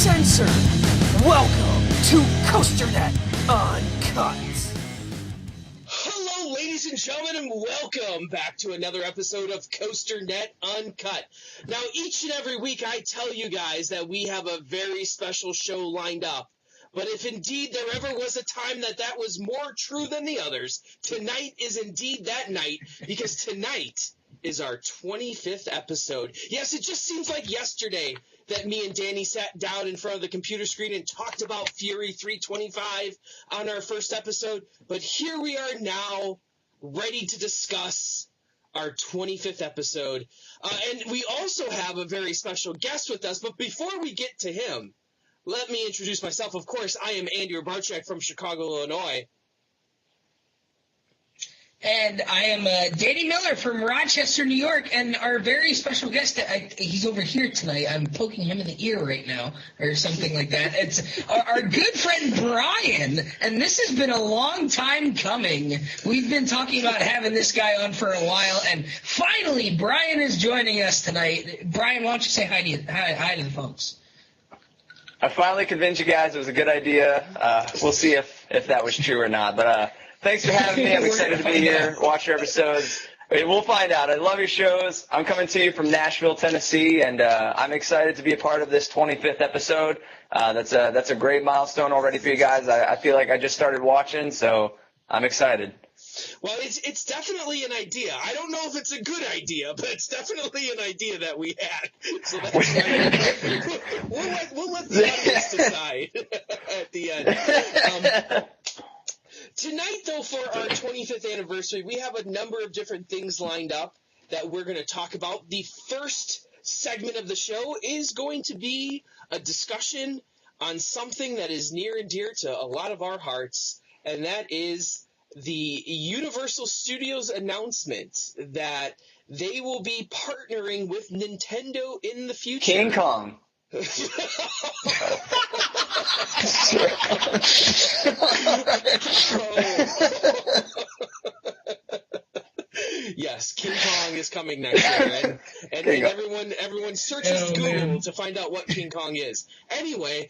Uncensored. Welcome to COASTER-net Uncut. Hello, ladies and gentlemen, and welcome back to another episode of COASTER-net Uncut. Now, each and every week I tell you guys that we have a very special show lined up. But if indeed there ever was a time that was more true than the others, tonight is indeed that night, because tonight is our 25th episode. Yes, it just seems like yesterday that me and Danny sat down in front of the computer screen and talked about Fury 325 on our first episode. But here we are now, ready to discuss our 25th episode. And we also have a very special guest with us. But before we get to him, let me introduce myself. Of course, I am Andrew Barczyk from Chicago, Illinois. And I am Danny Miller from Rochester, New York, and our very special guest, he's over here tonight. I'm poking him in the ear right now, or something like that. It's our good friend Brian, and this has been a long time coming. We've been talking about having this guy on for a while, and finally Brian is joining us tonight. Brian, why don't you say hi to the folks? I finally convinced you guys it was a good idea. We'll see if that was true or not, but thanks for having me. I'm excited to be here, watch your episodes. We'll find out. I love your shows. I'm coming to you from Nashville, Tennessee, and I'm excited to be a part of this 25th episode. That's a great milestone already for you guys. I feel like I just started watching, so I'm excited. Well, it's definitely an idea. I don't know if it's a good idea, but it's definitely an idea that we had. So that's we'll let the audience decide at the end. Tonight, though, for our 25th anniversary, we have a number of different things lined up that we're going to talk about. The first segment of the show is going to be a discussion on something that is near and dear to a lot of our hearts, and that is the Universal Studios announcement that they will be partnering with Nintendo in the future. King Kong. Yes, King Kong is coming next year, and everyone searches Google to find out what King Kong is. Anyway,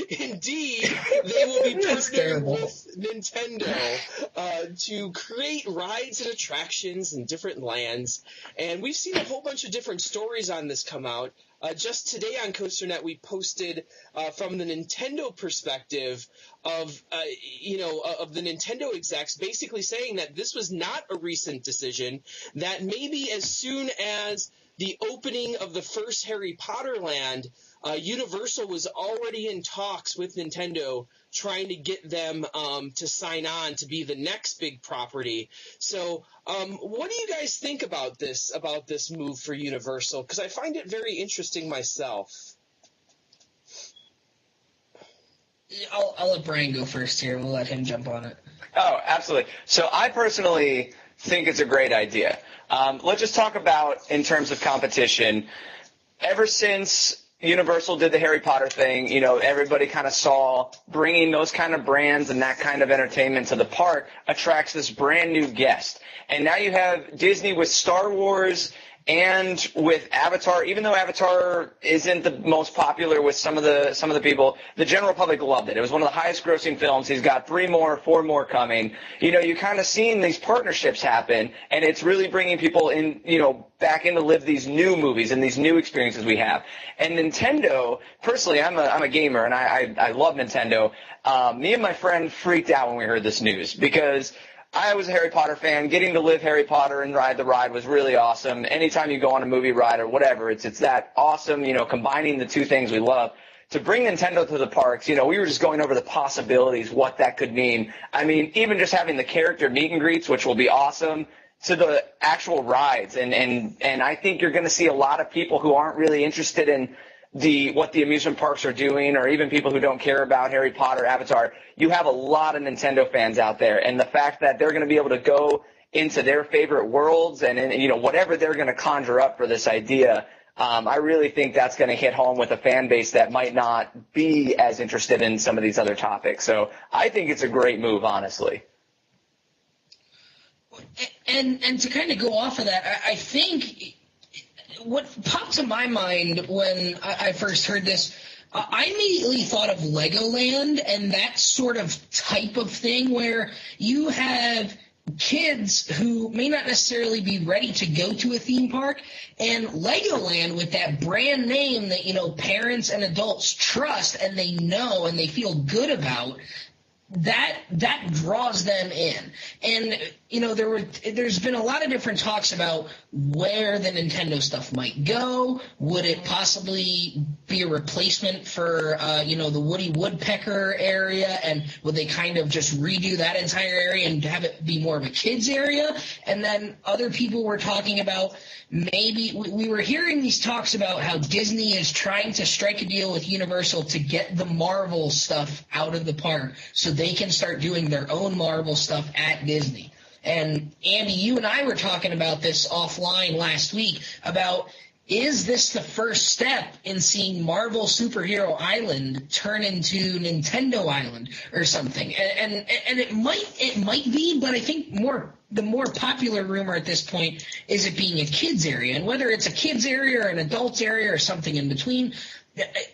indeed, they will be partnering with Nintendo to create rides and attractions in different lands, and we've seen a whole bunch of different stories on this come out. Just today on COASTER-net, we posted from the Nintendo perspective of the Nintendo execs basically saying that this was not a recent decision, that maybe as soon as the opening of the first Harry Potter land, Universal was already in talks with Nintendo trying to get them to sign on to be the next big property. So what do you guys think about this move for Universal? Because I find it very interesting myself. I'll let Brian go first here. We'll let him jump on it. Oh, absolutely. So I personally think it's a great idea. Let's just talk about in terms of competition. Ever since Universal did the Harry Potter thing, everybody kind of saw bringing those kind of brands and that kind of entertainment to the park attracts this brand new guest. And now you have Disney with Star Wars and with Avatar. Even though Avatar isn't the most popular with some of the people, the general public loved it. It was one of the highest grossing films. He's got 4 more coming. You kind of seen these partnerships happen, and it's really bringing people in, back in to live these new movies and these new experiences we have. And Nintendo, personally, I'm a gamer, and I love Nintendo. Me and my friend freaked out when we heard this news because I was a Harry Potter fan. Getting to live Harry Potter and ride the ride was really awesome. Anytime you go on a movie ride or whatever, it's that awesome, combining the two things we love. To bring Nintendo to the parks, we were just going over the possibilities, what that could mean. I mean, even just having the character meet and greets, which will be awesome, to the actual rides. And I think you're going to see a lot of people who aren't really interested in what the amusement parks are doing, or even people who don't care about Harry Potter, Avatar. You have a lot of Nintendo fans out there, and the fact that they're going to be able to go into their favorite worlds and whatever they're going to conjure up for this idea, I really think that's going to hit home with a fan base that might not be as interested in some of these other topics. So I think it's a great move, honestly. And to kind of go off of that, I think what popped to my mind when I first heard this, I immediately thought of Legoland and that sort of type of thing where you have kids who may not necessarily be ready to go to a theme park, and Legoland with that brand name that, parents and adults trust and they know and they feel good about, that draws them in. And there's been a lot of different talks about where the Nintendo stuff might go. Would it possibly be a replacement for the Woody Woodpecker area, and would they kind of just redo that entire area and have it be more of a kids area? And then other people were talking about maybe we were hearing these talks about how Disney is trying to strike a deal with Universal to get the Marvel stuff out of the park so they can start doing their own Marvel stuff at Disney. And Andy, you and I were talking about this offline last week about, is this the first step in seeing Marvel Superhero Island turn into Nintendo Island or something? And it might be, but I think the more popular rumor at this point is it being a kids area. And whether it's a kids area or an adults area or something in between,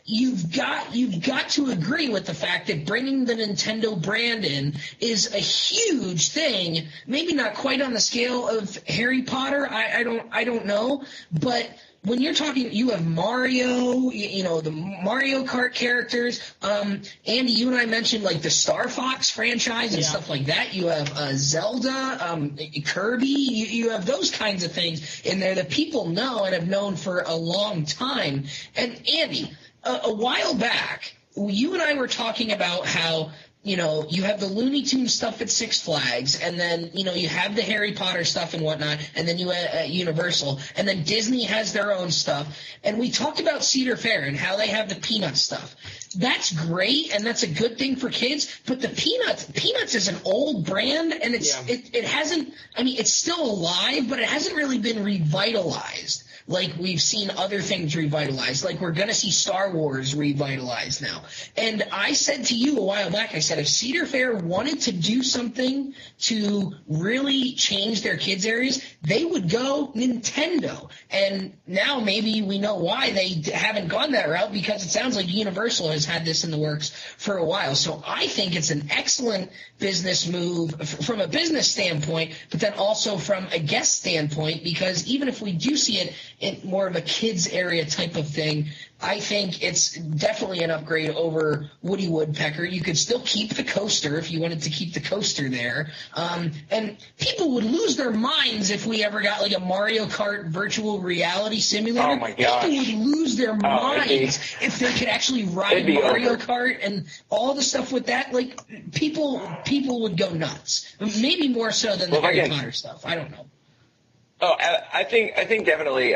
you've got to agree with the fact that bringing the Nintendo brand in is a huge thing. Maybe not quite on the scale of Harry Potter. I don't know, but when you're talking, you have Mario, the Mario Kart characters. Andy, you and I mentioned like the Star Fox franchise and stuff like that. You have Zelda, Kirby. You have those kinds of things in there that people know and have known for a long time. And Andy, a while back, you and I were talking about how, you have the Looney Tunes stuff at Six Flags, and then, you have the Harry Potter stuff and whatnot, and then you have Universal, and then Disney has their own stuff. And we talked about Cedar Fair and how they have the Peanuts stuff. That's great, and that's a good thing for kids, but the Peanuts is an old brand, and it hasn't, it's still alive, but it hasn't really been revitalized like we've seen other things revitalized. Like we're going to see Star Wars revitalized now. And I said to you a while back, I said if Cedar Fair wanted to do something to really change their kids' areas, they would go Nintendo. And now maybe we know why they haven't gone that route, because it sounds like Universal has had this in the works for a while. So I think it's an excellent business move from a business standpoint, but then also from a guest standpoint, because even if we do see it in more of a kids area type of thing, I think it's definitely an upgrade over Woody Woodpecker. You could still keep the coaster if you wanted to keep the coaster there. And people would lose their minds if we ever got like a Mario Kart virtual reality simulator. Oh my gosh. People would lose their minds if they could actually ride Mario Kart and all the stuff with that. Like people would go nuts. Maybe more so than the Harry Potter stuff. I don't know. Oh, I think definitely.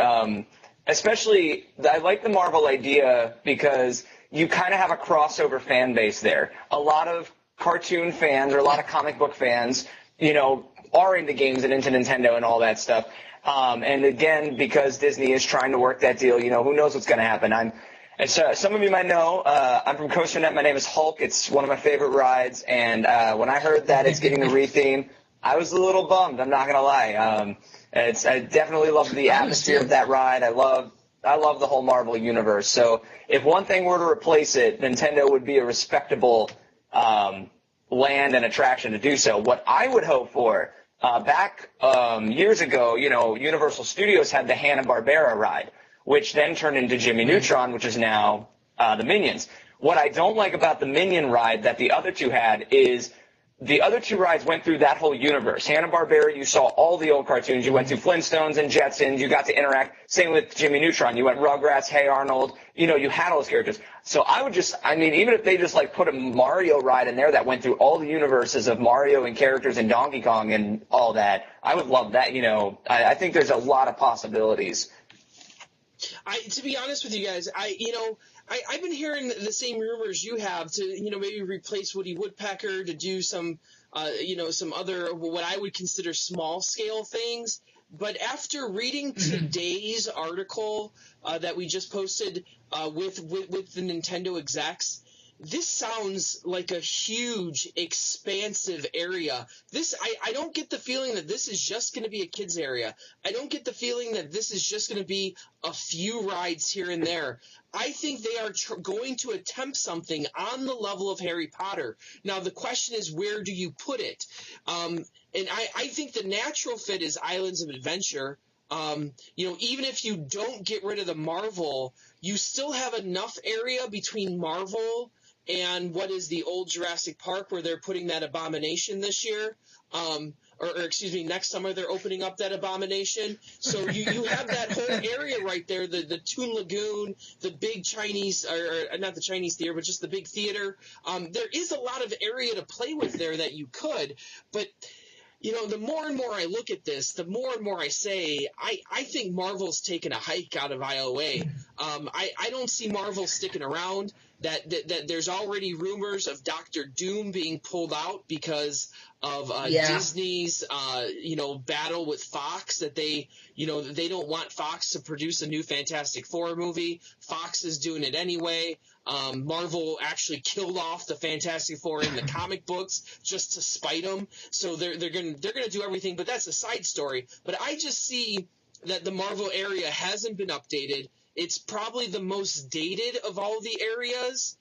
Especially, I like the Marvel idea because you kind of have a crossover fan base there. A lot of cartoon fans or a lot of comic book fans, are into games and into Nintendo and all that stuff. And again, because Disney is trying to work that deal, who knows what's going to happen. Some of you might know, I'm from COASTER-net. My name is Hulk. It's one of my favorite rides. And when I heard that it's getting a retheme, I was a little bummed. I'm not going to lie. I definitely love the atmosphere of that ride. I love the whole Marvel universe. So if one thing were to replace it, Nintendo would be a respectable land and attraction to do so. What I would hope for, back years ago, Universal Studios had the Hanna-Barbera ride, which then turned into Jimmy Neutron, which is now the Minions. What I don't like about the Minion ride that the other two had is the other two rides went through that whole universe. Hanna-Barbera, you saw all the old cartoons. You went through Flintstones and Jetsons. You got to interact. Same with Jimmy Neutron. You went Rugrats, Hey Arnold. You had all those characters. So I would even if they just put a Mario ride in there that went through all the universes of Mario and characters and Donkey Kong and all that, I would love that. I think there's a lot of possibilities. To be honest with you guys, I've been hearing the same rumors you have to, maybe replace Woody Woodpecker, to do some, some other, what I would consider small scale things. But after reading today's article that we just posted with the Nintendo execs, this sounds like a huge, expansive area. I don't get the feeling that this is just going to be a kids area. I don't get the feeling that this is just going to be a few rides here and there. I think they are going to attempt something on the level of Harry Potter. Now, the question is, where do you put it? And I think the natural fit is Islands of Adventure. Even if you don't get rid of the Marvel, you still have enough area between Marvel and what is the old Jurassic Park where they're putting that Abomination this year. Next summer they're opening up that Abomination. So you have that whole area right there, the Toon Lagoon, the big Chinese, or not the Chinese theater, but just the big theater. There is a lot of area to play with there that you could, but the more and more I look at this, the more and more I say, I think Marvel's taken a hike out of IOA. I don't see Marvel sticking around. That there's already rumors of Doctor Doom being pulled out because of Disney's battle with Fox, that they don't want Fox to produce a new Fantastic Four movie. Fox is doing it anyway. Marvel actually killed off the Fantastic Four in the comic books just to spite them. So they're gonna do everything, but that's a side story. But I just see that the Marvel area hasn't been updated. It's probably the most dated of all the areas.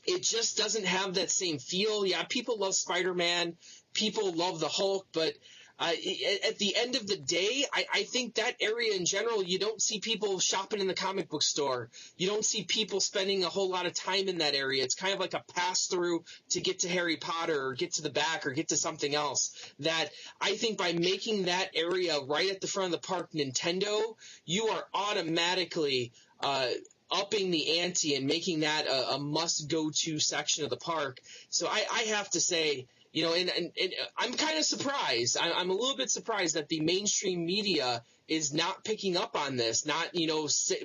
It just doesn't have that same feel. Yeah, people love Spider-Man. People love the Hulk, but at the end of the day, I think that area in general, you don't see people shopping in the comic book store. You don't see people spending a whole lot of time in that area. It's kind of like a pass-through to get to Harry Potter or get to the back or get to something else. That I think by making that area right at the front of the park Nintendo, you are automatically upping the ante and making that a must-go-to section of the park. So I have to say, and I'm kind of surprised. I'm a little bit surprised that the mainstream media is not picking up on this, not,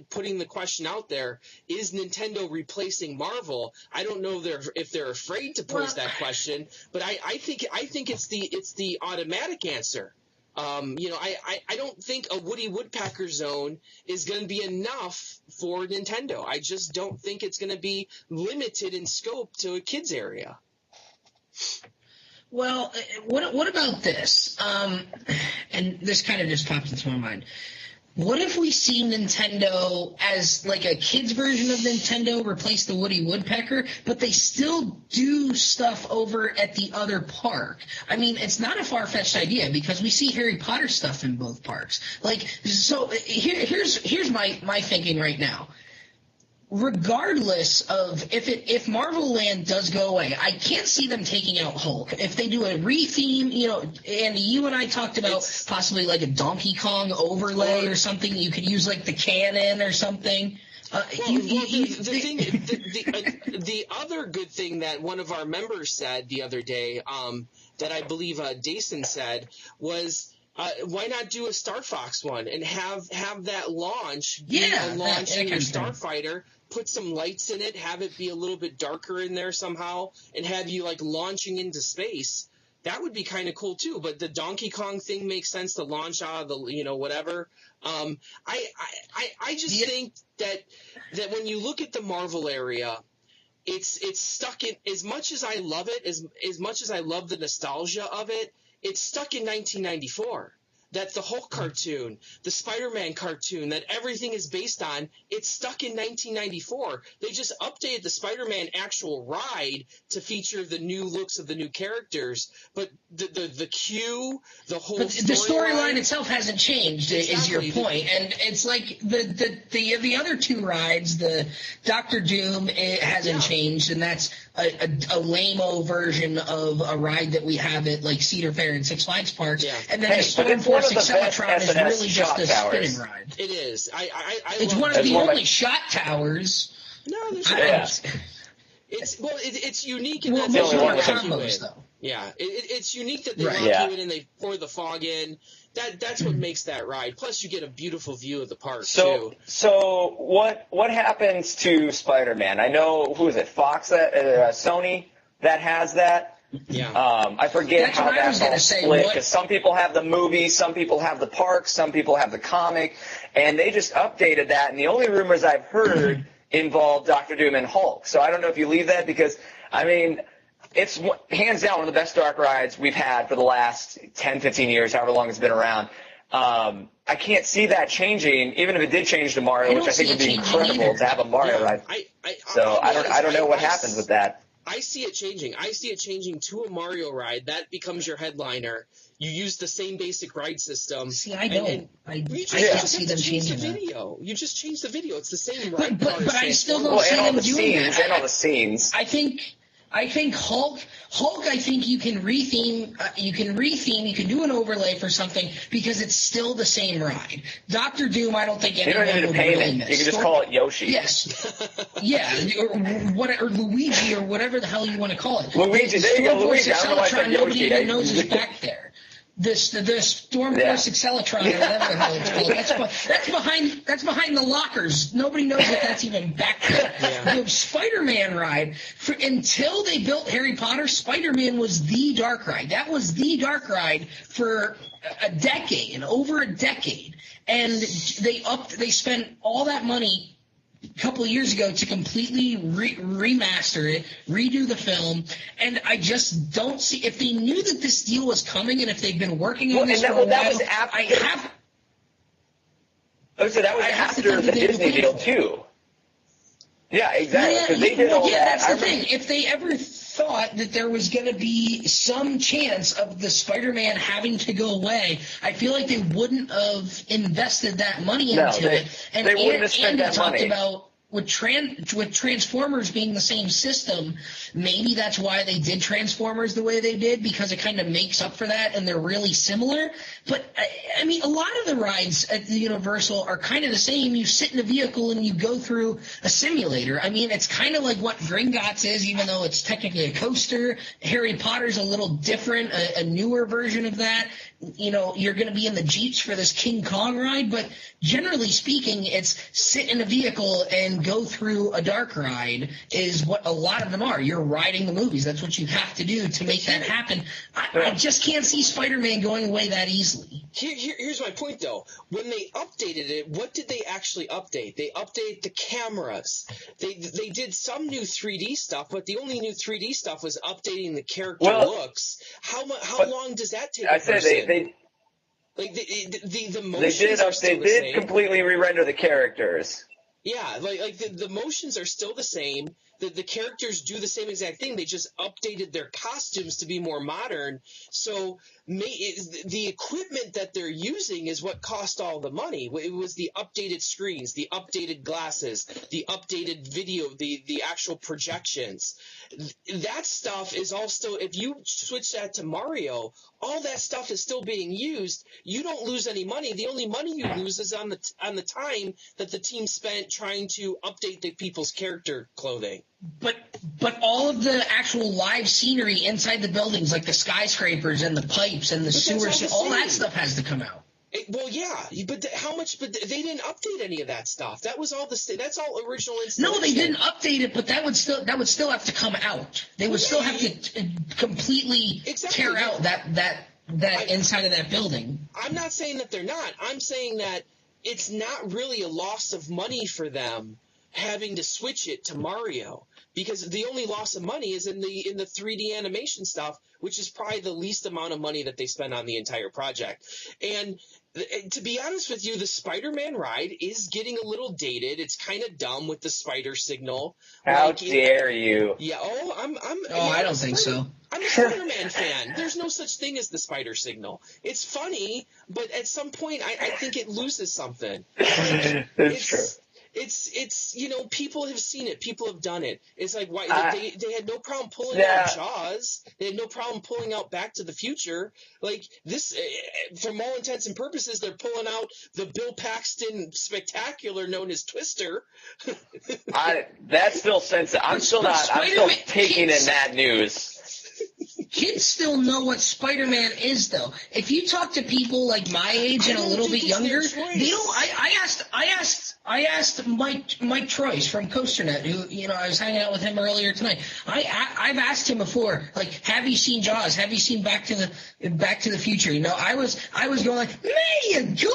putting the question out there, is Nintendo replacing Marvel? I don't know if they're afraid to pose that question, but I think it's the automatic answer. I don't think a Woody Woodpecker zone is going to be enough for Nintendo. I just don't think it's going to be limited in scope to a kids area. Well, what about this? And this kind of just popped into my mind. What if we see Nintendo as like a kid's version of Nintendo replace the Woody Woodpecker, but they still do stuff over at the other park? I mean, it's not a far-fetched idea because we see Harry Potter stuff in both parks. Here's my thinking right now. Regardless of if Marvel Land does go away, I can't see them taking out Hulk. If they do a re-theme, Andy, you and I talked about possibly like a Donkey Kong overlay or something. You could use like the cannon or something. The other good thing that one of our members said the other day, that I believe Dason said, was why not do a Star Fox one and have that launch be a launch in your Starfighter, put some lights in it, have it be a little bit darker in there somehow, and have you like launching into space. That would be kind of cool too. But the Donkey Kong thing makes sense to launch out of the whatever. I just think that when you look at the Marvel area, it's stuck in, as much as I love it, as much as I love the nostalgia of it, it's stuck in 1994. That the Hulk cartoon, the Spider-Man cartoon, that everything is based on, it's stuck in 1994. They just updated the Spider-Man actual ride to feature the new looks of the new characters, but the queue, the whole the storyline itself hasn't changed. Exactly. Is your point? And it's like the other two rides, the Doctor Doom, it hasn't changed, and that's a lame-o version of a ride that we have at like Cedar Fair and Six Flags parks, and then the Storm Force Acceleratron is really just a spinning ride. It is. It's one of the only shot towers. No, there's it's unique in that there's more combos though. Yeah, it's unique that they lock you in and they pour the fog in. That's what makes that ride. Plus, you get a beautiful view of the park too. So what happens to Spider-Man? I know, who is it? Fox, Sony that has that. Yeah. I forget how that's all split, because some people have the movie, some people have the park, some people have the comic, and they just updated that. And the only rumors I've heard involve Doctor Doom and Hulk. So I don't know if you leave that because, I mean, it's hands down one of the best dark rides we've had for the last 10, 15 years, however long it's been around. I can't see that changing, even if it did change to Mario, which I think would be incredible to have a Mario ride. I don't know what happens with that. I see it changing. I see it changing to a Mario ride. That becomes your headliner. You use the same basic ride system. See, I don't. I can't see them changing the video. You just change the video. It's the same ride. But I still don't see them doing that. And all the scenes. I think Hulk, I think you can retheme, you can do an overlay for something because it's still the same ride. Doctor Doom, I don't think anyone will really miss. You can just call it Yoshi. Yes. Yeah, or Luigi, or whatever the hell you want to call it. Luigi, there you go, Luigi. I don't know why I said Yoshi. Nobody even knows is back there. The Stormforce Acceleron, or whatever the hell it's called. That's behind the lockers. Nobody knows that that's even back there. Yeah. The Spider-Man ride, until they built Harry Potter, Spider-Man was the dark ride. That was the dark ride for a decade, over a decade. And they spent all that money a couple of years ago to completely remaster it, redo the film, and I just don't see, if they knew that this deal was coming and if they've been working on this for a while, that was after the Disney deal too. Yeah, exactly. They did all that. That's the thing. If they ever thought that there was going to be some chance of the Spider-Man having to go away, I feel like they wouldn't have invested that money into it. And they wouldn't have spent that money. About with Transformers being the same system, maybe that's why they did Transformers the way they did, because it kind of makes up for that, and they're really similar. But, I mean, a lot of the rides at the Universal are kind of the same. You sit in a vehicle and you go through a simulator. I mean, it's kind of like what Gringotts is, even though it's technically a coaster. Harry Potter's a little different, a newer version of that. You know, you're going to be in the Jeeps for this King Kong ride, but generally speaking, it's sit in a vehicle and go through a dark ride is what a lot of them are. You're riding the movies. That's what you have to do to make that happen. I just can't see Spider-Man going away that easily. Here's my point, though. When they updated it, what did they actually update? They updated the cameras. They did some new 3D stuff, but the only new 3D stuff was updating the character looks. How long does that take? I said the motions they did completely re-render the characters. Yeah, like the motions are still the same. The characters do the same exact thing. They just updated their costumes to be more modern. So the equipment that they're using is what cost all the money. It was the updated screens, the updated glasses, the updated video, the actual projections. That stuff is all still – if you switch that to Mario, all that stuff is still being used. You don't lose any money. The only money you lose is on the time that the team spent trying to update the people's character clothing. But all of the actual live scenery inside the buildings, like the skyscrapers and the pipes and the sewers, all that stuff has to come out. But how much? But they didn't update any of that stuff. That was all that's all original installation. No, they didn't update it, but that would still have to come out. They would still have to completely tear out that inside of that building. I'm not saying that they're not. I'm saying that it's not really a loss of money for them having to switch it to Mario, because the only loss of money is in the 3D animation stuff, which is probably the least amount of money that they spend on the entire project. And to be honest with you, the Spider-Man ride is getting a little dated. It's kind of dumb with the spider signal. How dare you? Yeah. I don't think so. I'm a Spider-Man fan. There's no such thing as the spider signal. It's funny, but at some point, I think it loses something. It's true. It's people have seen it. People have done it. It's like why they had no problem pulling out Jaws. They had no problem pulling out Back to the Future. Like this, from all intents and purposes, they're pulling out the Bill Paxton spectacular known as Twister. That's still sensitive. I'm still taking in that news. kids still know what Spider-Man is, though. If you talk to people like my age and a little bit younger, they don't. I asked Mike Troyes from COASTER-net, who I was hanging out with him earlier tonight. I've asked him before, like, have you seen Jaws? Have you seen Back to the Future? I was going like, there you go,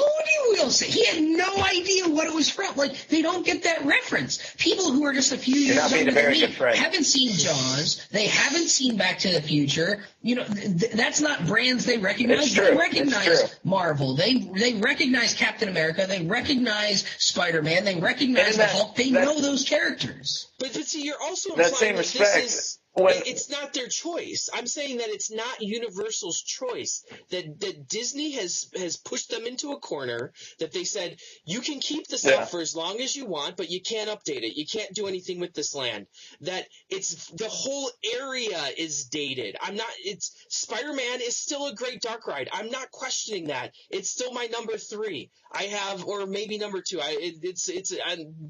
Wilson. He had no idea what it was from. Like, they don't get that reference. People who are just a few years older than me haven't seen Jaws. They haven't seen Back to the Future. That's not brands they recognize. They recognize Marvel. They recognize Captain America. They recognize Spider-Man. They recognize the Hulk. They know those characters. But see, you're also implying that it's not their choice. I'm saying that it's not Universal's choice. That Disney has pushed them into a corner. That they said you can keep the stuff for as long as you want, but you can't update it. You can't do anything with this land. That it's the whole area is dated. Spider-Man is still a great dark ride. I'm not questioning that. It's still my number 3. I have, or maybe number 2. It's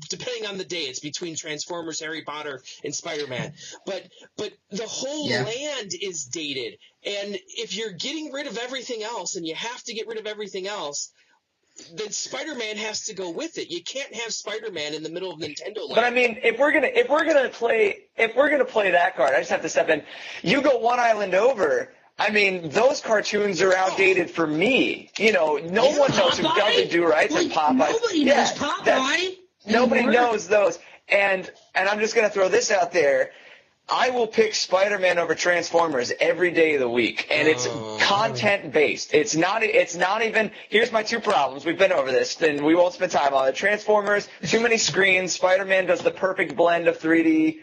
depending on the day. It's between Transformers, Harry Potter, and Spider-Man. But the whole land is dated. And if you're getting rid of everything else, and you have to get rid of everything else, then Spider-Man has to go with it. You can't have Spider-Man in the middle of Nintendo land. But I mean, if we're gonna play that card, I just have to step in. You go one island over. I mean, those cartoons are outdated for me. No one knows who Dudley Do-Rights and Popeye. Nobody knows Popeye. Nobody knows those. And I'm just gonna throw this out there. I will pick Spider-Man over Transformers every day of the week, and it's content-based. It's not even – here's my 2 problems. We've been over this, and we won't spend time on it. Transformers, too many screens. Spider-Man does the perfect blend of 3D,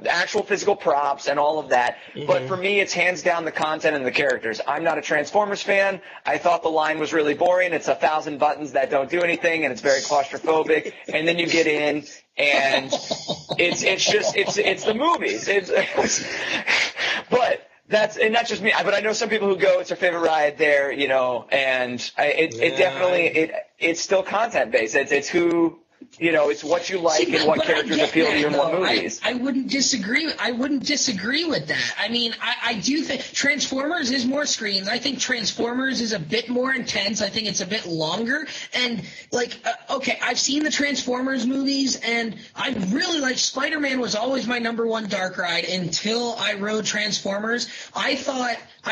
actual physical props, and all of that. Mm-hmm. But for me, it's hands down the content and the characters. I'm not a Transformers fan. I thought the line was really boring. It's 1,000 buttons that don't do anything, and it's very claustrophobic. And then you get in – and it's the movies. But that's just me. But I know some people who go. It's their favorite ride there, and it's still content based. It's who. It's what you like and what characters appeal to you in what movies. I wouldn't disagree. I wouldn't disagree with that. I mean, I do think Transformers is more screens. I think Transformers is a bit more intense. I think it's a bit longer. And I've seen the Transformers movies, and I really like Spider-Man. Was always my number 1 dark ride until I rode Transformers. I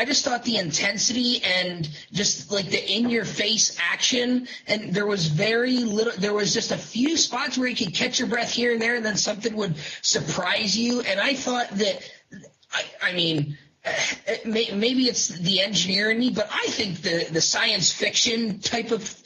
just thought the intensity and just like the in-your-face action, and there was very little. There was just a few spots where you could catch your breath here and there, and then something would surprise you. And I thought that, maybe it's the engineer in me, but I think the science fiction type of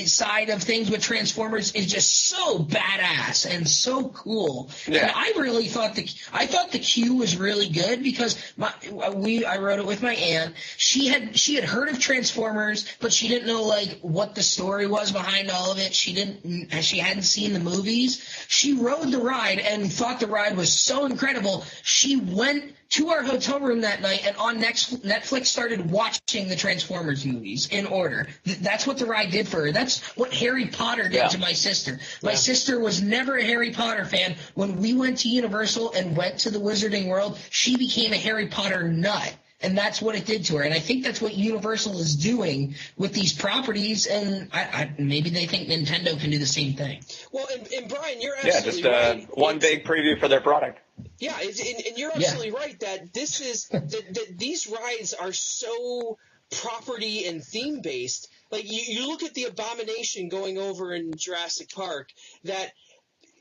side of things with Transformers is just so badass and so cool. Yeah. And I really thought the queue was really good because I wrote it with my aunt. She had heard of Transformers, but she didn't know what the story was behind all of it. She hadn't seen the movies. She rode the ride and thought the ride was so incredible. She went to our hotel room that night and on Netflix started watching the Transformers movies in order. That's what the ride did for her. That's what Harry Potter did to my sister. My sister was never a Harry Potter fan. When we went to Universal and went to the Wizarding World, she became a Harry Potter nut. And that's what it did to her. And I think that's what Universal is doing with these properties. And maybe they think Nintendo can do the same thing. Well, and Brian, you're absolutely right. One big preview for their product. Yeah, and you're absolutely right that this is that these rides are so property and theme based. Like you look at the Abomination going over in Jurassic Park, that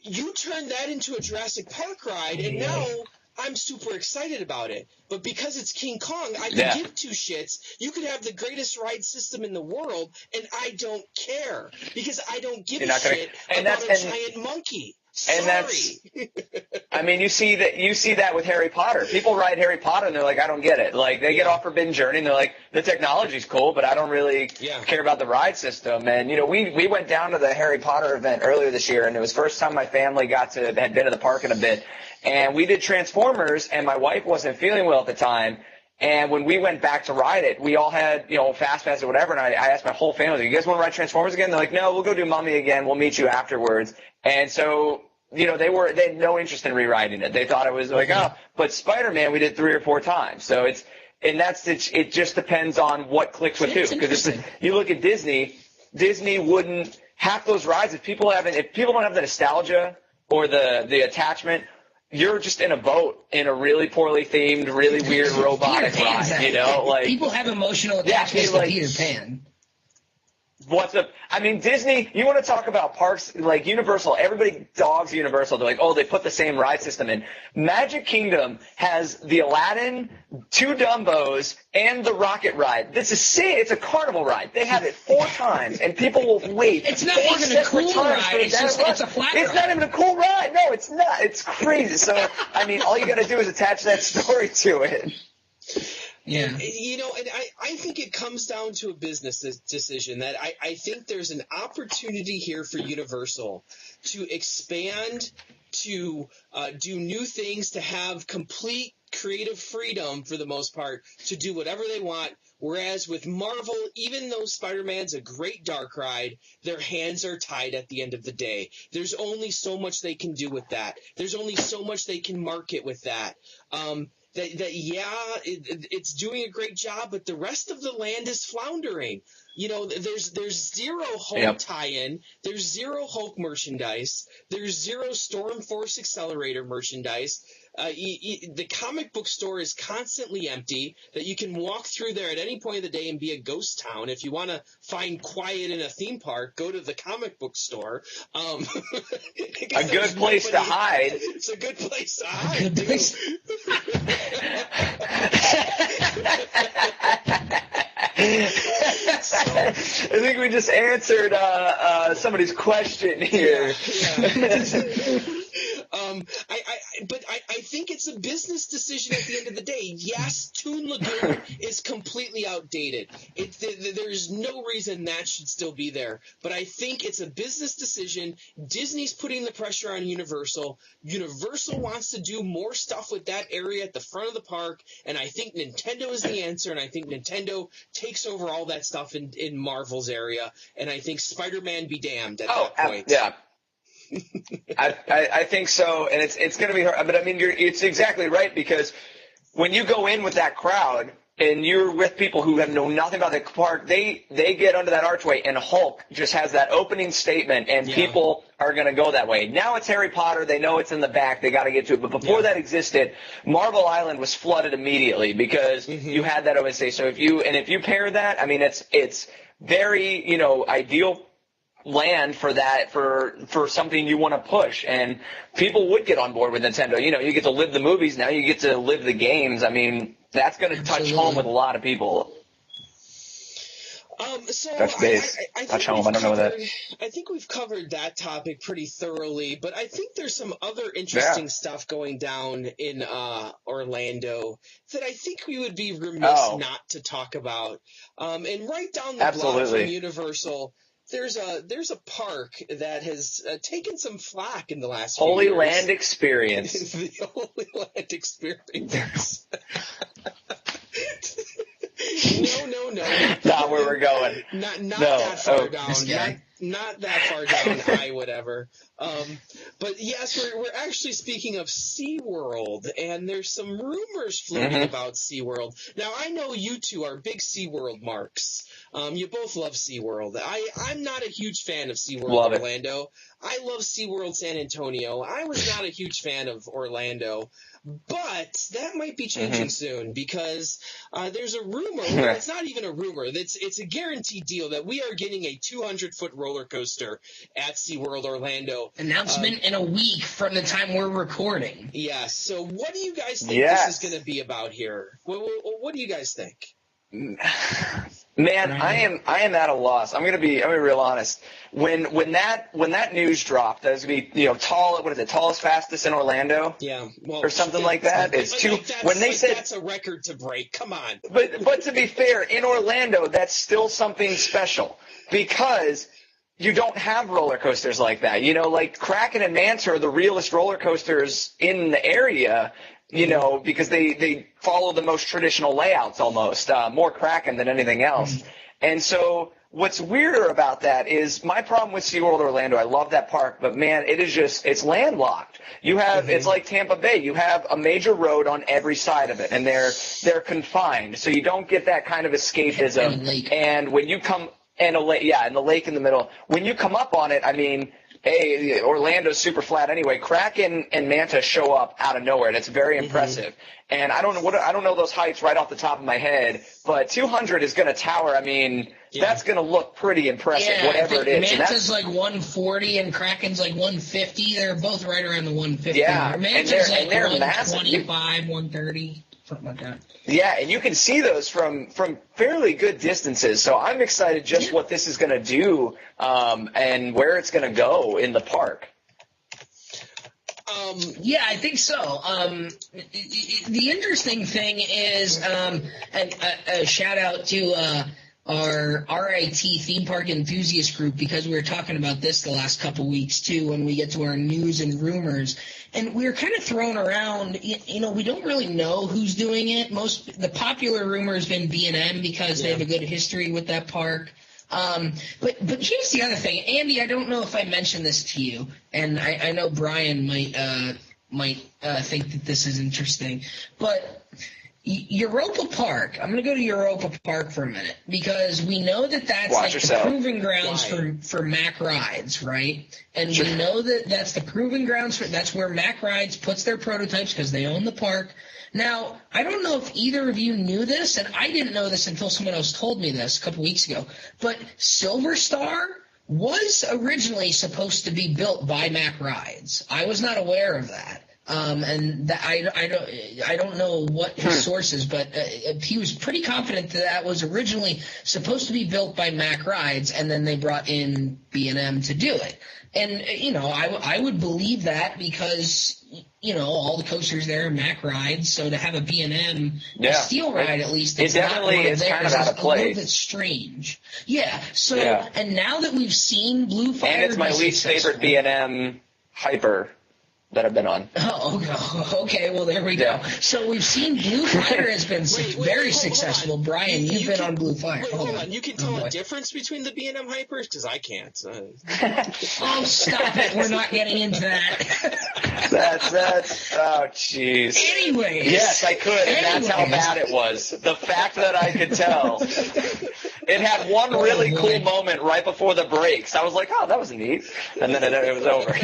you turn that into a Jurassic Park ride, and now I'm super excited about it. But because it's King Kong, I can give 2 shits. You could have the greatest ride system in the world, and I don't care because I don't give a shit about a giant monkey. And that's, I mean, you see that with Harry Potter. People ride Harry Potter and they're like, I don't get it. Like, they get off Forbidden Journey and they're like, the technology's cool, but I don't really care about the ride system. And, we went down to the Harry Potter event earlier this year, and it was the first time my family had been to the park in a bit. And we did Transformers, and my wife wasn't feeling well at the time. And when we went back to ride it, we all had, Fast Pass or whatever, and I asked my whole family, you guys want to ride Transformers again? They're like, no, we'll go do Mummy again. We'll meet you afterwards. And so, they had no interest in rewriting it. They thought it was like, but Spider-Man we did 3 or 4 times. So And it just depends on what clicks with who. Because if you look at Disney wouldn't half those rides if people don't have the nostalgia or the attachment. You're just in a boat in a really poorly themed, really weird robotic ride. You know, like people have emotional attachments to Peter Pan. What's up? I mean, Disney, you want to talk about parks like Universal, everybody dogs Universal. They're like, oh, they put the same ride system in. Magic Kingdom has the Aladdin, 2 Dumbos, and the Rocket Ride. It's a carnival ride. They have it 4 times, and people will wait. It's not even a cool ride. It's a flat ride. It's not even a cool ride. No, it's not. It's crazy. So, I mean, all you got to do is attach that story to it. Yeah. You know, and I think it comes down to a business decision that I think there's an opportunity here for Universal to expand, to do new things, to have complete creative freedom for the most part to do whatever they want. Whereas with Marvel, even though Spider-Man's a great dark ride, their hands are tied at the end of the day. There's only so much they can do with that. There's only so much they can market with that. It's doing a great job, but the rest of the land is floundering. You know, there's zero Hulk tie-in, there's zero Hulk merchandise, there's zero Storm Force Accelerator merchandise. The comic book store is constantly empty, that you can walk through there at any point of the day and be a ghost town. If you want to find quiet in a theme park, go to the comic book store. A good place to hide. It's a good place to hide. I think we just answered somebody's question here. But I think it's a business decision at the end of the day. Yes, Toon Lagoon is completely outdated. There's no reason that should still be there. But I think it's a business decision. Disney's putting the pressure on Universal. Universal wants to do more stuff with that area at the front of the park, and I think Nintendo is the answer, and I think Nintendo takes over all that stuff in Marvel's area, and I think Spider-Man be damned at that point. Yeah. I think so, and it's going to be hard. But I mean, it's exactly right, because when you go in with that crowd and you're with people who know nothing about the park, they get under that archway, and Hulk just has that opening statement, and people are going to go that way. Now it's Harry Potter. They know it's in the back. They got to get to it. But before that existed, Marvel Island was flooded immediately because you had that opening statement. So if you pair that, I mean, it's very ideal land for that, for something you want to push, and people would get on board with Nintendo. You get to live the movies, now you get to live the games. I mean, that's going to touch home with a lot of people. Touch base. Touch home. I don't know that. I think we've covered that topic pretty thoroughly, but I think there's some other interesting stuff going down in Orlando that I think we would be remiss not to talk about. And right down the block from Universal, there's a park that has taken some flack in the last few years. Holy Land Experience. The Holy Land Experience. No. Not where we're going. Not that far down. Not that far down. Whatever. But yes, we're actually speaking of SeaWorld, and there's some rumors floating about SeaWorld. Now, I know you two are big SeaWorld marks. You both love SeaWorld. I'm not a huge fan of SeaWorld Orlando. I love SeaWorld San Antonio. I was not a huge fan of Orlando. But that might be changing soon, because there's a rumor. Well, it's not even a rumor. It's a guaranteed deal that we are getting a 200-foot roller coaster at SeaWorld Orlando. Announcement in a week from the time we're recording. Yes. So what do you guys think this is going to be about here? What do you guys think? Man, I am at a loss. I'm gonna be real honest. When that news dropped, that was gonna be tallest fastest in Orlando, or something like that. It's two. When they said that's a record to break, come on. But to be fair, in Orlando, that's still something special, because you don't have roller coasters like that. Like Kraken and Manta are the realest roller coasters in the area. Because they follow the most traditional layouts almost, more Kraken than anything else. And so what's weirder about that is my problem with SeaWorld Orlando. I love that park, but man, it's landlocked. You have, it's like Tampa Bay. You have a major road on every side of it, and they're confined. So you don't get that kind of escapism. And when you come, and a lake, and the lake in the middle. When you come up on it, I mean, Orlando's super flat anyway. Kraken and Manta show up out of nowhere, and it's very impressive. And I don't know those heights right off the top of my head, but 200 is going to tower. I mean, that's going to look pretty impressive, whatever it is. Manta's like 140 and Kraken's like 150. They're both right around the 150. Yeah, Manta's and they're like massive. 125, 130. Something like that. Yeah, and you can see those from fairly good distances. So I'm excited just what this is going to do and where it's going to go in the park. Yeah, I think so. The interesting thing is, and a shout out to our RIT theme park enthusiast group, because we were talking about this the last couple weeks too when we get to our news and rumors. And we were kind of thrown around, we don't really know who's doing it. The popular rumor has been B&M because they have a good history with that park. But here's the other thing. Andy, I don't know if I mentioned this to you, and I know Brian might think that this is interesting, but Europa Park, I'm going to go to Europa Park for a minute, because we know that that's the proving grounds for Mack Rides, right? And we know that that's the proving grounds that's where Mack Rides puts their prototypes because they own the park. Now, I don't know if either of you knew this, and I didn't know this until someone else told me this a couple weeks ago, but Silver Star was originally supposed to be built by Mack Rides. I was not aware of that. I don't know what his source is, but he was pretty confident that was originally supposed to be built by Mack Rides, and then they brought in B&M to do it. And, I would believe that because, all the coasters there are Mack Rides, so to have a B&M steel ride, at least, it's definitely not one of theirs, kind of out of place. A little bit strange. Yeah, so, and now that we've seen Blue Fire... And it's my least favorite B&M hyper that I've been on. Oh, okay. Well, there we go. So we've seen Blue Fire has been very successful. Brian, you've been on Blue Fire. Hold on. You can tell a difference between the B&M hypers? Because I can't. Oh, stop it. We're not getting into that. That's oh, jeez. Anyways. Yes, I could, and that's how bad it was. The fact that I could tell. It had one really cool moment right before the breaks. I was like, oh, that was neat. And then it was over.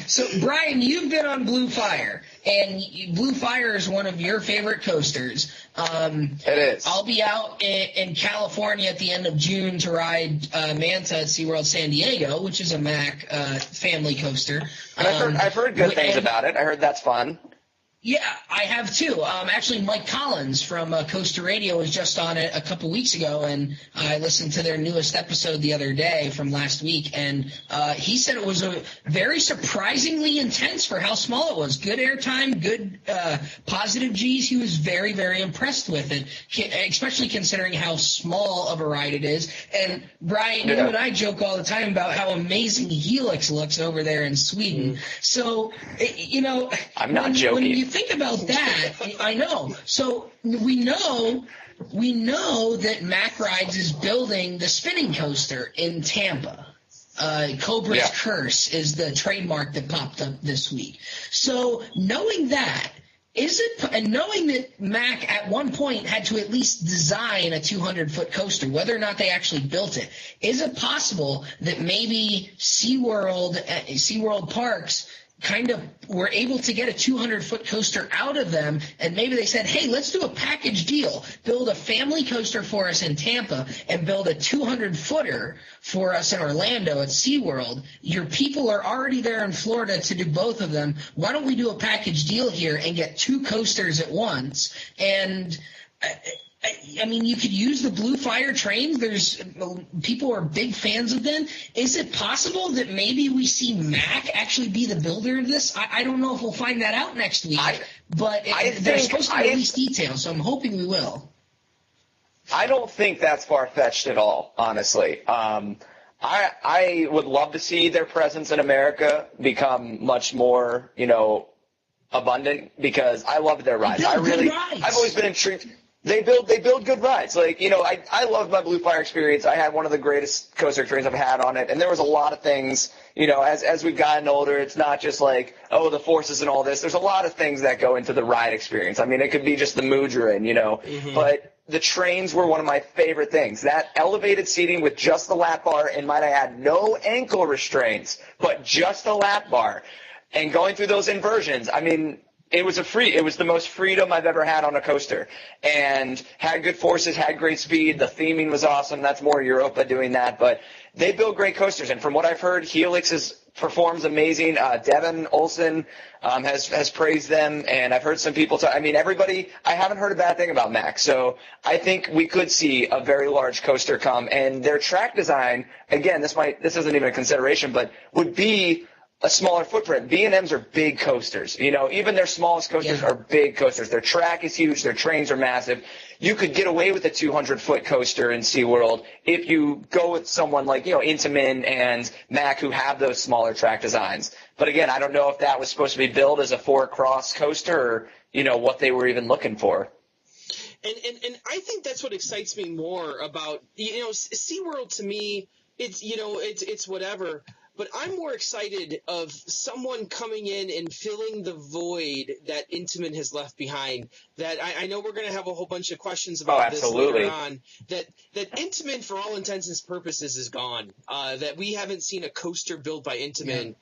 So, Brian, you've been on Blue Fire, and Blue Fire is one of your favorite coasters. It is. I'll be out in California at the end of June to ride Manta at SeaWorld San Diego, which is a Mack family coaster. And I've heard good things about it. I heard that's fun. Yeah, I have too. Actually, Mike Collins from Coaster Radio was just on it a couple weeks ago, and I listened to their newest episode the other day from last week, and he said it was a very surprisingly intense for how small it was. Good airtime, good positive Gs. He was very, very impressed with it, especially considering how small of a ride it is. And Brian, you and I joke all the time about how amazing Helix looks over there in Sweden. So, I'm not joking. When you think about that, I know. So we know that Mack Rides is building the spinning coaster in Tampa. Cobra's Curse is the trademark that popped up this week. So knowing that, and knowing that Mack at one point had to at least design a 200-foot coaster, whether or not they actually built it, is it possible that maybe SeaWorld Parks kind of were able to get a 200-foot coaster out of them, and maybe they said, hey, let's do a package deal. Build a family coaster for us in Tampa and build a 200-footer for us in Orlando at SeaWorld. Your people are already there in Florida to do both of them. Why don't we do a package deal here and get two coasters at once? And I mean, you could use the Blue Fire trains. People are big fans of them. Is it possible that maybe we see Mack actually be the builder of this? I don't know if we'll find that out next week, but they're supposed to release details, so I'm hoping we will. I don't think that's far-fetched at all, honestly. I would love to see their presence in America become much more, abundant, because I love their rides. I've always been intrigued. They build good rides. Like, you know, I love my Blue Fire experience. I had one of the greatest coaster experiences I've had on it, and there was a lot of things, you know, as we've gotten older, it's not just like, oh, the forces and all this. There's a lot of things that go into the ride experience. I mean, it could be just the mood you're in, you know, but the trains were one of my favorite things. That elevated seating with just the lap bar, and might I add, no ankle restraints, but just a lap bar, and going through those inversions. I mean, it was the most freedom I've ever had on a coaster, and had good forces, had great speed. The theming was awesome. That's more Europa doing that, but they build great coasters. And from what I've heard, Helix performs amazing. Devin Olson has praised them, and I've heard some people talk. I mean, everybody. I haven't heard a bad thing about Mac, so I think we could see a very large coaster come. And their track design, again, this isn't even a consideration, but would be a smaller footprint. B&Ms are big coasters. You know, even their smallest coasters are big coasters. Their track is huge. Their trains are massive. You could get away with a 200-foot coaster in SeaWorld if you go with someone like, you know, Intamin and Mac, who have those smaller track designs. But again, I don't know if that was supposed to be billed as a 4-cross coaster or, you know, what they were even looking for. And I think that's what excites me more about, you know, SeaWorld to me, it's, you know, it's whatever. But I'm more excited of someone coming in and filling the void that Intamin has left behind. That I know we're going to have a whole bunch of questions about this later on. That Intamin, for all intents and purposes, is gone. That we haven't seen a coaster built by Intamin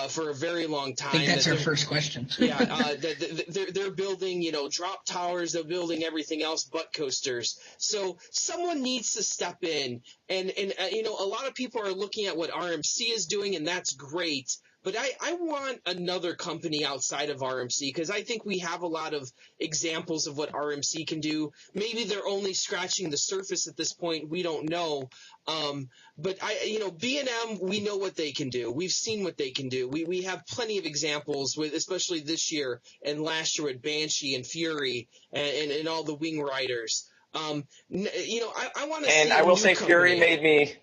for a very long time. I think that's our first question. They're building, you know, drop towers. They're building everything else but coasters. So someone needs to step in. And you know, a lot of people are looking at what RMC is doing, and that's great. But I want another company outside of RMC, because I think we have a lot of examples of what RMC can do. Maybe they're only scratching the surface at this point. We don't know. But you know, B&M, we know what they can do. We've seen what they can do. We have plenty of examples with, especially this year and last year with Banshee and Fury and all the Wing Riders. You know, I want to see. And I will say, company. Fury made me.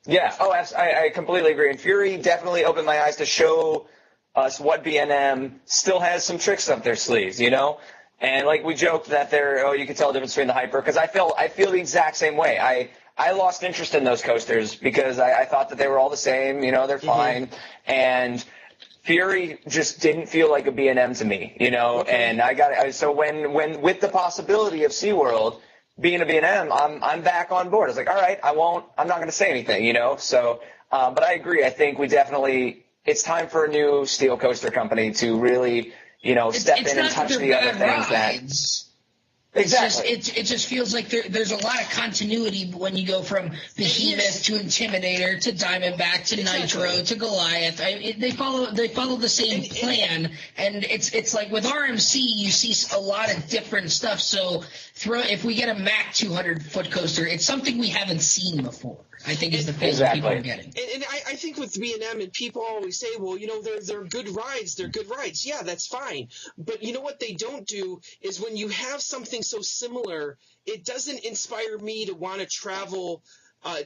Yeah. Oh, I completely agree. And Fury definitely opened my eyes to show us what B&M still has some tricks up their sleeves, you know. And like we joked that you can tell the difference between the Hyper, because I feel the exact same way. I lost interest in those coasters because I thought that they were all the same, you know, they're fine. And Fury just didn't feel like a B&M to me, you know, and so when with the possibility of SeaWorld being a B&M, I'm back on board. I was like, all right, I'm not going to say anything, you know, so, but I agree. I think it's time for a new steel coaster company to really, you know, step in and touch the other things that. Exactly. It just feels like there's a lot of continuity when you go from Behemoth to Intimidator to Diamondback to Nitro to Goliath. They follow the same plan, and it's like with RMC you see a lot of different stuff. So if we get a Mac 200-foot coaster, it's something we haven't seen before. I think is the feeling people are getting. And I think with B&M, and people always say, well, you know, they're good rides. They're good rides. Yeah, that's fine. But you know what they don't do is when you have something so similar, it doesn't inspire me to want to travel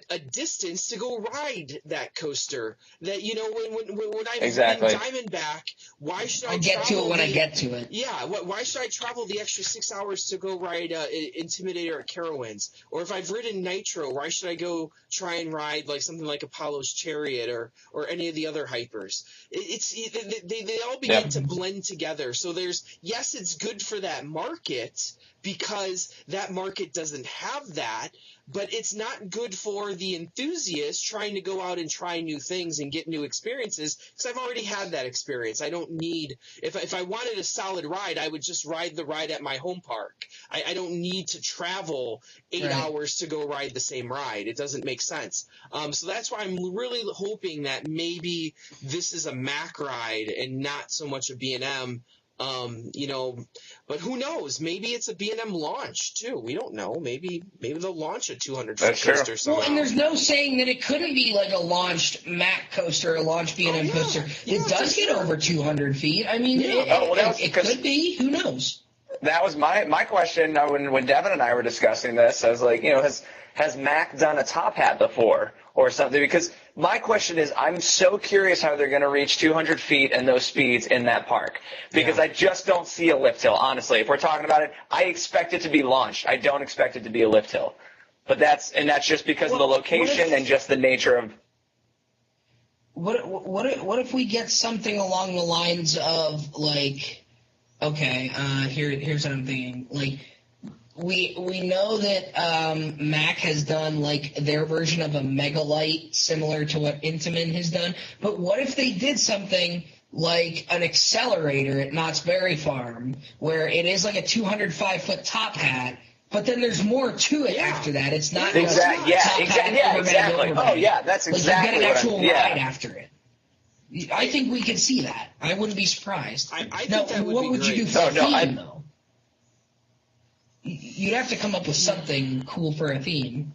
a distance to go ride that coaster. That, you know, when I'm in Diamondback, why should I'll get to it when I get to it. Yeah, why should I travel the extra 6 hours to go ride Intimidator at Carowinds? Or if I've ridden Nitro, why should I go try and ride like something like Apollo's Chariot or any of the other hypers? They all begin to blend together. So it's good for that market because that market doesn't have that, but it's not good for the enthusiast trying to go out and try new things and get new experiences, because I've already had that experience. I don't need – if I wanted a solid ride, I would just ride the ride at my home park. I don't need to travel 8 hours to go ride the same ride. It doesn't make sense. So that's why I'm really hoping that maybe this is a Mac ride and not so much a B&M. You know, but who knows? Maybe it's a B&M launch too. We don't know. Maybe they'll launch a 200-foot coaster somehow. Well, and there's no saying that it couldn't be like a launched Mac coaster, a launched B&M coaster. It does get over 200 feet. I mean, it could be. Who knows? That was my question when Devin and I were discussing this. I was like, you know, has Mac done a top hat before? or something. Because my question is, I'm so curious how they're going to reach 200 feet and those speeds in that park. Because I just don't see a lift hill, honestly. If we're talking about it, I expect it to be launched. I don't expect it to be a lift hill. But that's just because of the location and just the nature of. What if we get something along the lines of like, okay, here's what I'm thinking. Like, we know that Mac has done like their version of a megalite similar to what Intamin has done. But what if they did something like an accelerator at Knott's Berry Farm, where it is like a 205-foot top hat? But then there's more to it after that. It's not exactly. exactly. Oh, yeah, that's exactly you get an actual yeah. ride after it. I think we could see that. I wouldn't be surprised. I think now, that would what be would great. you do for a theme, though? You'd have to come up with something cool for a theme.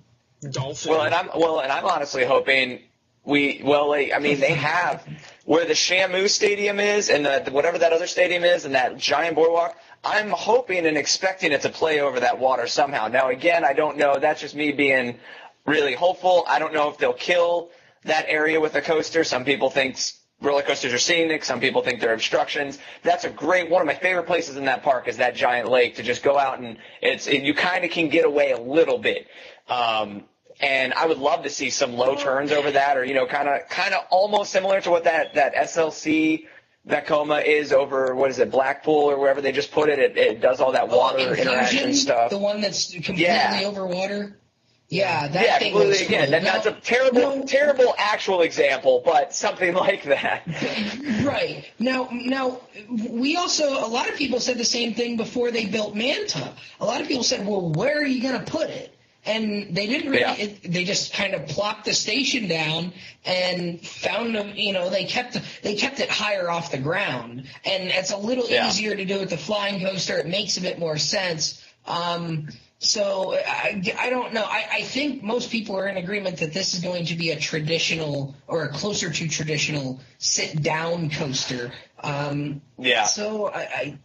Dolphin. Well, and I'm honestly hoping they have where the Shamu Stadium is and whatever that other stadium is and that giant boardwalk. I'm hoping and expecting it to play over that water somehow. Now, again, I don't know. That's just me being really hopeful. I don't know if they'll kill that area with a coaster. Some people think roller coasters are scenic. Some people think they're obstructions. That's one of my favorite places in that park is that giant lake to just go out and you kind of can get away a little bit. And I would love to see some low turns over that, or kind of almost similar to what that SLC Vekoma is over, what is it, Blackpool or wherever they just put it. It does all that water interaction stuff. The one that's completely over water. Yeah, that thing completely. looks Again, cool. that's a terrible actual example, but something like that. Right. Now, we also, a lot of people said the same thing before they built Manta. A lot of people said, well, where are you going to put it? And they didn't really, they just kind of plopped the station down and found them, they kept it higher off the ground. And it's a little easier to do with the flying coaster. It makes a bit more sense. So I don't know. I think most people are in agreement that this is going to be a traditional or a closer to traditional sit-down coaster. So I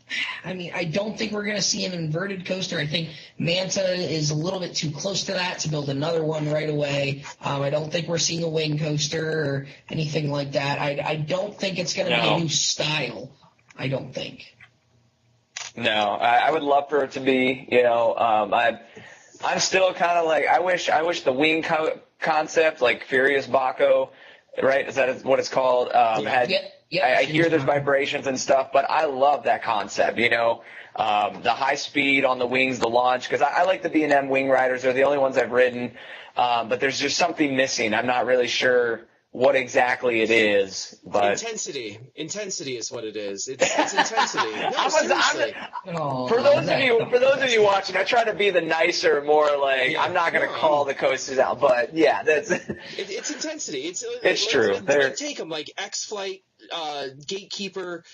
don't think we're going to see an inverted coaster. I think Manta is a little bit too close to that to build another one right away. I don't think we're seeing a wing coaster or anything like that. I don't think it's going to be a new style. I don't think. No, I would love for it to be, I'm still kind of like, I wish the wing concept, like Furious Baco, right? Is that what it's called? I hear there's vibrations and stuff, but I love that concept, the high speed on the wings, the launch, because I like the B&M wing riders. They're the only ones I've ridden, but there's just something missing. I'm not really sure what exactly it is, but intensity is what it is. It's intensity. No, seriously. For those of you watching, I try to be the nicer, more like I'm not going to call the coasters out, but that's it's intensity. It's true. Take them like X-Flight, Gatekeeper.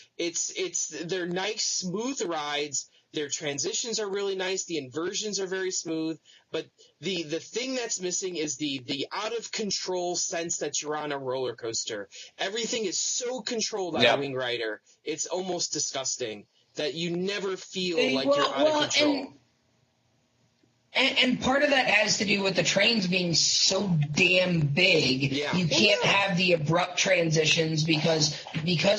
They're nice, smooth rides. Their transitions are really nice. The inversions are very smooth. But the thing that's missing is the out-of-control sense that you're on a roller coaster. Everything is so controlled on a wing rider. It's almost disgusting that you never feel like you're out of control. And part of that has to do with the trains being so damn big. Yeah. You can't have the abrupt transitions because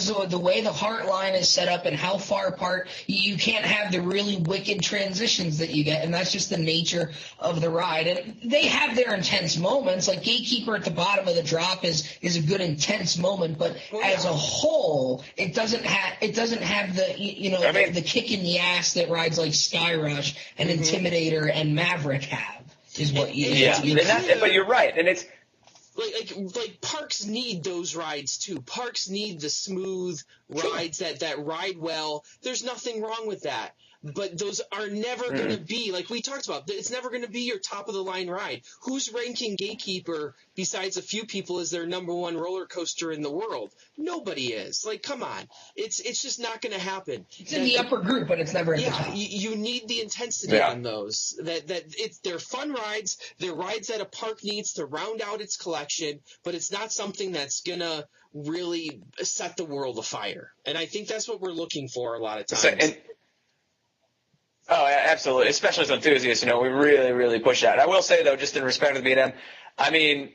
of the way the Heart line is set up and how far apart, you can't have the really wicked transitions that you get, and that's just the nature of the ride. And they have their intense moments, like Gatekeeper at the bottom of the drop is a good intense moment, but as a whole, it doesn't have the the kick in the ass that rides like Skyrush and Intimidator and Maverick have, is what you but you're right, and it's like parks need those rides too. Parks need the smooth rides that ride well. There's nothing wrong with that. But those are never going to be, like we talked about, it's never going to be your top-of-the-line ride. Who's ranking Gatekeeper besides a few people as their number one roller coaster in the world? Nobody is. Like, come on. It's just not going to happen. It's in the upper group, but it's never in the top. You need the intensity on those. They're fun rides. They're rides that a park needs to round out its collection, but it's not something that's going to really set the world afire. And I think that's what we're looking for a lot of times. Oh, yeah, absolutely. Especially as enthusiasts, we really, really push that. I will say, though, just in respect to the B&M, I mean,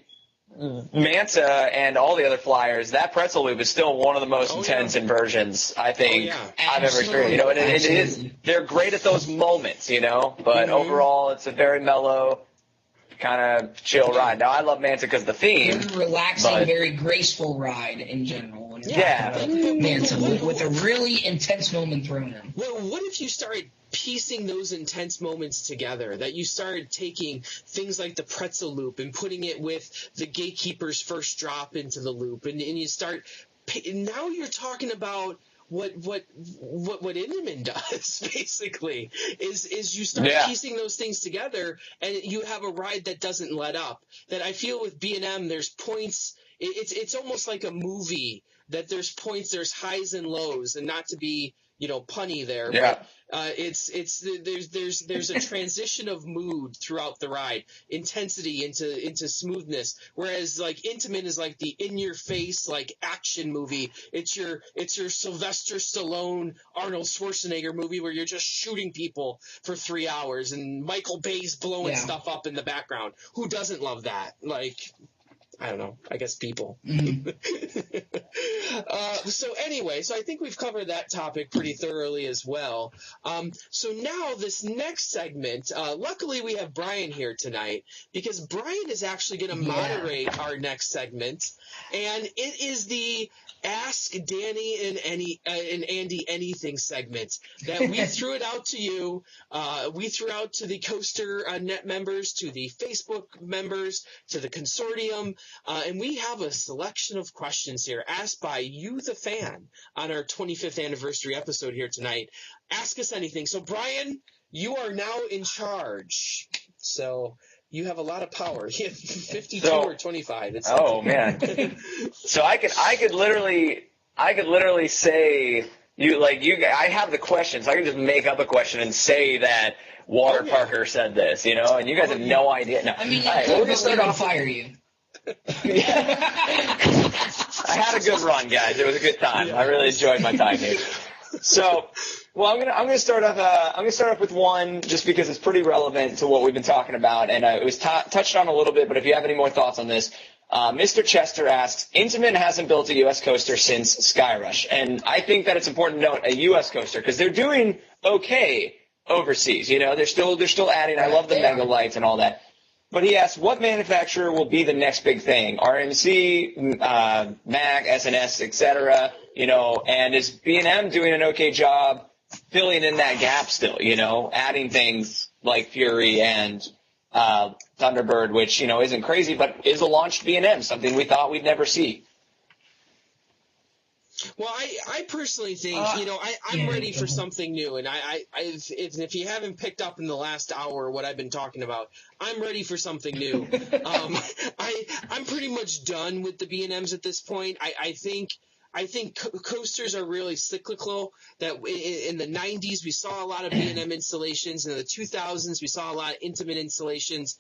Manta and all the other flyers, that pretzel loop is still one of the most intense inversions I think I've ever experienced. You know, and it is, they're great at those moments, you know, but overall it's a very mellow, kind of chill ride. Now I love Manta because the theme. Very relaxing, very graceful ride in general. Manta with a really intense moment thrown in. Well, what if you started piecing those intense moments together, that you started taking things like the pretzel loop and putting it with the gatekeeper's first drop into the loop, and you start now you're talking about what Intamin does basically is you start piecing those things together, and you have a ride that doesn't let up. That I feel with B&M, there's points. It's almost like a movie, that there's points, there's highs and lows, and not to be punny there, but there's a transition of mood throughout the ride, intensity into smoothness. Whereas like Intamin is like the in your face like action movie. It's your Sylvester Stallone, Arnold Schwarzenegger movie where you're just shooting people for 3 hours and Michael Bay's blowing stuff up in the background. Who doesn't love that? Like, I don't know. I guess people. So anyway, I think we've covered that topic pretty thoroughly as well. So now this next segment, luckily we have Brian here tonight, because Brian is actually going to moderate our next segment, and it is the Ask Danny and Andy Anything segment that we threw it out to you. We threw out to the COASTER-net members, to the Facebook members, to the consortium, and we have a selection of questions here asked by you, the fan, on our 25th anniversary episode here tonight. Ask us anything. So, Brian, you are now in charge. So you have a lot of power. You have 52 or 25. It's man. So I could literally say I have the questions. I can just make up a question and say that Water Parker said this, and you guys have no idea. No. I mean, we're going to fire you. I had a good run, guys. It was a good time. I really enjoyed my time here. So, I'm gonna start off with one just because it's pretty relevant to what we've been talking about, and it was touched on a little bit. But if you have any more thoughts on this, Mr. Chester asks, Intamin hasn't built a U.S. coaster since Skyrush, and I think that it's important to note a U.S. coaster because they're doing okay overseas. They're still adding. I love the mega lights and all that. But he asks, what manufacturer will be the next big thing? RMC, Mac, SNS, etc. And is B&M doing an okay job filling in that gap still? Adding things like Fury and Thunderbird, which isn't crazy, but is a launched B&M, something we thought we'd never see. Well, I personally think, I'm ready for something new, and if you haven't picked up in the last hour what I've been talking about, I'm ready for something new. I'm pretty much done with the B&Ms at this point. I think coasters are really cyclical. That in the 90s we saw a lot of B&M installations. In the 2000s we saw a lot of Intamin installations.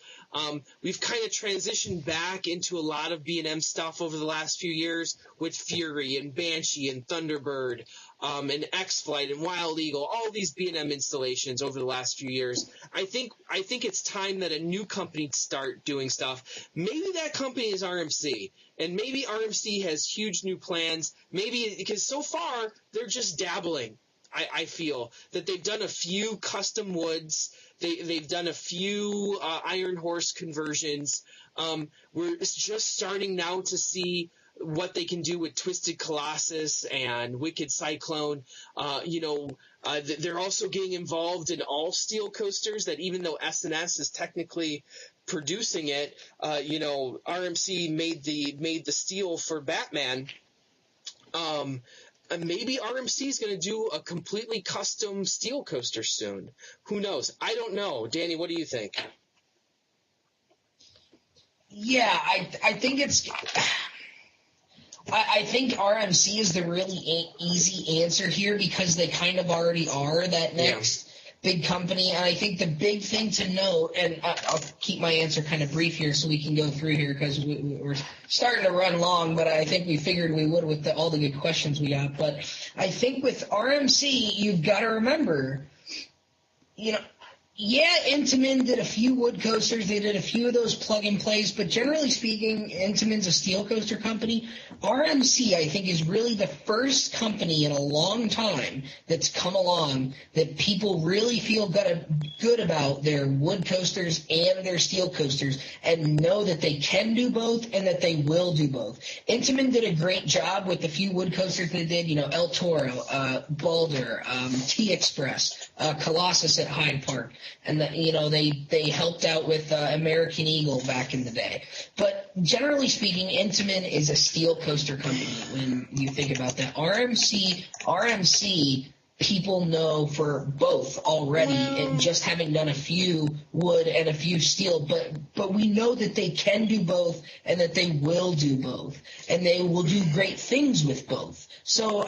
We've kind of transitioned back into a lot of B&M stuff over the last few years with Fury and Banshee and Thunderbird and X-Flight and Wild Eagle. All these B&M installations over the last few years. I think it's time that a new company start doing stuff. Maybe that company is RMC. And maybe RMC has huge new plans. Maybe because so far they're just dabbling. I feel that they've done a few custom woods. They've done a few Iron Horse conversions. We're just starting now to see what they can do with Twisted Colossus and Wicked Cyclone. They're also getting involved in all steel coasters. That even though SNS is technically producing it, RMC made the steel for Batman. And maybe RMC is going to do a completely custom steel coaster soon. Who knows? I don't know. Danny, what do you think? Yeah, I think it's. I think RMC is the really easy answer here because they kind of already are that next big company. And I think the big thing to note, and I'll keep my answer kind of brief here so we can go through here because we're starting to run long, but I think we figured we would with all the good questions we got. But I think with RMC, you've got to remember, Yeah, Intamin did a few wood coasters. They did a few of those plug-and-plays. But generally speaking, Intamin's a steel coaster company. RMC, I think, is really the first company in a long time that's come along that people really feel good about their wood coasters and their steel coasters and know that they can do both and that they will do both. Intamin did a great job with the few wood coasters they did, El Toro, Boulder, T-Express, Colossus at Hyde Park. And they helped out with American Eagle back in the day. But generally speaking, Intamin is a steel coaster company when you think about that. RMC people know for both already, and just having done a few wood and a few steel, but we know that they can do both and that they will do both, and they will do great things with both. So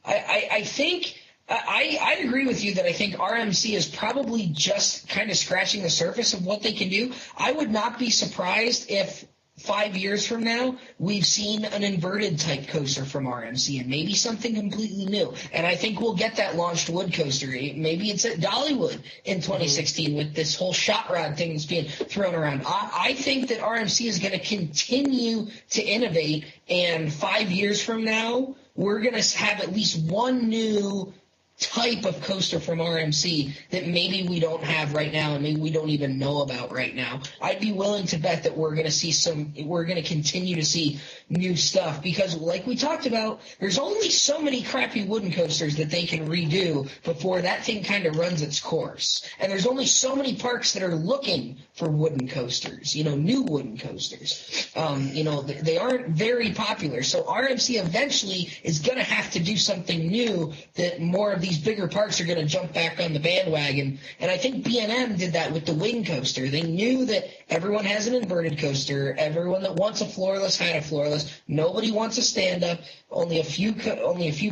I think I'd agree with you that I think RMC is probably just kind of scratching the surface of what they can do. I would not be surprised if 5 years from now we've seen an inverted type coaster from RMC and maybe something completely new. And I think we'll get that launched wood coaster. Maybe it's at Dollywood in 2016 with this whole shot rod thing that's being thrown around. I think that RMC is going to continue to innovate, and 5 years from now we're going to have at least one new type of coaster from RMC that maybe we don't have right now and maybe we don't even know about right now. I'd be willing to bet that we're going to continue to see new stuff, because like we talked about, there's only so many crappy wooden coasters that they can redo before that thing kind of runs its course. And there's only so many parks that are looking for wooden coasters, new wooden coasters. They aren't very popular. So RMC eventually is going to have to do something new that more of these bigger parks are going to jump back on the bandwagon. And I think B&M did that with the wing coaster. They knew that everyone has an inverted coaster. Everyone that wants a floorless had a floorless. Nobody wants a stand-up. Only a few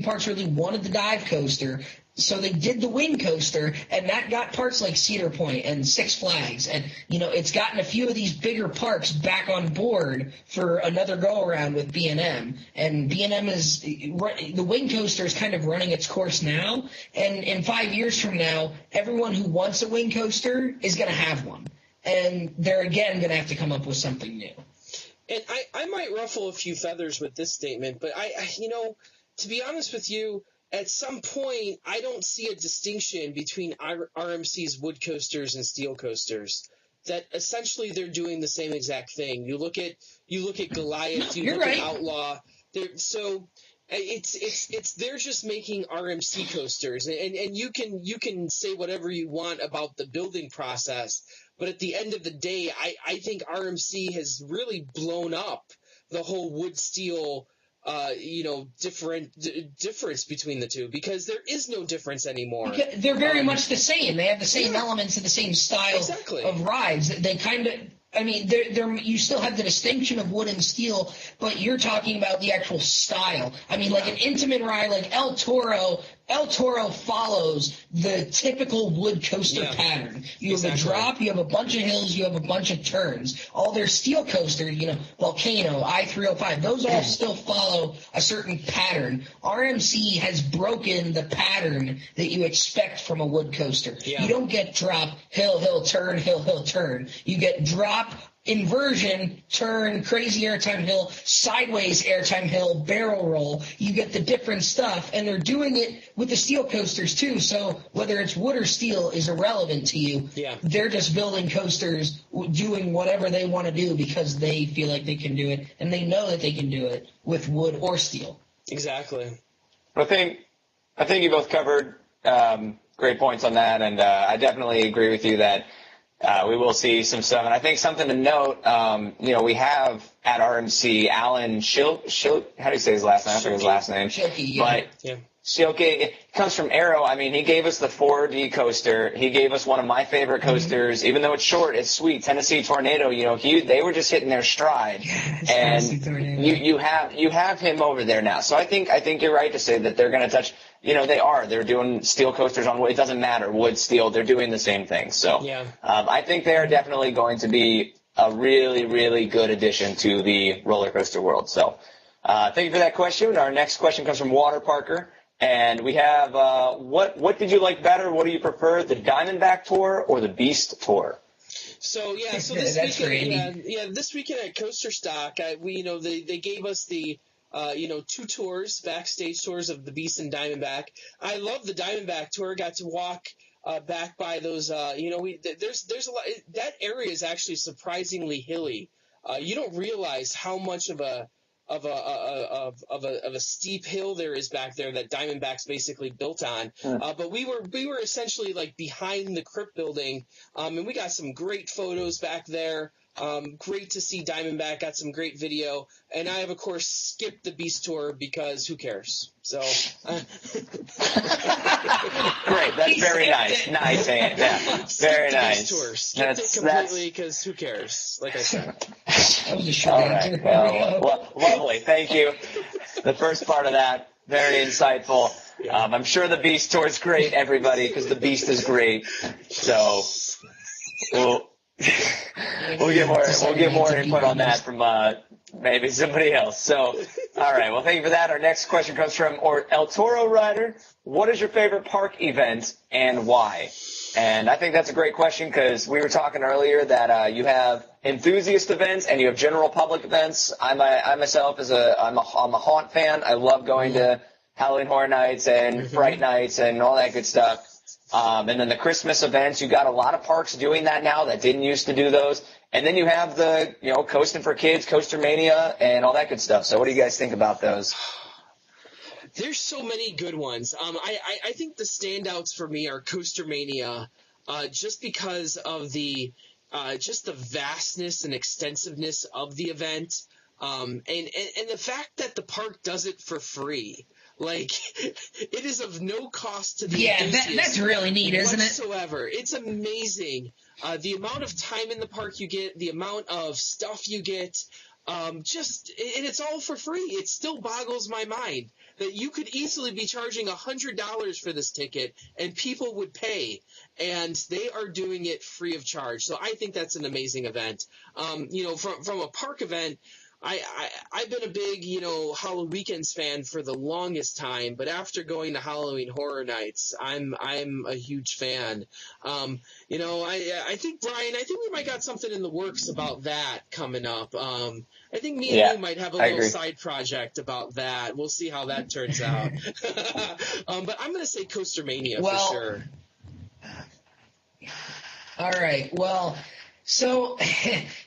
parks really wanted the dive coaster. So they did the wing coaster, and that got parks like Cedar Point and Six Flags. And, it's gotten a few of these bigger parks back on board for another go-around with B&M. And B&M the wing coaster is kind of running its course now. And in 5 years from now, everyone who wants a wing coaster is going to have one. And they're, again, going to have to come up with something new. And I might ruffle a few feathers with this statement, but to be honest with you, at some point, I don't see a distinction between RMC's wood coasters and steel coasters. That essentially they're doing the same exact thing. You look at Goliath, you look at Outlaw. They're just making RMC coasters, and you can say whatever you want about the building process, but at the end of the day, I think RMC has really blown up the whole wood steel difference between the two, because there is no difference anymore. Because they're very much the same. They have the same elements and the same style of rides. They kind of, you still have the distinction of wood and steel, but you're talking about the actual style. Like an Intamin ride, like El Toro follows the typical wood coaster pattern. You have a drop, you have a bunch of hills, you have a bunch of turns. All their steel coasters, Volcano, I-305, those all still follow a certain pattern. RMC has broken the pattern that you expect from a wood coaster. Yeah. You don't get drop, hill, hill, turn, hill, hill, turn. You get drop, inversion, turn, crazy airtime hill, sideways airtime hill, barrel roll. You get the different stuff, and they're doing it with the steel coasters too. So whether it's wood or steel is irrelevant to you. Yeah. They're just building coasters, doing whatever they want to do because they feel like they can do it, and they know that they can do it with wood or steel. Exactly. I think you both covered great points on that, and I definitely agree with you that we will see some stuff. And I think something to note, we have at RMC Alan Schilke, how do you say his last name? I forget his last name. Schilke, yeah. But Schilke, it comes from Aero. He gave us the 4D coaster. He gave us one of my favorite coasters. Even though it's short, it's sweet. Tennessee Tornado, they were just hitting their stride. And you have him over there now. So I think you're right to say that they're going to touch. They're doing steel coasters on wood. It doesn't matter, wood, steel, they're doing the same thing. So I think they're definitely going to be a really, really good addition to the roller coaster world. So thank you for that question. Our next question comes from Water Parker. And we have what did you like better? What do you prefer, the Diamondback Tour or the Beast Tour? So this weekend, this weekend at Coaster Stock, they gave us the 2 tours, backstage tours of the Beast and Diamondback. I love the Diamondback tour. Got to walk back by those. There's a lot. That area is actually surprisingly hilly. You don't realize how much of a steep hill there is back there that Diamondback's basically built on. But we were essentially like behind the crypt building, and we got some great photos back there. Great to see Diamondback. Got some great video, and I have of course skipped the Beast tour because who cares? So great, that's very nice. Nice, yeah, very nice. Skipped it completely because who cares? Like I said. That was a short answer. Well, lovely. Thank you. The first part of that, very insightful. I'm sure the Beast tour is great, everybody, because the Beast is great. So we'll get more input on that from maybe somebody else. So, all right. Well, thank you for that. Our next question comes from El Toro Rider. What is your favorite park event and why? And I think that's a great question because we were talking earlier that you have enthusiast events and you have general public events. I myself I'm a haunt fan. I love going to Halloween Horror Nights and Fright Nights and all that good stuff. And then the Christmas events, you got a lot of parks doing that now that didn't used to do those. And then you have the, Coasting for Kids, Coaster Mania, and all that good stuff. So what do you guys think about those? There's so many good ones. I think the standouts for me are Coaster Mania, just because of the vastness and extensiveness of the event, and the fact that the park does it for free. Like, it is of no cost to the enthusiast that's really neat, isn't it? Whatsoever. It's amazing. The amount of time in the park you get, the amount of stuff you get, and it's all for free. It still boggles my mind that you could easily be charging $100 for this ticket and people would pay, and they are doing it free of charge. So I think that's an amazing event. From a park event, I've been a big, Halloween Weekends fan for the longest time, but after going to Halloween Horror Nights, I'm a huge fan. I think, Brian, we might got something in the works about that coming up. I think me and you might have a little side project about that. We'll see how that turns out. But I'm going to say Coaster Mania for sure. All right. Well, so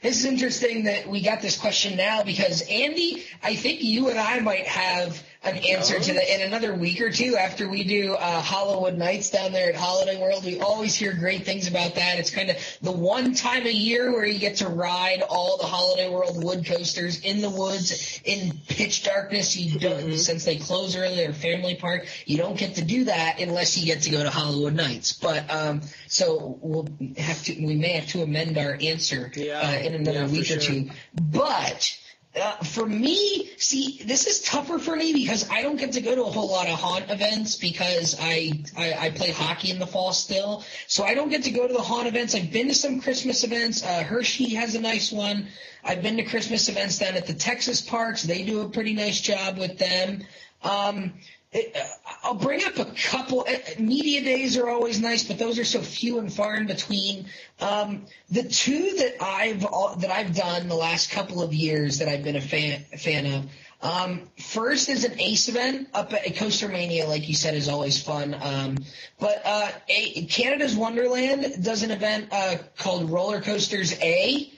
this is interesting that we got this question now because, Andy, I think you and I might have an answer to that in another week or two after we do Halloween Nights down there at Holiday World. We always hear great things about that. It's kind of the one time a year where you get to ride all the Holiday World wood coasters in the woods in pitch darkness. You don't, since they close early, their family park, you don't get to do that unless you get to go to Halloween Nights. But so we may have to amend our answer in another week or two. But for me, see, this is tougher for me because I don't get to go to a whole lot of haunt events because I play hockey in the fall still. So I don't get to go to the haunt events. I've been to some Christmas events. Hershey has a nice one. I've been to Christmas events down at the Texas parks. They do a pretty nice job with them. I'll bring up a couple. Media days are always nice, but those are so few and far in between. The two that I've done the last couple of years that I've been a fan of. First is an ACE event up at Coaster Mania, like you said, is always fun. But Canada's Wonderland does an event called Roller Coasters A.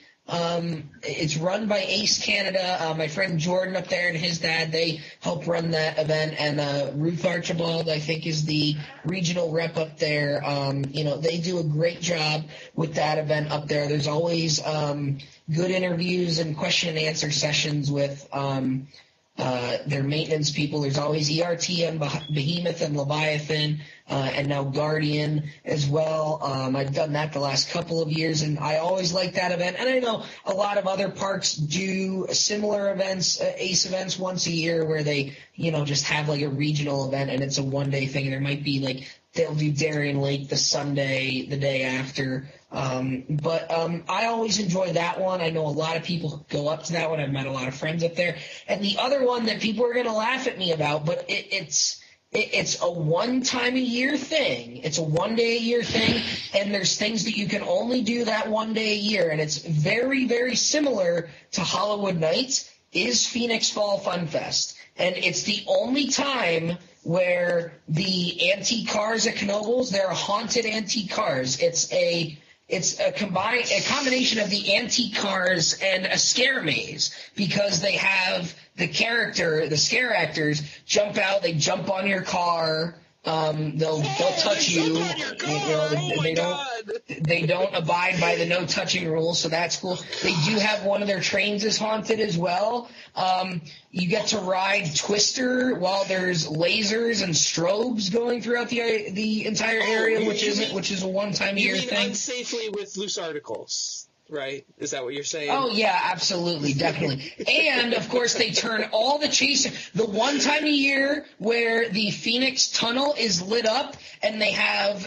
It's run by Ace Canada. My friend Jordan up there and his dad, they help run that event. And Ruth Archibald, I think, is the regional rep up there. They do a great job with that event up there. There's always good interviews and question and answer sessions with their maintenance people. There's always ERTM, Behemoth and Leviathan, and now Guardian as well. I've done that the last couple of years, and I always like that event. And I know a lot of other parks do similar events, ACE events once a year where they, just have like a regional event and it's a one-day thing. And there might be like they'll do Darien Lake the Sunday, the day after. But I always enjoy that one. I know a lot of people go up to that one. I've met a lot of friends up there. And the other one that people are going to laugh at me about, but it's It's a one-time-a-year thing. It's a one-day-a-year thing, and there's things that you can only do that one day a year, and it's very, very similar to Hollywood Nights is Phoenix Fall Fun Fest. And it's the only time where the antique cars at Knoebels, they're haunted antique cars. It's a combination of the antique cars and a scare maze, because they have the scare actors jump out, they jump on your car, they'll touch you. They don't abide by the no touching rules, so that's cool. They do have one of their trains is haunted as well. You get to ride Twister while there's lasers and strobes going throughout the entire area, which is a one-time a year thing. You mean unsafely with loose articles, right? Is that what you're saying? Oh, yeah, absolutely, definitely. And, of course, they turn all the the one time a year where the Phoenix Tunnel is lit up, and they have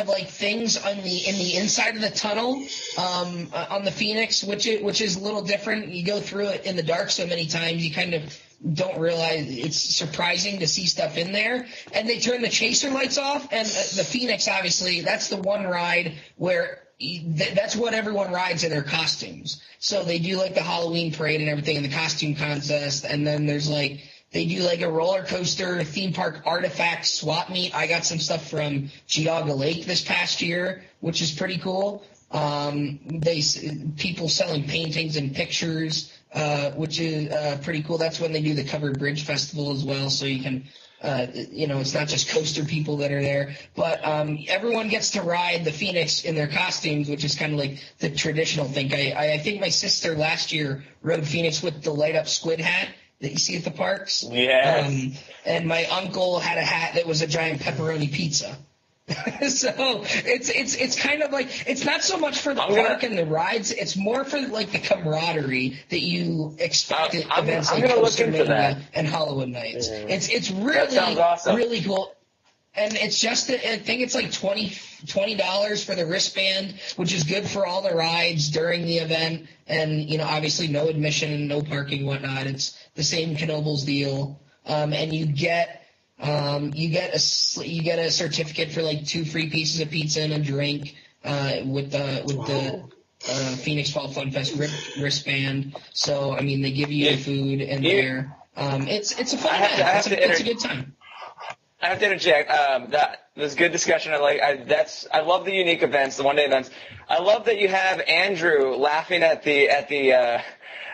like things in the inside of the tunnel on the Phoenix, which is a little different. You go through it in the dark so many times, you kind of don't realize it's surprising to see stuff in there. And they turn the chaser lights off, and the Phoenix, obviously, that's the one ride where that's what everyone rides in their costumes. So they do like the Halloween parade and everything, and the costume contest, and then there's they do a roller coaster, theme park artifact swap meet. I got some stuff from Geauga Lake this past year, which is pretty cool. People selling paintings and pictures, which is pretty cool. That's when they do the Covered Bridge Festival as well, so you can it's not just coaster people that are there, but everyone gets to ride the Phoenix in their costumes, which is kind of like the traditional thing. I think my sister last year rode Phoenix with the light-up squid hat that you see at the parks. Yeah. And my uncle had a hat that was a giant pepperoni pizza. So it's kind of like, it's not so much for the park and the rides, it's more for the camaraderie that you expect at events like COASTER-net and Hollywood Nights. Yeah. It's really awesome. Really cool. And it's just, I think it's like $20 for the wristband, which is good for all the rides during the event. And, obviously no admission and no parking and whatnot. It's the same Knoebels deal. And you get a certificate for 2 free pieces of pizza and a drink with the Phoenix Fall Fun Fest wristband. So I mean, they give you the food and there. It's a fun event. It's a good time. I have to interject. That was good discussion. I love the unique events, the one-day events. I love that you have Andrew laughing at the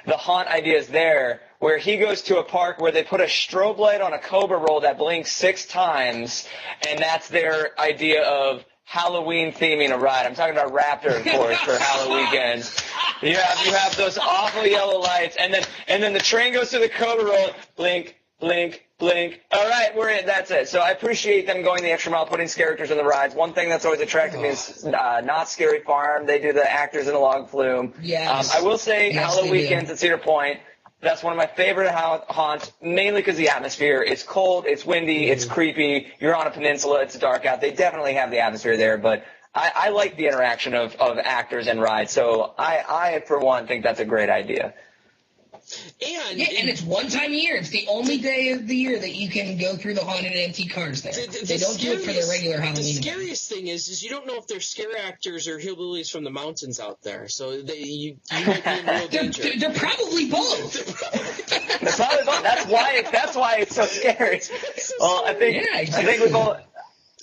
haunt ideas there, where he goes to a park where they put a strobe light on a Cobra roll that blinks 6 times, and that's their idea of Halloween theming a ride. I'm talking about Raptor, of course, for Halloween weekends. You have those awful yellow lights, and then the train goes through the Cobra roll, blink, blink, blink. All right, we're in. That's it. So I appreciate them going the extra mile, putting characters in the rides. One thing that's always attracted me is Not Scary Farm. They do the actors in a log flume. Yes. I will say Halloween weekends at Cedar Point, that's one of my favorite haunts, mainly because the atmosphere. It's cold, it's windy, it's creepy. You're on a peninsula, it's dark out. They definitely have the atmosphere there, but I like the interaction of actors and rides. So I, for one, think that's a great idea. And it's one time a year. It's the only day of the year that you can go through the haunted antique cars there. They don't do it for the regular Halloween. The scariest thing is you don't know if they're scare actors or hillbillies from the mountains out there. So you might be in real danger. They're probably both. They're probably both. That's why it's so scary. Well,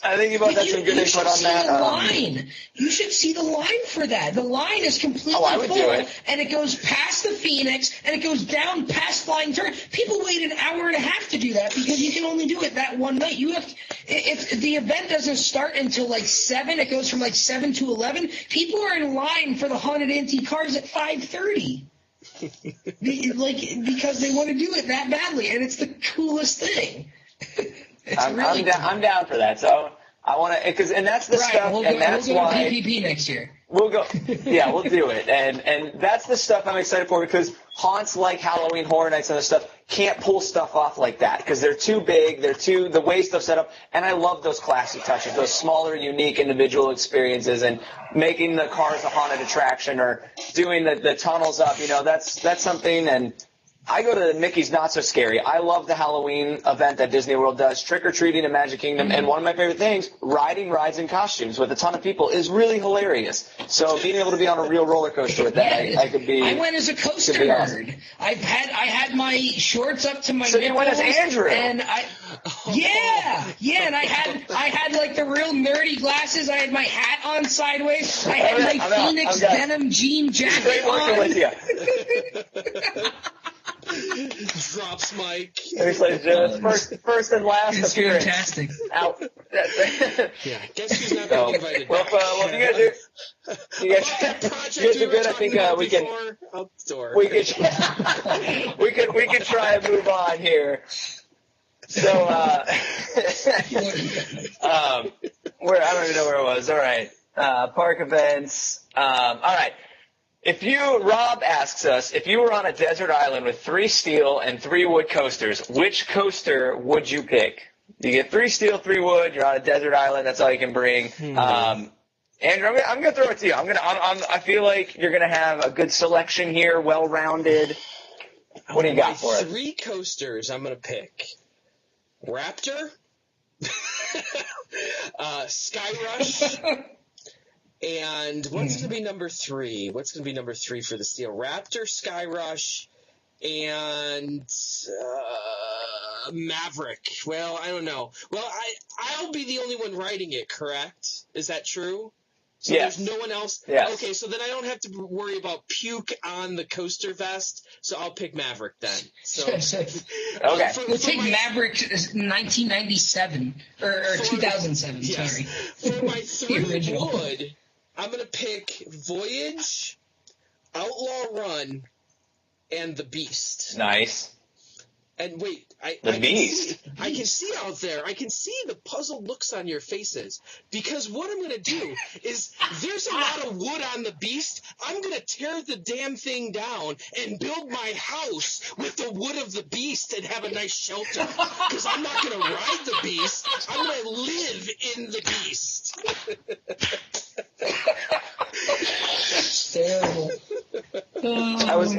I think you both had some good input on that. The line. You should see the line for that. The line is completely full, and it goes past the Phoenix, and it goes down past Flying Turtle. People wait an hour and a half to do that because you can only do it that one night. If the event doesn't start until 7, it goes from 7 to 11. People are in line for the haunted antique cars at 5:30. Because they want to do it that badly, and it's the coolest thing. I'm down for that. So I want to, and that's the stuff, and that's why we'll go to PPP next year. We'll go. Yeah, we'll do it, and that's the stuff I'm excited for, because haunts like Halloween Horror Nights and other stuff can't pull stuff off like that because they're too big. The way stuff's set up, and I love those classic touches, those smaller, unique individual experiences, and making the cars a haunted attraction or doing the tunnels up. That's something, and I go to Mickey's Not So Scary. I love the Halloween event that Disney World does, trick-or-treating in Magic Kingdom, and one of my favorite things, riding rides in costumes with a ton of people is really hilarious. So being able to be on a real roller coaster with that, I could be. I went as a coaster nerd. Awesome. I had my shorts up to my So nipples. you went as Andrew. And and I had like the real nerdy glasses. I had my hat on sideways. I had my Phoenix denim jean jacket Great working on. with you. Drops mic. First and last It's appearance. fantastic. Out. Yeah, guess who's not being invited? Well, if you guys are good. I think we can. We can try and move on here. So, where I don't even know where it was. All right, park events. All right. Rob asks us, if you were on a desert island with 3 steel and 3 wood coasters, which coaster would you pick? You get 3 steel, 3 wood. You're on a desert island. That's all you can bring. Andrew, I'm gonna throw it to you. I feel like you're gonna have a good selection here, well-rounded. What do you got for us? 3 coasters I'm gonna pick. Raptor, Sky Rush, and what's going to be number 3? What's going to be number 3 for the steel? Raptor, Sky Rush, and Maverick. Well, I don't know. Well, I'll be the only one riding it, correct? Is that true? So yes. There's no one else? Yes. Okay, so then I don't have to worry about puke on the coaster vest, so I'll pick Maverick then. So, okay. We'll take Maverick 1997, or 2007, yes. sorry. For my 3 wood, I'm going to pick Voyage, Outlaw Run, and The Beast. Nice. And wait, I can see out there. I can see the puzzled looks on your faces. Because what I'm going to do is there's a lot of wood on the Beast. I'm going to tear the damn thing down and build my house with the wood of the Beast and have a nice shelter. Because I'm not going to ride the Beast. I'm going to live in the Beast. Terrible. I was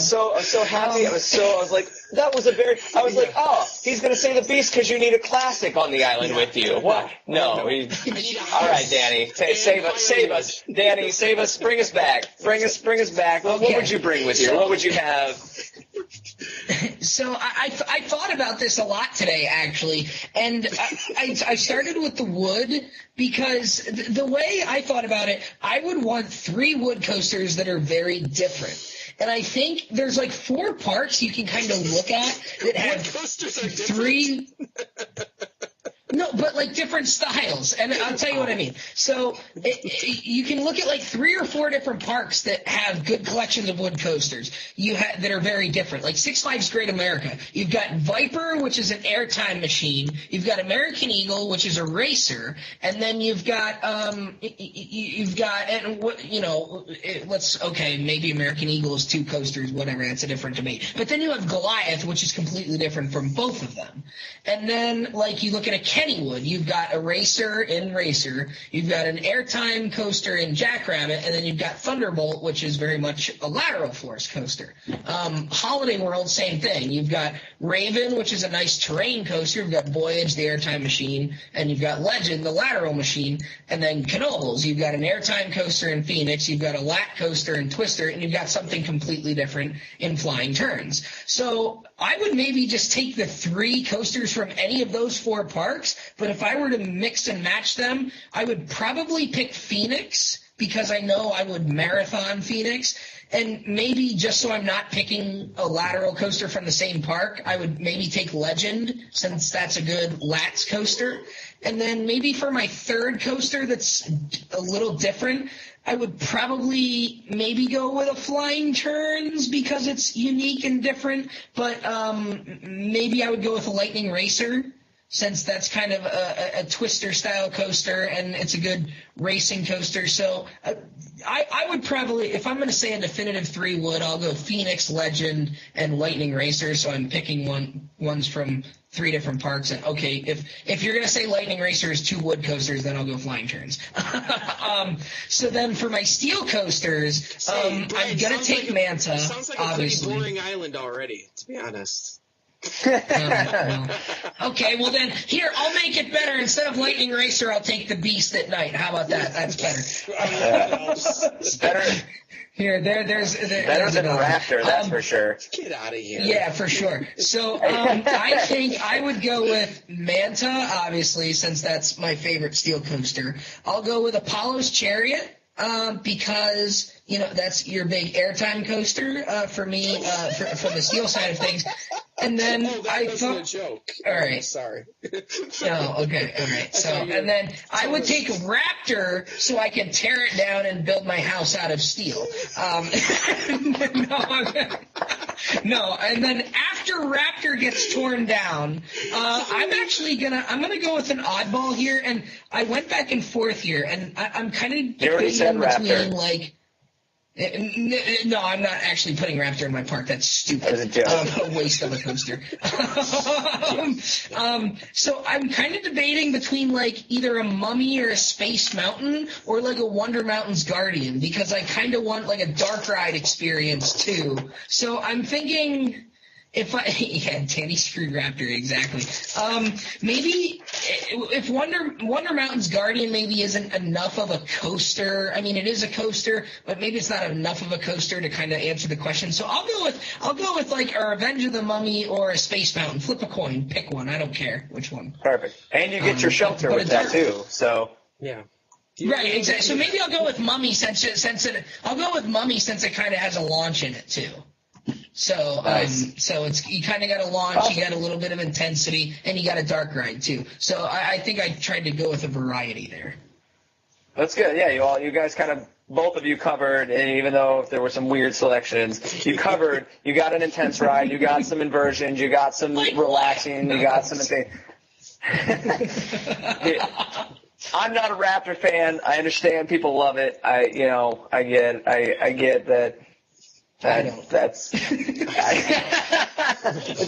so happy. I was like, oh, he's going to say the Beast because you need a classic on the island with you. What? No. All right, Danny. Save us. Danny, save us. Bring us back. Bring us back. What would you bring with you? What would you have? So I thought about this a lot today, actually, and I started with the wood because the way I thought about it, I would want 3 wood coasters that are very different. And I think there's like 4 parks you can kind of look at that have wood coasters are 3. No, but like different styles, and I'll tell you what I mean. So you can look at like 3 or 4 different parks that have good collections of wood coasters. That are very different. Like Six Flags Great America, you've got Viper, which is an airtime machine. You've got American Eagle, which is a racer, and then maybe American Eagle is 2 coasters, whatever. That's a different debate. But then you have Goliath, which is completely different from both of them. And then like you look at a Kennywood, you've got a racer in Racer, you've got an airtime coaster in Jackrabbit, and then you've got Thunderbolt, which is very much a lateral force coaster. Holiday World, same thing. You've got Raven, which is a nice terrain coaster. You've got Voyage, the airtime machine, and you've got Legend, the lateral machine, and then Knoebels. You've got an airtime coaster in Phoenix, you've got a lat coaster in Twister, and you've got something completely different in Flying Turns. So I would maybe just take the 3 coasters from any of those 4 parks, but if I were to mix and match them, I would probably pick Phoenix because I know I would marathon Phoenix, and maybe just so I'm not picking a lateral coaster from the same park, I would maybe take Legend since that's a good lats coaster, and then maybe for my 3rd coaster that's a little different, I would probably maybe go with a Flying Turns because it's unique and different, but maybe I would go with a Lightning Racer since that's kind of a Twister-style coaster and it's a good racing coaster. So I would probably, if I'm going to say a definitive 3 wood, I'll go Phoenix, Legend, and Lightning Racer. So I'm picking ones from 3 different parks. And okay, if you're gonna say Lightning Racer is 2 wood coasters, then I'll go Flying Turns. So then for my steel coasters, Brian, I'm gonna take Manta. Sounds like obviously. a pretty boring island already, to be honest. No. Okay, well then, here, I'll make it better. Instead of Lightning Racer, I'll take the Beast at Night. How about that? That's better. Better. Here, Better than another. Raptor, that's for sure. Get out of here. Yeah, for sure. So I think I would go with Manta, obviously, since that's my favorite steel coaster. I'll go with Apollo's Chariot because, you know, that's your big airtime coaster for me, from the steel side of things. And then that wasn't a joke. All right. Sorry. No, okay, all right. So, and then I would take Raptor so I can tear it down and build my house out of steel. No, and then after Raptor gets torn down, I'm gonna go with an oddball here, and I went back and forth here, and I'm kind of debating between like. No, I'm not actually putting Raptor in my park. That's stupid. A waste of a coaster. So I'm kind of debating between like either a Mummy or a Space Mountain or like a Wonder Mountain's Guardian because I kind of want like a dark ride experience too. So I'm thinking Danny screwed Raptor, exactly. Maybe if Wonder Mountain's Guardian maybe isn't enough of a coaster. I mean, it is a coaster, but maybe it's not enough of a coaster to kind of answer the question. So I'll go with like a Revenge of the Mummy or a Space Mountain. Flip a coin, pick one. I don't care which one. Perfect. And you get your shelter with that too. So yeah. Right, exactly. So maybe I'll go with Mummy since it kind of has a launch in it too. So, nice. So you kind of got a launch, you got a little bit of intensity, and you got a dark ride too. So I think I tried to go with a variety there. That's good. Yeah, you guys kind of, both of you covered, and even though there were some weird selections, you covered. You got an intense ride, you got some inversions, you got some relaxing, you got some. I'm not a Raptor fan. I understand people love it. I get that. That's I'm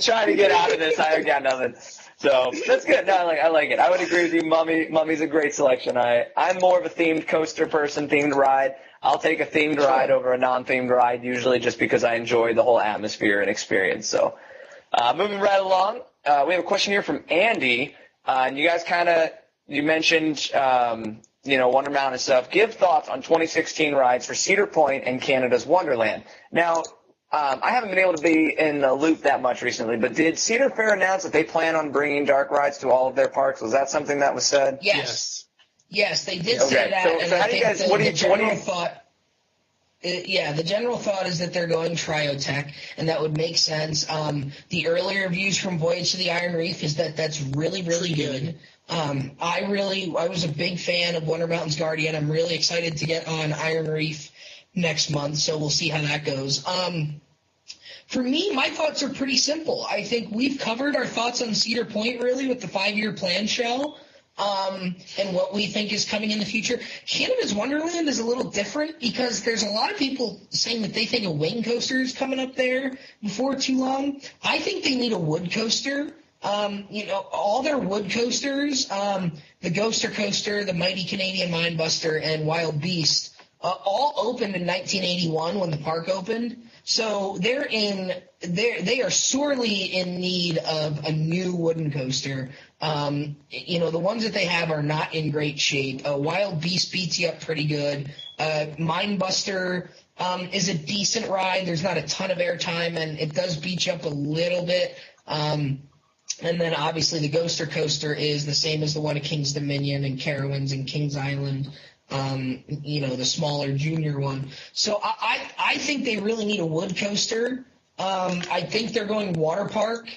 trying to get out of this. I got nothing. So that's good. No, I like it. I would agree with you. Mummy's a great selection. I'm more of a themed coaster person, themed ride. I'll take a themed ride over a non-themed ride usually just because I enjoy the whole atmosphere and experience. So moving right along, we have a question here from Andy. And you guys you mentioned Wonder Mountain and stuff. Give thoughts on 2016 rides for Cedar Point and Canada's Wonderland. Now, I haven't been able to be in the loop that much recently, but did Cedar Fair announce that they plan on bringing dark rides to all of their parks? Was that something that was said? Yes, they did say that. So and how I do you guys? think What do the you? general thought? The general thought is that they're going Triotech, and that would make sense. The earlier reviews from Voyage to the Iron Reef is that that's really, really good. I was a big fan of Wonder Mountain's Guardian. I'm really excited to get on Iron Reef next month, so we'll see how that goes. For me, my thoughts are pretty simple. I think we've covered our thoughts on Cedar Point, really, with the 5-year plan show, and what we think is coming in the future. Canada's Wonderland is a little different because there's a lot of people saying that they think a wing coaster is coming up there before too long. I think they need a wood coaster. All their wood coasters, the Ghoster Coaster, the Mighty Canadian Mindbuster, and Wild Beast, all opened in 1981 when the park opened. So they are sorely in need of a new wooden coaster. The ones that they have are not in great shape. Wild Beast beats you up pretty good. Mindbuster is a decent ride. There's not a ton of airtime, and it does beat you up a little bit. And then obviously the Ghoster Coaster is the same as the one at King's Dominion and Carowinds and Kings Island, the smaller junior one. So I think they really need a wood coaster. I think they're going water park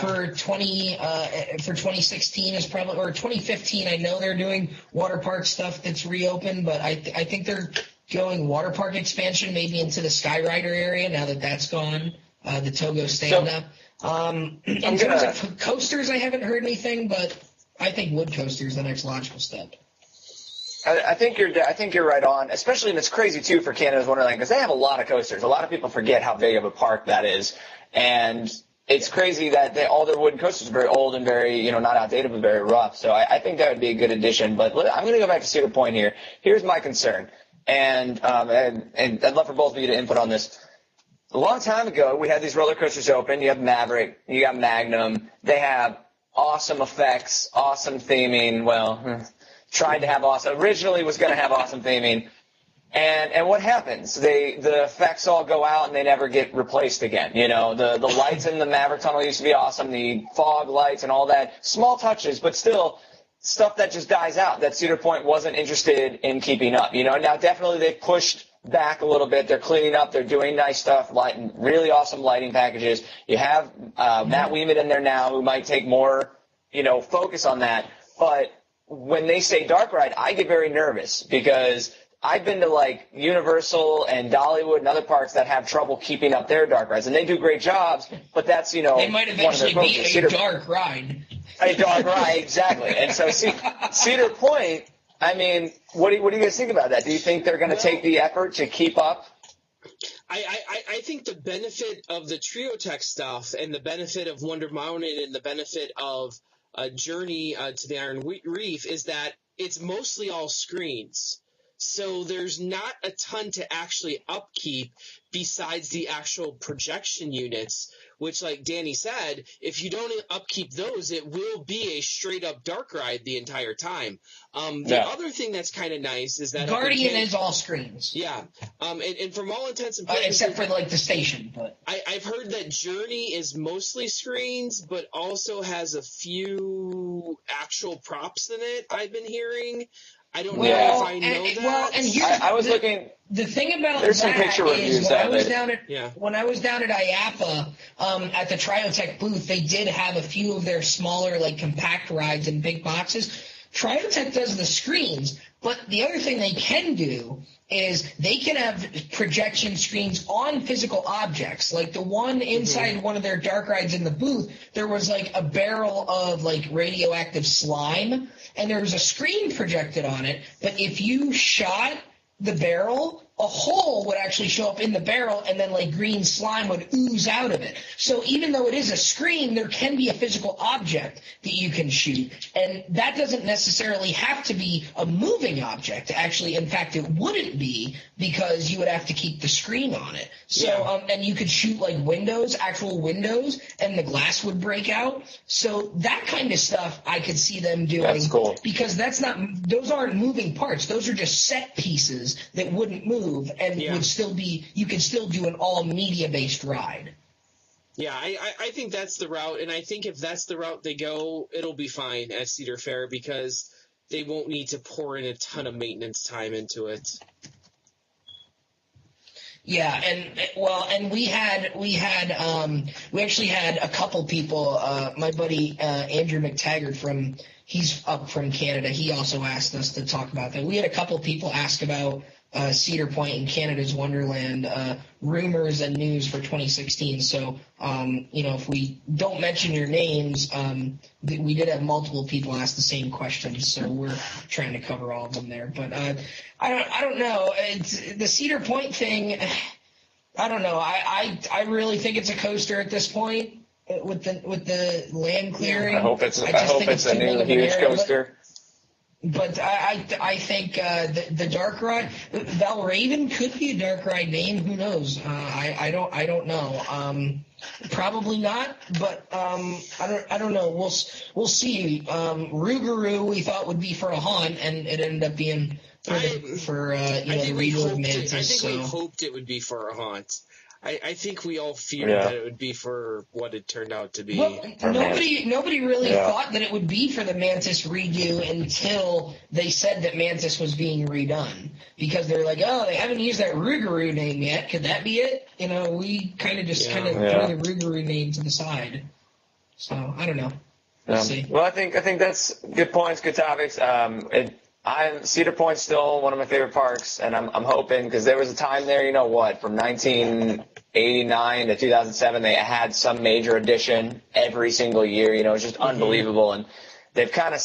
for 2016 is probably, or 2015. I know they're doing water park stuff that's reopened, but I think they're going water park expansion maybe into the Skyrider area now that that's gone, the Togo stand-up. In terms of coasters, I haven't heard anything, but I think wood coaster is the next logical step. I think you're right on, especially, and it's crazy too for Canada's Wonderland because they have a lot of coasters. A lot of people forget how big of a park that is, and it's crazy that all their wooden coasters are very old and very, not outdated, but very rough. So I think that would be a good addition. But I'm going to go back to Cedar Point here. Here's my concern, and I'd love for both of you to input on this. A long time ago, we had these roller coasters open. You have Maverick, you got Magnum. They have awesome effects, awesome theming. Well, tried to have awesome. Originally was going to have awesome theming. And what happens? The effects all go out and they never get replaced again. The lights in the Maverick Tunnel used to be awesome, the fog lights and all that. Small touches, but still stuff that just dies out that Cedar Point wasn't interested in keeping up. Now definitely they've pushed back a little bit. They're cleaning up. They're doing nice stuff, really awesome lighting packages. You have Matt Weeman in there now who might take more, focus on that. But when they say dark ride, I get very nervous because I've been to Universal and Dollywood and other parks that have trouble keeping up their dark rides, and they do great jobs. But that's they might eventually be a dark ride. A dark ride, exactly. And so Cedar Point. I mean, what do you guys think about that? Do you think they're going to take the effort to keep up? I think the benefit of the Trio Tech stuff and the benefit of Wonder Mountain and the benefit of Journey to the Iron Reef is that it's mostly all screens. So there's not a ton to actually upkeep besides the actual projection units, which, like Danny said, if you don't upkeep those, it will be a straight-up dark ride the entire time. The other thing that's kind of nice is that Guardian is all screens. Yeah, and from all intents and purposes, except for the station. But I've heard that Journey is mostly screens, but also has a few actual props in it. I've been hearing. I don't know if I know that. Well, and I was looking. The thing about there's that some picture is reviews when I was down at IAAPA at the Triotech booth, they did have a few of their smaller, compact rides in big boxes. Triotech does the screens, but the other thing they can do is they can have projection screens on physical objects. Like the one inside one of their dark rides in the booth, there was a barrel of radioactive slime, and there was a screen projected on it. But if you shot the barrel, a hole would actually show up in the barrel, and then green slime would ooze out of it. So even though it is a screen, there can be a physical object that you can shoot, and that doesn't necessarily have to be a moving object. Actually, in fact, it wouldn't be, because you would have to keep the screen on it. So and you could shoot windows, actual windows, and the glass would break out. So that kind of stuff I could see them doing. That's cool. Because those aren't moving parts. Those are just set pieces that wouldn't move. And would still be, you could still do an all media based ride. Yeah, I think that's the route, and I think if that's the route they go, it'll be fine at Cedar Fair because they won't need to pour in a ton of maintenance time into it. Yeah, and we actually had a couple people. My buddy Andrew McTaggart he's up from Canada. He also asked us to talk about that. We had a couple people ask about Cedar Point in Canada's Wonderland rumors and news for 2016. So, if we don't mention your names, we did have multiple people ask the same questions. So we're trying to cover all of them there. But I don't know. It's the Cedar Point thing. I don't know. I really think it's a coaster at this point with the land clearing. I hope it's a new huge coaster. But I think the dark ride, Valraven could be a dark ride name. Who knows? I don't know. Probably not. But I don't know. We'll see. Rougarou we thought would be for a haunt, and it ended up being for the redo of Mantis. We hoped it would be for a haunt. I think we all feared that it would be for what it turned out to be. Well, nobody really thought that it would be for the Mantis redo until they said that Mantis was being redone. Because they're like, oh, they haven't used that Rougarou name yet. Could that be it? We kind of threw the Rougarou name to the side. So, I don't know. We'll see. Well, I think that's good points, good topics. Cedar Point's still one of my favorite parks, and I'm hoping, because there was a time there, from 1989 to 2007, they had some major addition every single year. It was just unbelievable, and they've kind of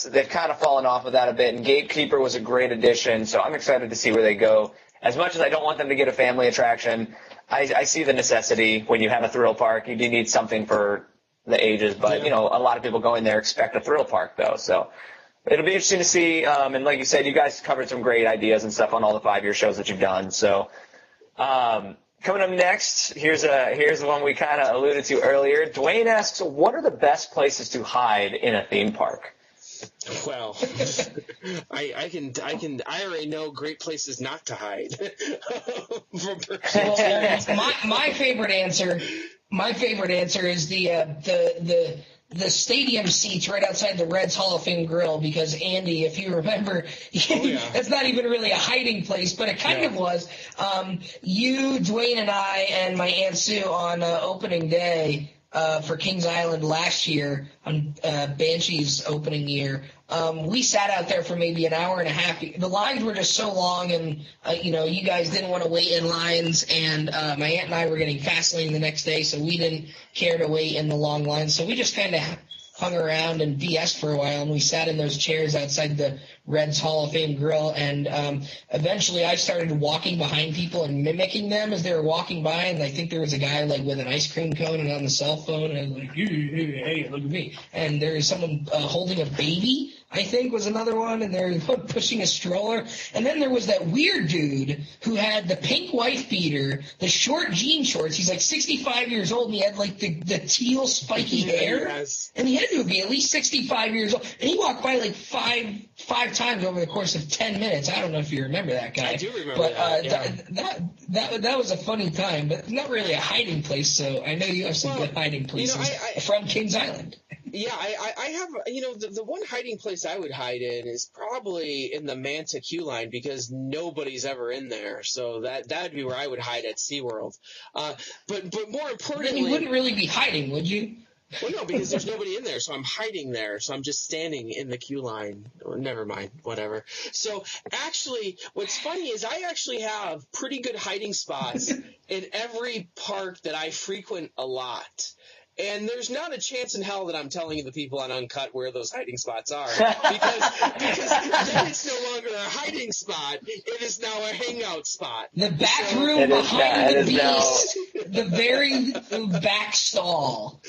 fallen off of that a bit. And Gatekeeper was a great addition, so I'm excited to see where they go. As much as I don't want them to get a family attraction, I see the necessity when you have a thrill park. You do need something for the ages, but a lot of people going there expect a thrill park though. So it'll be interesting to see. And like you said, you guys covered some great ideas and stuff on all the 5-year shows that you've done. So coming up next, here's one we kind of alluded to earlier. Dwayne asks, what are the best places to hide in a theme park? Well, I already know great places not to hide. My favorite answer is the stadium seats right outside the Reds Hall of Fame grill, because Andy, if you remember, that's not even really a hiding place, but it kind of was. You, Dwayne, and I, and my Aunt Sue on opening day for Kings Island last year, on Banshee's opening year, we sat out there for maybe an hour and a half. The lines were just so long, and you guys didn't want to wait in lines, and my aunt and I were getting fast lane the next day, so we didn't care to wait in the long lines. So we just kind of hung around and BS for a while, and we sat in those chairs outside the Reds Hall of Fame grill, and eventually I started walking behind people and mimicking them as they were walking by, and I think there was a guy like with an ice cream cone and on the cell phone, and I was like, hey, look at me. And there was someone holding a baby, I think was another one, and they're pushing a stroller. And then there was that weird dude who had the pink wife beater, the short jean shorts. He's like 65 years old, and he had like the teal spiky hair. Yes. And he had to be at least 65 years old. And he walked by like five times over the course of 10 minutes. I don't know if you remember that guy. I do remember that. That was a funny time, but not really a hiding place. So I know you have some good hiding places from Kings Island. Yeah, I have, the one hiding place I would hide in is probably in the Manta queue line, because nobody's ever in there. So that'd be where I would hide at SeaWorld. But more importantly... Then you wouldn't really be hiding, would you? Well, no, because there's nobody in there, so I'm hiding there. So I'm just standing in the queue line. Oh, never mind, whatever. So actually, what's funny is I actually have pretty good hiding spots in every park that I frequent a lot. And there's not a chance in hell that I'm telling you the people on Uncut where those hiding spots are. Because then it's no longer a hiding spot. It is now a hangout spot. The back room behind the beast. The very back stall.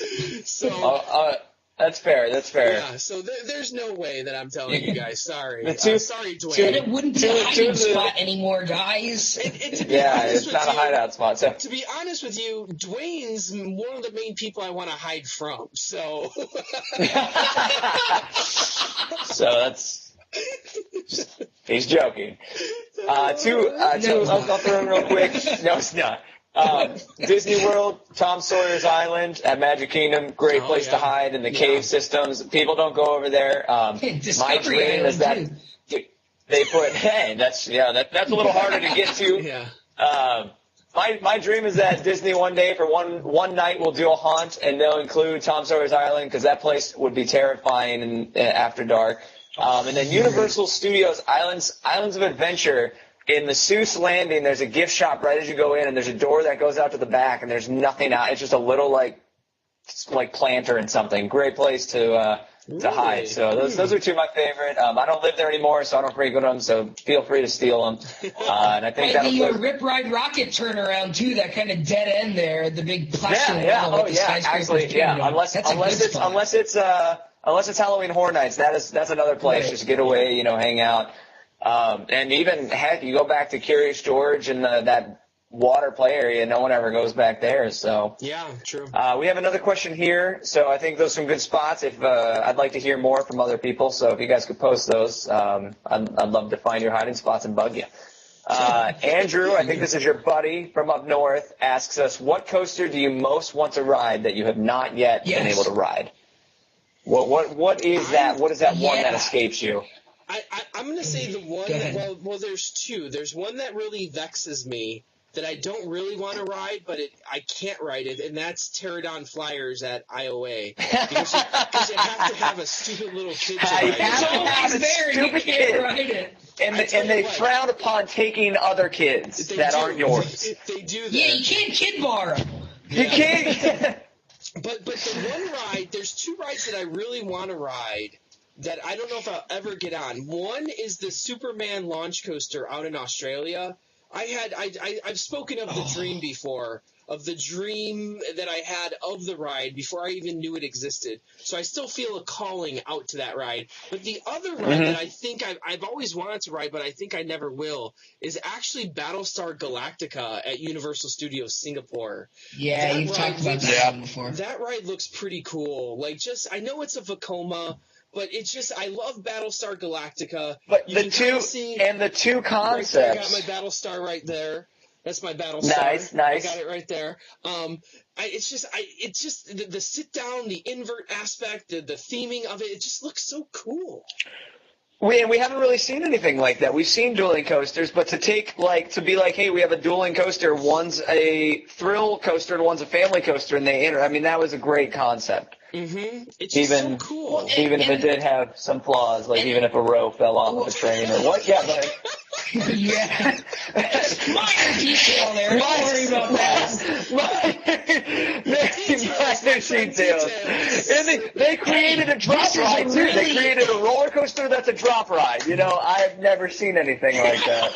So... That's fair. Yeah, so there's no way that I'm telling you guys. Sorry. Sorry, Dwayne. And it wouldn't be a hiding spot anymore, guys. It's not a hideout spot. So. To be honest with you, Dwayne's one of the main people I want to hide from. So. So that's. He's joking. I'll throw in real quick. No, it's not. Disney World, Tom Sawyer's Island at Magic Kingdom, great place to hide in the cave systems. People don't go over there. My dream is that they put. That's a little harder to get to. Yeah. My dream is that Disney one day for one night will do a haunt, and they'll include Tom Sawyer's Island, because that place would be terrifying after dark. And then Universal Studios Islands of Adventure. In the Seuss Landing, there's a gift shop right as you go in, and there's a door that goes out to the back, and there's nothing out. It's just a little like planter and something. Great place to hide. So those are two of my favorite. I don't live there anymore, so I don't frequent them. So feel free to steal them. And I think the Rip Ride Rocket turnaround too. That kind of dead end there, the big plastic. Actually, Unless it's Halloween Horror Nights, that's another place. Just get away, hang out. And even, heck, you go back to Curious George and that water play area, no one ever goes back there. So yeah, true. We have another question here, so I think those are some good spots. If I'd like to hear more from other people, so if you guys could post those, I'd love to find your hiding spots and bug you. Andrew, I think this is your buddy from up north, asks us, what coaster do you most want to ride that you have not yet been able to ride? What is that? What is that one that escapes you? I'm going to say the one, well, there's two. There's one that really vexes me that I don't really want to ride, but I can't ride it, and that's Pterodon Flyers at IOA. Because you have to have a stupid little kid to ride it. You have to have a stupid kid. Ride it. And they frown upon taking other kids that aren't yours. They do that. Yeah, you can't kid bar them. You can't. But the one ride, there's two rides that I really want to ride that I don't know if I'll ever get on. One is the Superman launch coaster out in Australia. I've spoken of the dream before, of the dream that I had of the ride before I even knew it existed. So I still feel a calling out to that ride. But the other ride that I think I've always wanted to ride, but I think I never will, is actually Battlestar Galactica at Universal Studios Singapore. Yeah, you've talked about that one before. That ride looks pretty cool. Like, I know it's a Vekoma, but it's just, I love Battlestar Galactica. But You the can two kinda see and the two right concepts. there, I got my Battlestar right there. That's my Battlestar. Nice. I got it right there. It's just the sit down, the invert aspect, the theming of it. It just looks so cool. We haven't really seen anything like that. We've seen dueling coasters, but to be like, hey, we have a dueling coaster. One's a thrill coaster and one's a family coaster, and they enter. I mean, that was a great concept. Mm-hmm. It's just so cool. Even if it did have some flaws, like even if a row fell off of a train or what. Yeah, but. Yeah. Minor detail there. Don't worry about that. Minor details. And they created a drop ride, too. They created a roller coaster that's a drop ride. You know, I've never seen anything like that.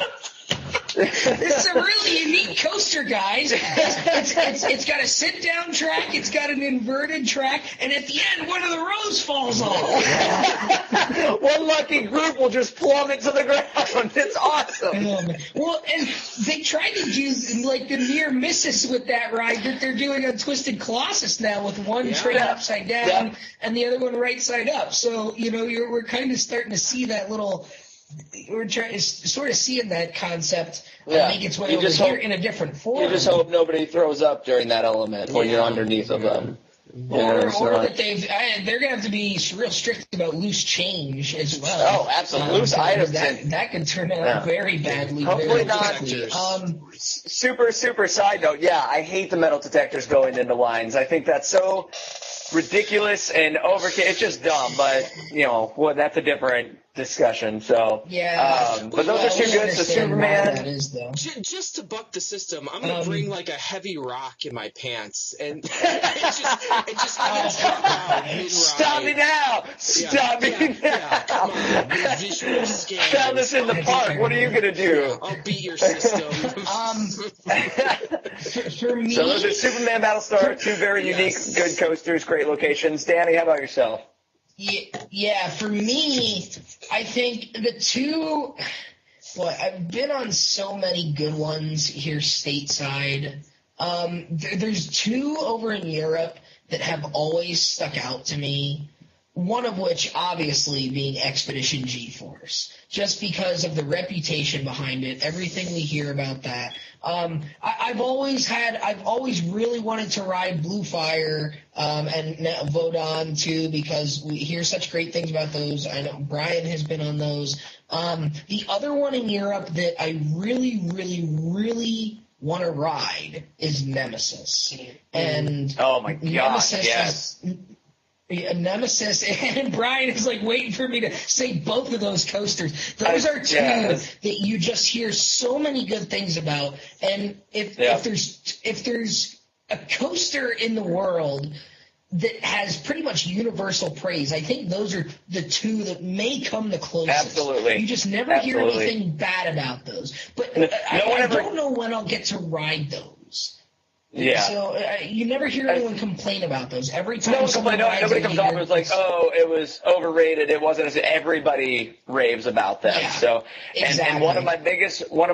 It's a really unique coaster, guys. It's got a sit-down track, it's got an inverted track, and at the end, one of the rows falls off. One lucky group will just plummet to the ground. It's awesome. Well, and they tried to do like the near misses with that ride that they're doing on Twisted Colossus now, with one train upside down and the other one right side up. So, you know, we're kind of starting to see that little. We're sort of seeing that concept make its way over here in a different form. You just hope nobody throws up during that element when you're underneath of them. Or that they're going to have to be real strict about loose change as well. Oh, absolutely. Loose items. That could turn out very badly. Hopefully very not. Super side note. Yeah, I hate the metal detectors going into lines. I think that's so ridiculous and overkill. It's just dumb, but, you know, that's a different discussion. So but those are two good. So Superman. That is, though. Just to buck the system, I'm gonna bring like a heavy rock in my pants and just have it drop out mid-ride. Stop me now! Stop me now! Yeah, come on, visual scans. Found this in the park. What are you gonna do? I'll beat your system. For me, so those are Superman, Battlestar, two very unique, good coasters, great locations. Danny, how about yourself? Yeah, for me, I think the two. Well, I've been on so many good ones here stateside. There's two over in Europe that have always stuck out to me. One of which, obviously, being Expedition G-Force, just because of the reputation behind it, everything we hear about that. I've always really wanted to ride Blue Fire and Vodon too, because we hear such great things about those. I know Brian has been on those. The other one in Europe that I really, really, really want to ride is Nemesis. And oh my God, Nemesis yes. Nemesis, and Brian is like waiting for me to say both of those coasters. Those are two that you just hear so many good things about. And if there's a coaster in the world that has pretty much universal praise, I think those are the two that may come the closest. Absolutely. You just never hear anything bad about those. But I don't know when I'll get to ride those. Yeah. So you never hear anyone complain about those. Every time nobody comes off and is like, oh, it was overrated. It wasn't as everybody raves about them. Yeah, so exactly. And one of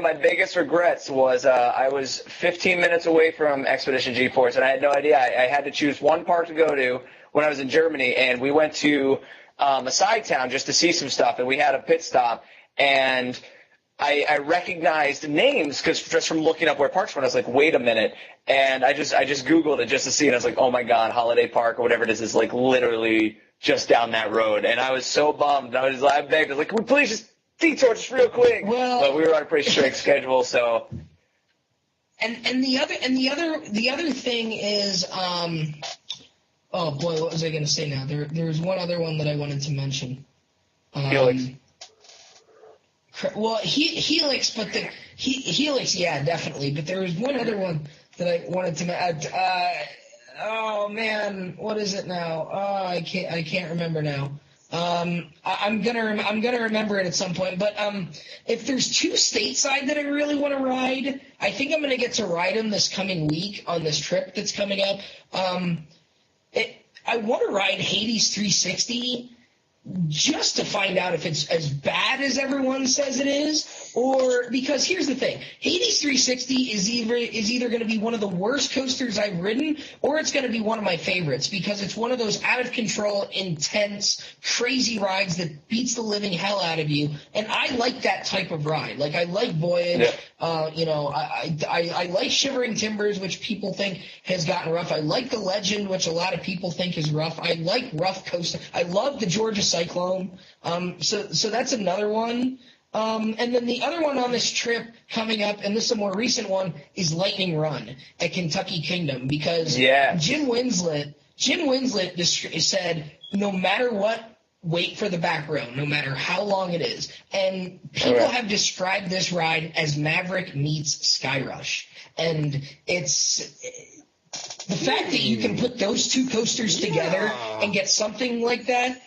my biggest regrets was I was 15 minutes away from Expedition G-Force, and I had no idea. I had to choose one park to go to when I was in Germany, and we went to a side town just to see some stuff, and we had a pit stop, and I recognized names just from looking up where parks were. I was like, wait a minute. And I just Googled it just to see, and I was like, oh my God, Holiday Park or whatever it is like literally just down that road. And I was so bummed. I begged, I was like, can we please just detour just real quick? Well, but we were on a pretty strict schedule, so. And the other thing is, oh boy, what was I going to say now? There's one other one that I wanted to mention. Helix. Well, Helix, but Helix, yeah, definitely. But there was one other one that I wanted to oh man, what is it now? Oh, I can't remember now. I'm gonna remember it at some point. But if there's two stateside that I really want to ride, I think I'm gonna get to ride them this coming week on this trip that's coming up. I want to ride Hades 360 just to find out if it's as bad as everyone says it is, or because here's the thing, Hades 360 is either going to be one of the worst coasters I've ridden, or it's going to be one of my favorites because it's one of those out of control, intense, crazy rides that beats the living hell out of you, and I like that type of ride. Like I like Voyage, I like Shivering Timbers, which people think has gotten rough. I like the Legend, which a lot of people think is rough. I like rough coaster. I love the Georgia Cyclone. So that's another one. And then the other one on this trip coming up, and this is a more recent one, is Lightning Run at Kentucky Kingdom because Jim Winslet said, no matter what, wait for the back row, no matter how long it is. And people have described this ride as Maverick meets Sky Rush. And it's the fact that you can put those two coasters together and get something like that.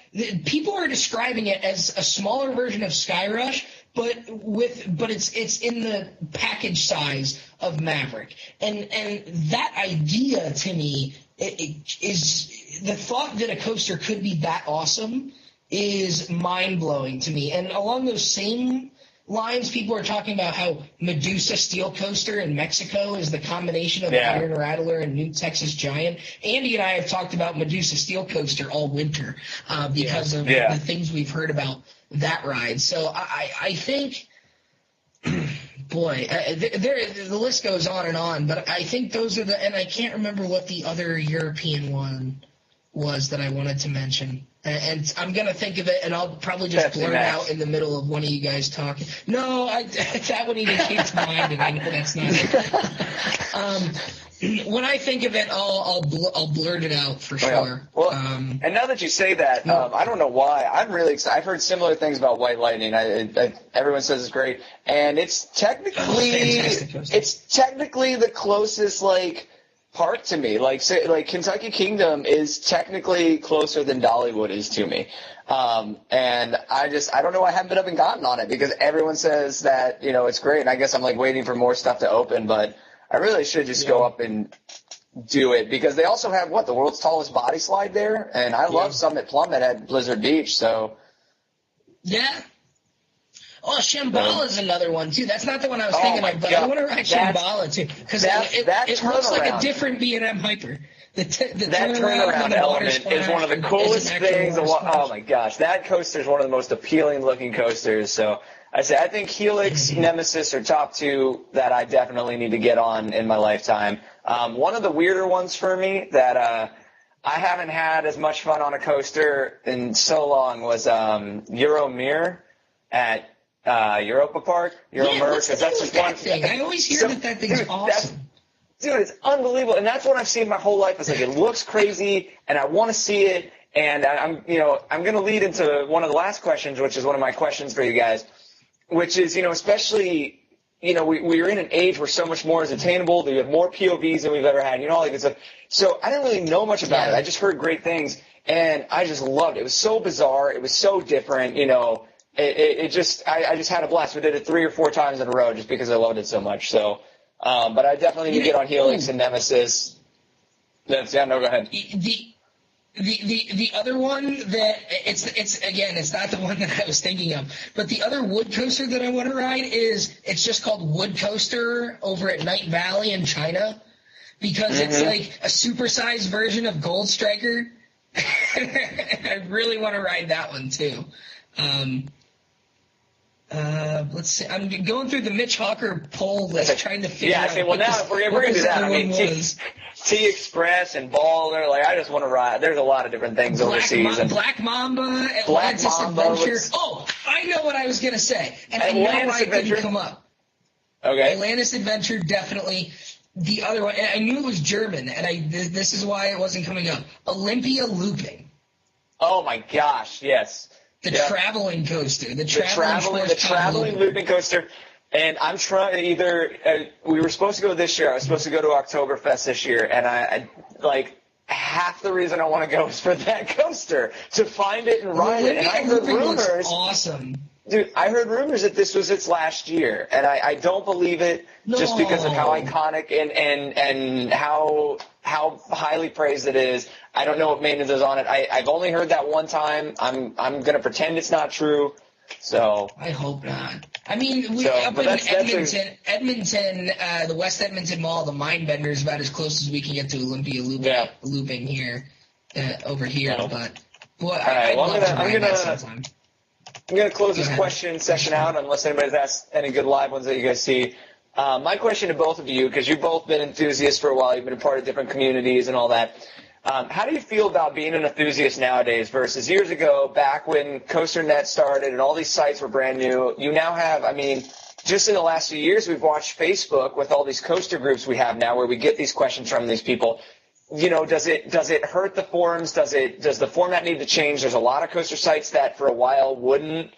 People are describing it as a smaller version of Sky Rush, but it's in the package size of Maverick. And that idea to me is the thought that a coaster could be that awesome is mind-blowing to me. And along those same lines, people are talking about how Medusa Steel Coaster in Mexico is the combination of Iron Rattler and New Texas Giant. Andy and I have talked about Medusa Steel Coaster all winter because of the things we've heard about that ride. So I think, boy, the list goes on, but I think those are and I can't remember what the other European one was that I wanted to mention. And I'm going to think of it, and I'll probably just blurt it out in the middle of one of you guys talking. No, that one even came to mind, and I know that's not it. When I think of it, I'll blurt it out for sure. Well, and now that you say that, I don't know why. I'm really excited. I've heard similar things about White Lightning. Everyone says it's great. And it's technically the closest, park to me. Like Kentucky Kingdom is technically closer than Dollywood is to me. And I don't know, I haven't been up and gotten on it because everyone says that, it's great. And I guess I'm waiting for more stuff to open, but I really should just go up and do it because they also have the world's tallest body slide there. And I love Summit Plummet at Blizzard Beach. So. Yeah. Oh, Shambhala is another one, too. That's not the one I was thinking of, but I want to ride Shambhala, too, because it looks like a different B&M Hyper. That turnaround element is one of the coolest things. Oh, my gosh. That coaster is one of the most appealing-looking coasters. So I think Helix, Nemesis are top two that I definitely need to get on in my lifetime. One of the weirder ones for me that I haven't had as much fun on a coaster in so long was Euromir at Europa Park, what's the deal with that thing? I always hear that thing's awesome. Dude, it's unbelievable, and that's what I've seen my whole life. It's it looks crazy, and I want to see it. And I'm going to lead into one of the last questions, which is one of my questions for you guys, which is, especially, we're in an age where so much more is attainable. We have more POVs than we've ever had, all that good stuff. So I didn't really know much about it. I just heard great things, and I just loved it. It was so bizarre. It was so different, I just had a blast. We did it 3 or 4 times in a row just because I loved it so much. So, but I definitely need to get on Helix and Nemesis. Go ahead. The other one that it's not the one that I was thinking of, but the other wood coaster that I want to ride it's just called Wood Coaster over at Night Valley in China because it's like a supersized version of Gold Striker. I really want to ride that one too. Let's see. I'm going through the Mitch Hawker poll list, trying to figure out. Well, now if we're going to do that, T-Express and Baller, I just want to ride. There's a lot of different things overseas. Black Mamba, Atlantis Adventure. Oh, I know what I was going to say, and I know why it didn't come up. Okay. Atlantis Adventure, definitely. The other one, and I knew it was German, and this is why it wasn't coming up. Olympia Looping. Oh my gosh, yes. The traveling coaster. The traveling looping coaster. And I'm trying we were supposed to go this year. I was supposed to go to Oktoberfest this year. And half the reason I want to go is for that coaster, to find it and ride it. And I heard rumors. Awesome. Dude, I heard rumors that this was its last year, and I don't believe it just because of how iconic and how highly praised it is. I don't know what maintenance is on it. I've only heard that one time. I'm going to pretend it's not true. So I hope not. I mean, up in Edmonton, the West Edmonton Mall, the Mindbender is about as close as we can get to Olympia looping here, over here. No. But I'm going to close this question session out unless anybody's asked any good live ones that you guys see. My question to both of you, because you've both been enthusiasts for a while, you've been a part of different communities and all that. How do you feel about being an enthusiast nowadays versus years ago, back when COASTER-net started and all these sites were brand new? You now have, I mean, just in the last few years, we've watched Facebook with all these coaster groups we have now where we get these questions from these people. You know, does it hurt the forums? Does the format need to change? There's a lot of coaster sites that for a while wouldn't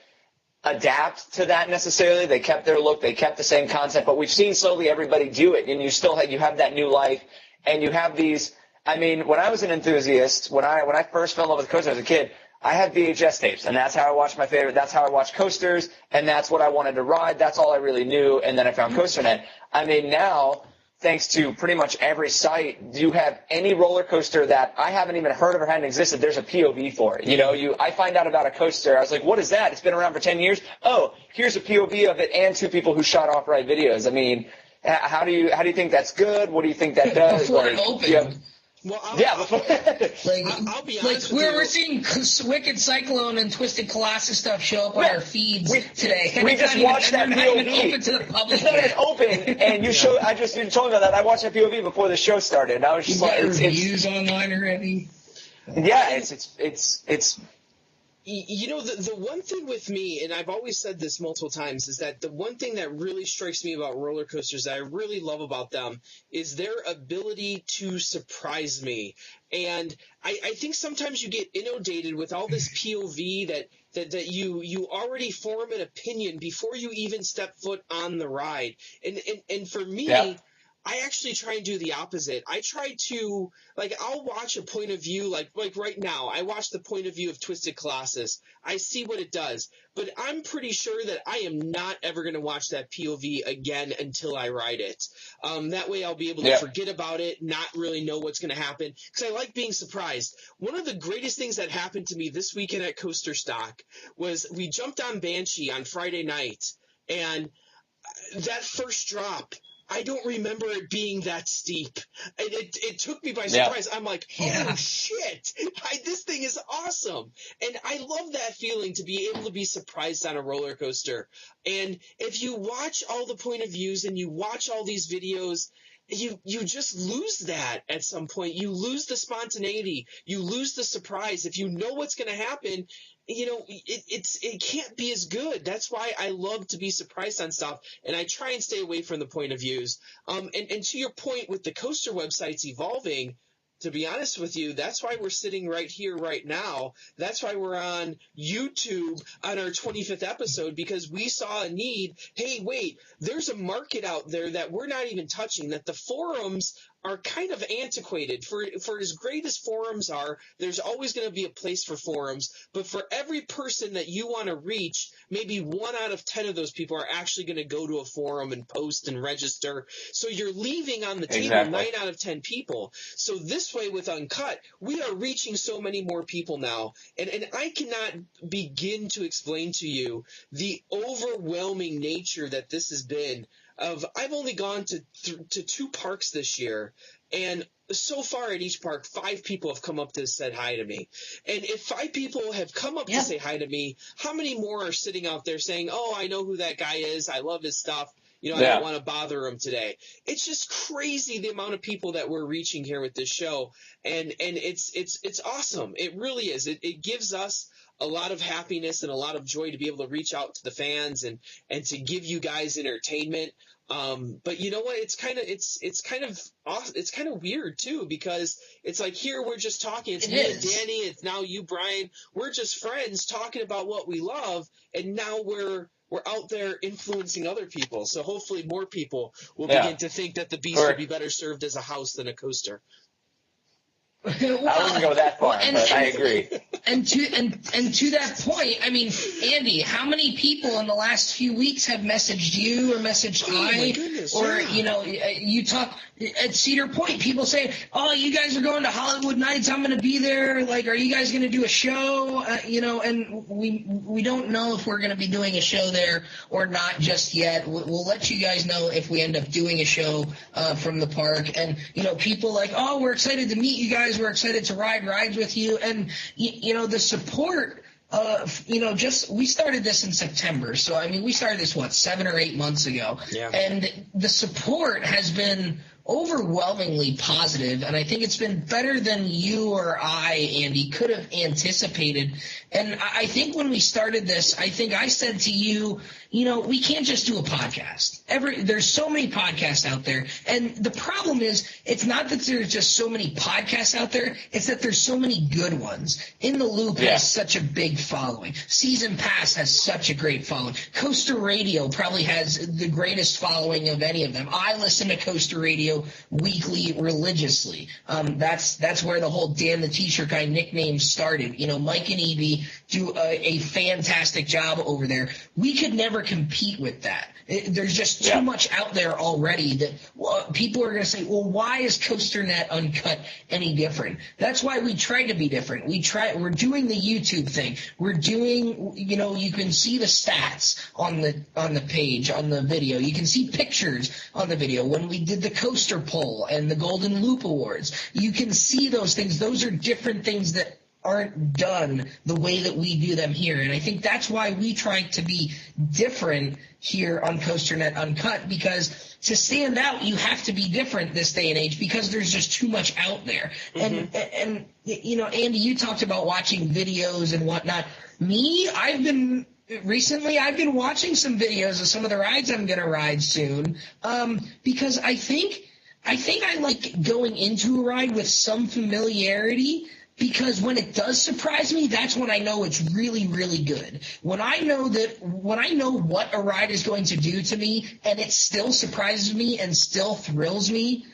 adapt to that necessarily. They kept their look, they kept the same concept, but we've seen slowly everybody do it, and you have that new life, and you have these. I mean, when I was an enthusiast, when I first fell in love with coasters as a kid, I had VHS tapes, and that's how I watched my favorite. That's how I watched coasters, and that's what I wanted to ride. That's all I really knew, and then I found COASTER-net. I mean, now, thanks to pretty much every site, you have any roller coaster that I haven't even heard of or hadn't existed, there's a POV for it. You know, I find out about a coaster. I was like, what is that? It's been around for 10 years. Oh, here's a POV of it and two people who shot off-ride videos. I mean, how do you think that's good? What do you think that does? Before it opened. Well, I'll be honest with you. We're seeing Wicked Cyclone and Twisted Colossus stuff show up on our feeds today. We just watched that POV. Open to the public. It's not even open, and you told me about that. I watched that POV before the show started. And I was just like, reviews online already. Yeah, it's. You know, the one thing with me, and I've always said this multiple times, is that the one thing that really strikes me about roller coasters that I really love about them is their ability to surprise me. And I think sometimes you get inundated with all this POV that you already form an opinion before you even step foot on the ride. And for me, I actually try and do the opposite. I try to, I'll watch a point of view, like right now, I watch the point of view of Twisted Colossus. I see what it does, but I'm pretty sure that I am not ever going to watch that POV again until I ride it. That way I'll be able to forget about it, not really know what's going to happen, because I like being surprised. One of the greatest things that happened to me this weekend at Coaster Stock was we jumped on Banshee on Friday night, and that first drop, I don't remember it being that steep. And it took me by surprise. I'm like, oh, shit, this thing is awesome. And I love that feeling to be able to be surprised on a roller coaster. And if you watch all the point of views and you watch all these videos, you just lose that at some point. You lose the spontaneity. You lose the surprise. If you know what's going to happen, you know, it can't be as good. That's why I love to be surprised on stuff, and I try and stay away from the point of views. And to your point with the coaster websites evolving, to be honest with you, that's why we're sitting right here right now. That's why we're on YouTube on our 25th episode, because we saw a need. Hey, wait, there's a market out there that we're not even touching, that the forums are kind of antiquated. For as great as forums are, there's always going to be a place for forums. But for every person that you want to reach, maybe 1 out of 10 of those people are actually going to go to a forum and post and register. So you're leaving on the table 9 out of 10 people. So this way with Uncut, we are reaching so many more people now. And I cannot begin to explain to you the overwhelming nature that this has been. I've only gone to 2 parks this year, and so far at each park, 5 people have come up to said hi to me. And if 5 people have come up to say hi to me, how many more are sitting out there saying, oh, I know who that guy is, I love his stuff, you know, I don't want to bother him today. It's just crazy the amount of people that we're reaching here with this show, and it's awesome. It really is. It gives us a lot of happiness and a lot of joy to be able to reach out to the fans and to give you guys entertainment. But you know what? It's kind of weird too, because it's like here we're just talking. It's me and Danny. It's now you, Brian. We're just friends talking about what we love, and now we're out there influencing other people. So hopefully more people will begin to think that the Beast would be better served as a house than a coaster. Well, I wouldn't go that far, but I agree. And to that point, I mean, Andy, how many people in the last few weeks have messaged you or messaged you talk at Cedar Point, people say, "Oh, you guys are going to Hollywood Nights. I'm going to be there. Like, are you guys going to do a show?" And we don't know if we're going to be doing a show there or not just yet. We'll let you guys know if we end up doing a show from the park. And people like, "Oh, we're excited to meet you guys. We're excited to ride rides with you." And the support. We started this in September. So, I mean, we started this, 7 or 8 months ago. Yeah. And the support has been overwhelmingly positive, and I think it's been better than you or I, Andy, could have anticipated. And I think when we started this, I think I said to you, we can't just do a podcast. There's so many podcasts out there, and the problem is it's not that there's just so many podcasts out there, it's that there's so many good ones. In the Loop has such a big following. Season Pass has such a great following. Coaster Radio probably has the greatest following of any of them. I listen to Coaster Radio weekly religiously. That's where the whole Dan the T-shirt guy nickname started. Mike and Evie do a fantastic job over there. We could never compete with that. There's just too much out there already that people are going to say, well, why is COASTER-net Uncut any different? That's why we try to be different. We're doing the YouTube thing. We're doing, you can see the stats on the page, on the video. You can see pictures on the video. When we did the Coaster Poll and the Golden Loop Awards, you can see those things. Those are different things that aren't done the way that we do them here. And I think that's why we try to be different here on COASTER-net Uncut, because to stand out, you have to be different this day and age because there's just too much out there. Mm-hmm. And Andy, you talked about watching videos and whatnot. I've been watching some videos of some of the rides I'm going to ride soon because I think I like going into a ride with some familiarity, because when it does surprise me, that's when I know it's really, really good. When I know what a ride is going to do to me and it still surprises me and still thrills me,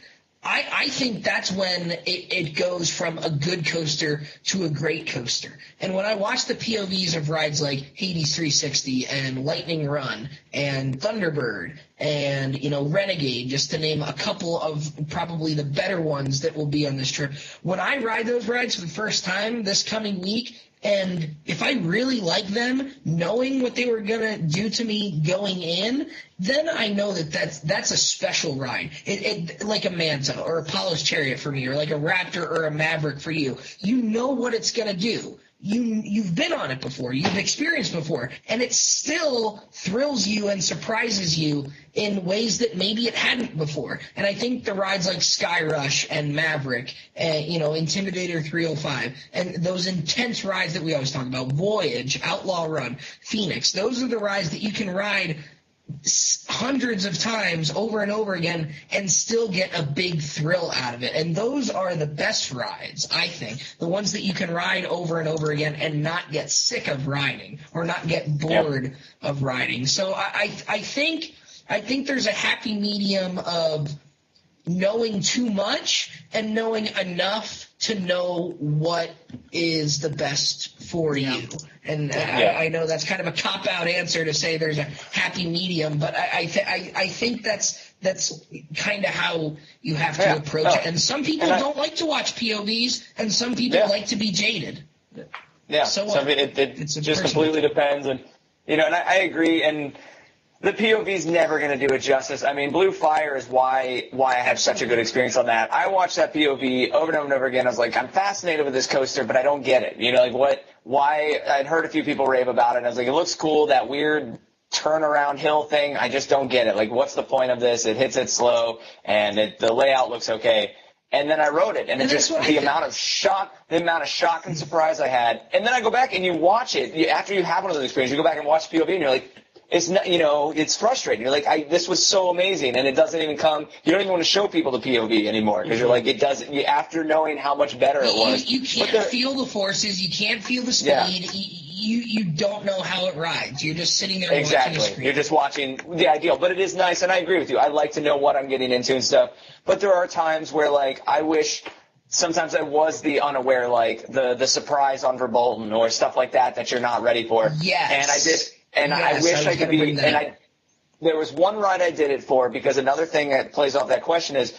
I think that's when it goes from a good coaster to a great coaster. And when I watch the POVs of rides like Hades 360 and Lightning Run and Thunderbird and, Renegade, just to name a couple of probably the better ones that will be on this trip, when I ride those rides for the first time this coming week, and if I really like them, knowing what they were going to do to me going in, then I know that's a special ride. It like a Manta or Apollo's Chariot for me, or like a Raptor or a Maverick for you. You know what it's going to do. You've been on it before, you've experienced before, and it still thrills you and surprises you in ways that maybe it hadn't before. And I think the rides like Sky Rush and Maverick, Intimidator 305, and those intense rides that we always talk about, Voyage, Outlaw Run, Phoenix, those are the rides that you can ride hundreds of times over and over again and still get a big thrill out of it. And those are the best rides, I think, the ones that you can ride over and over again and not get sick of riding or not get bored of riding. So I think there's a happy medium of knowing too much and knowing enough to know what is the best for you. And I know that's kind of a cop-out answer to say there's a happy medium, but I think that's kind of how you have to approach it. And some people don't like to watch POVs, and some people like to be jaded. Yeah, so it just completely depends. And, and I agree, and the POV is never going to do it justice. I mean, Blue Fire is why I had such a good experience on that. I watched that POV over and over and over again. I was like, I'm fascinated with this coaster, but I don't get it. Why? I'd heard a few people rave about it, and I was like, it looks cool, that weird turnaround hill thing. I just don't get it. Like, what's the point of this? It hits it slow, and the layout looks okay. And then I wrote it, and it just the amount of shock and surprise I had. And then I go back and you watch it after you have one of those experiences. You go back and watch the POV, and you're like, it's not, it's frustrating. You're like, this was so amazing, and it doesn't even come. You don't even want to show people the POV anymore because you're like, it doesn't. After knowing how much better it was, you can't feel the forces. You can't feel the speed. Yeah. You don't know how it rides. You're just sitting there watching a screen. You're just watching the ideal. But it is nice, and I agree with you. I like to know what I'm getting into and stuff. But there are times where, like, I wish sometimes I was the unaware, like the surprise on Verbolten or stuff like that you're not ready for. Yes. And I did, and yes, I wish I could be, there was one ride I did it for, because another thing that plays off that question is,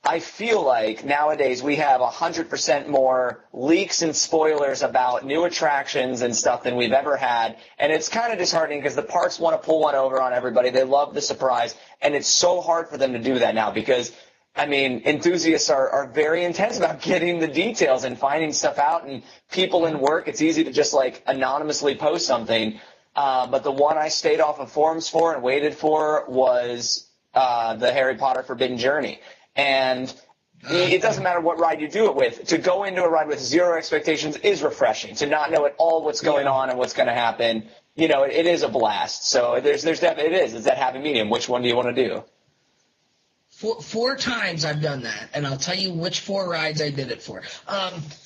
I feel like nowadays we have 100% more leaks and spoilers about new attractions and stuff than we've ever had. And it's kind of disheartening because the parks want to pull one over on everybody. They love the surprise. And it's so hard for them to do that now because, I mean, enthusiasts are very intense about getting the details and finding stuff out. And people in work, it's easy to just like anonymously post something. But the one I stayed off of forums for and waited for was the Harry Potter Forbidden Journey. And it doesn't matter what ride you do it with. To go into a ride with zero expectations is refreshing. To not know at all what's going on and what's going to happen, you know, it is a blast. So there's definitely, it's that happy medium. Which one do you want to do? Four times I've done that, and I'll tell you which 4 rides I did it for.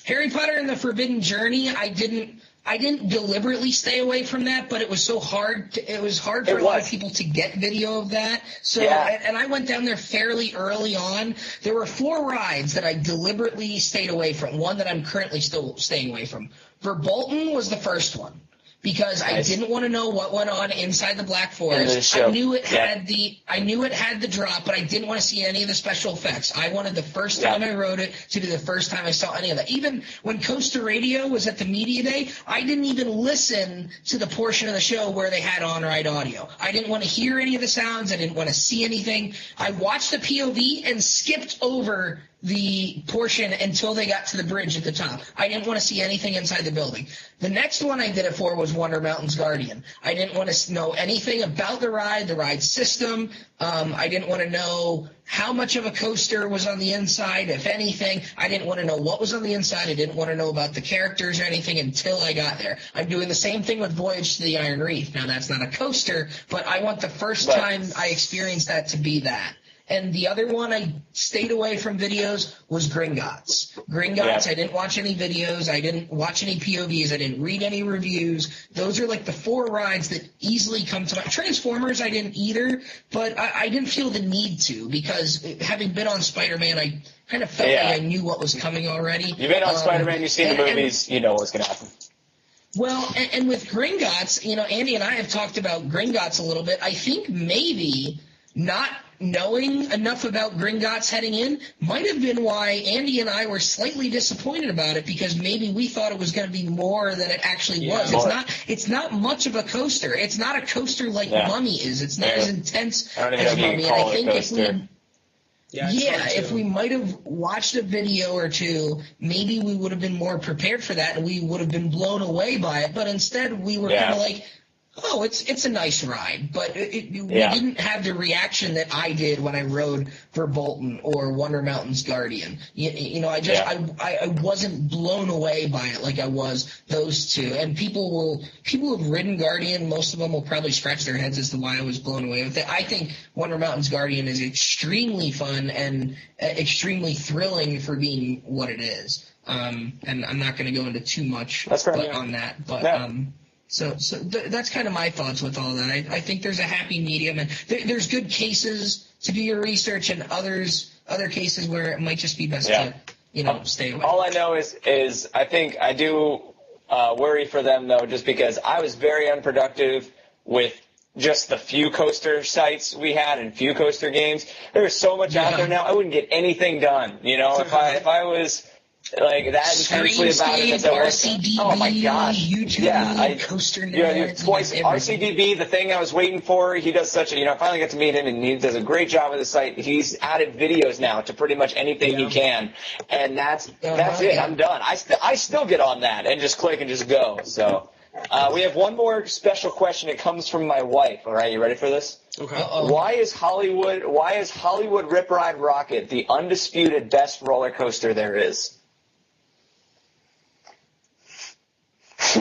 Harry Potter and the Forbidden Journey, I didn't deliberately stay away from that, but it was so hard. It was hard for a lot of people to get video of that. So, and I went down there fairly early on. There were 4 rides that I deliberately stayed away from. One that I'm currently still staying away from. Verbolten was the first one, because I didn't want to know what went on inside the Black Forest. I knew it had the drop, but I didn't want to see any of the special effects. I wanted the first time I rode it to be the first time I saw any of that. Even when Coaster Radio was at the media day, I didn't even listen to the portion of the show where they had on-ride audio. I didn't want to hear any of the sounds. I didn't want to see anything. I watched the POV and skipped over the portion until they got to the bridge at the top. I didn't want to see anything inside the building. The next one I did it for was Wonder Mountain's Guardian. I didn't want to know anything about the ride system. I didn't want to know how much of a coaster was on the inside, if anything. I didn't want to know what was on the inside. I didn't want to know about the characters or anything until I got there. I'm doing the same thing with Voyage to the Iron Reef. Now, that's not a coaster, but I want the first time I experienced that to be that. And the other one I stayed away from videos was Gringotts. I didn't watch any videos. I didn't watch any POVs. I didn't read any reviews. Those are like the 4 rides that easily come to mind. Transformers I didn't either, but I didn't feel the need to, because having been on Spider-Man, I kind of felt like I knew what was coming already. You've been on Spider-Man, you've seen the movies, you know what's going to happen. Well, and with Gringotts, you know, Andy and I have talked about Gringotts a little bit. I think maybe not knowing enough about Gringotts heading in might have been why Andy and I were slightly disappointed about it, because maybe we thought it was going to be more than it actually was. It's not much of a coaster. It's not a coaster like Mummy is. It's not as intense as Mummy. And I think if we might have watched a video or two, maybe we would have been more prepared for that, and we would have been blown away by it. But instead, we were kind of like, oh, it's a nice ride, but we didn't have the reaction that I did when I rode Verbolten or Wonder Mountain's Guardian. You know, I wasn't blown away by it like I was those two. And people who've ridden Guardian, most of them will probably scratch their heads as to why I was blown away with it. I think Wonder Mountain's Guardian is extremely fun and extremely thrilling for being what it is. And I'm not going to go into too much on that, but. So that's kind of my thoughts with all that. I think there's a happy medium, and there's good cases to do your research, and other cases where it might just be best to stay away. All I know is I think I do worry for them, though, just because I was very unproductive with just the few coaster sites we had and few coaster games. There was so much out there now, I wouldn't get anything done. You know, if I was like that intensely about it, RCDB, oh my gosh, YouTube, COASTER-net, RCDB, the thing I was waiting for. He does such a, I finally got to meet him, and he does a great job with the site. He's added videos now to pretty much anything he can, and that's it. I'm done. I still get on that and just click and just go. So we have one more special question. It comes from my wife. All right, you ready for this? Okay. Why is Hollywood Rip Ride Rocket the undisputed best roller coaster there is? She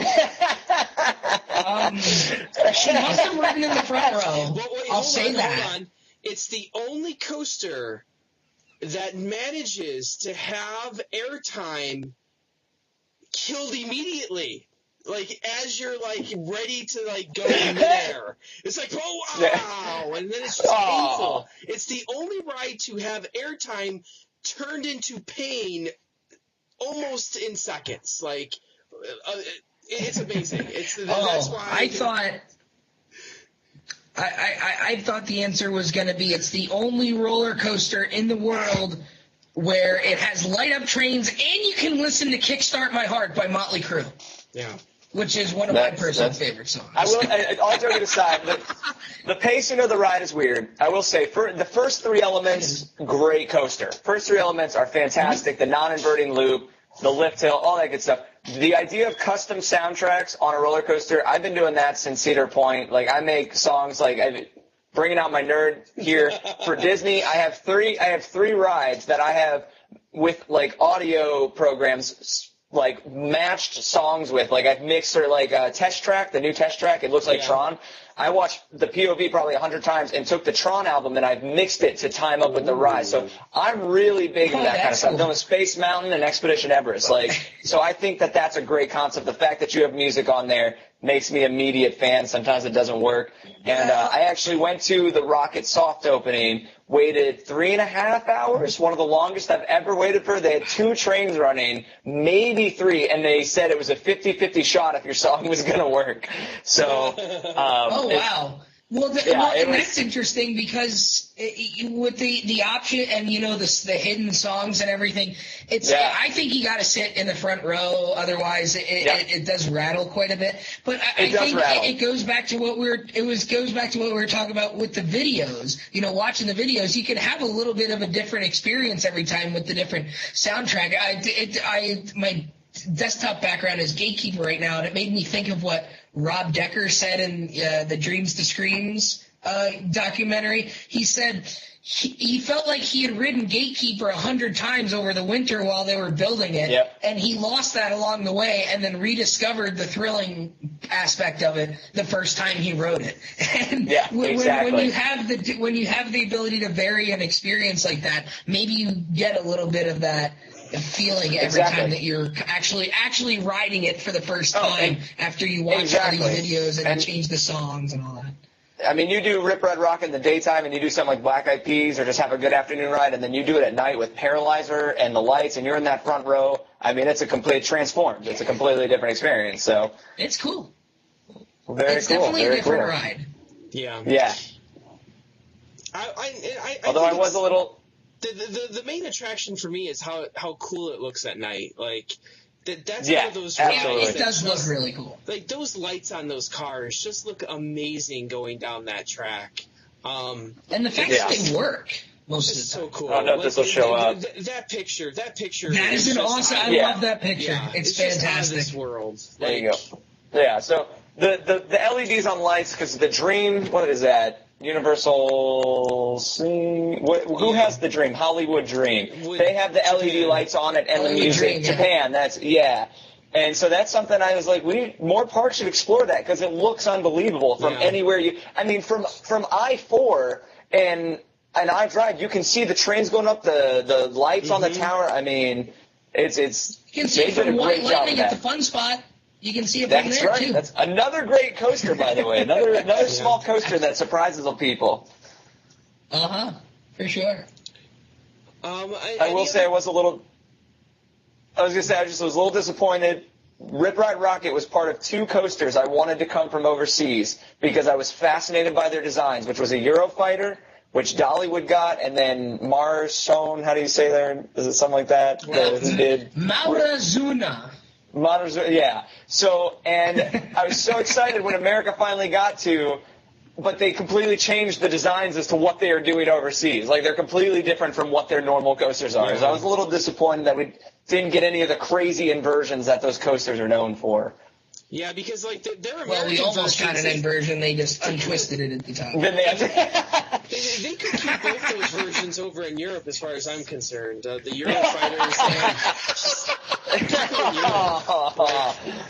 must have ridden in the front row. I'll say that. Hold on. It's the only coaster that manages to have airtime killed immediately. Like, as you're, like, ready to, like, go in midair. It's like, oh, wow! And then it's just painful. It's the only ride to have airtime turned into pain almost in seconds. Like, it's amazing. That's why I thought the answer was going to be it's the only roller coaster in the world where it has light-up trains and you can listen to Kickstart My Heart by Motley Crue. Yeah. Which is one of my personal favorite songs. All joking aside, the pacing of the ride is weird. I will say, for the first 3 elements, great coaster. First 3 elements are fantastic. The non-inverting loop, the lift hill, all that good stuff. The idea of custom soundtracks on a roller coaster, I've been doing that since Cedar Point. Like, I make songs bringing out my nerd here for Disney. I have 3 rides that I have with like audio programs like matched songs with. Like, I've mixed or like a test track, the new test track. It looks like Tron. I watched the POV probably 100 times and took the Tron album and I've mixed it to time up with the ride. So I'm really big into that kind of stuff. I've done with Space Mountain and Expedition Everest. So I think that that's a great concept. The fact that you have music on there makes me an immediate fan. Sometimes it doesn't work. And I actually went to the Rocket soft opening, waited 3.5 hours, one of the longest I've ever waited for. They had 2 trains running, maybe 3, and they said it was a 50-50 shot if your song was going to work. So, wow. Well, that's interesting because with the option and, the hidden songs and everything, I think you got to sit in the front row. Otherwise, it does rattle quite a bit. But I think it goes back to what we were talking about with the videos. Watching the videos, you can have a little bit of a different experience every time with the different soundtrack. My desktop background is Gatekeeper right now, and it made me think of what Rob Decker said in the Dreams to Screams documentary. He said he felt like he had ridden Gatekeeper 100 times over the winter while they were building it, and he lost that along the way and then rediscovered the thrilling aspect of it the first time he rode it. And when you have the ability to vary an experience like that, maybe you get a little bit of that feeling every time that you're actually riding it for the first time after you watch all these videos and change the songs and all that. I mean, you do Rip Red Rock in the daytime and you do something like Black Eyed Peas or just have a good afternoon ride, and then you do it at night with Paralyzer and the lights and you're in that front row. I mean, it's a complete transformed. It's a completely different experience. So it's cool. It's definitely a different ride. Yeah. Yeah. Although I was a little... The main attraction for me is how cool it looks at night. Like, that's one of those absolutely. It does look really cool. Like, those lights on those cars just look amazing going down that track. And the fact that they work most of the time. So cool. Oh, no, this will show up. That picture. That is an awesome. I love that picture. Yeah, it's fantastic. Just out of this world. There you go. Yeah. So the LEDs on lights, because the Dream. What is that? Universal, who has the Dream? Hollywood Dream. They have the LED lights on it and the music. Japan, and so that's something I was like, more parks should explore that because it looks unbelievable from anywhere from I-4 and I-Drive, you can see the trains going up, the lights on the tower. I mean, it's you can see it from White Lightning at the Fun Spot. You can see it from there, too. That's another great coaster, by the way. Another small coaster that surprises the people. For sure. I will say I was a little disappointed. Rip Ride Rocket was part of 2 coasters I wanted to come from overseas because I was fascinated by their designs, which was a Eurofighter, which Dollywood got, and then Marstone, how do you say there? Is it something like that? Maurazuna. Yeah. So, and I was so excited when America finally got to, but they completely changed the designs as to what they are doing overseas. Like, they're completely different from what their normal coasters are. So I was a little disappointed that we didn't get any of the crazy inversions that those coasters are known for. Yeah, because like their American we almost got an inversion. They just untwisted it at the time. They could keep both those versions over in Europe, as far as I'm concerned. The Eurofighters.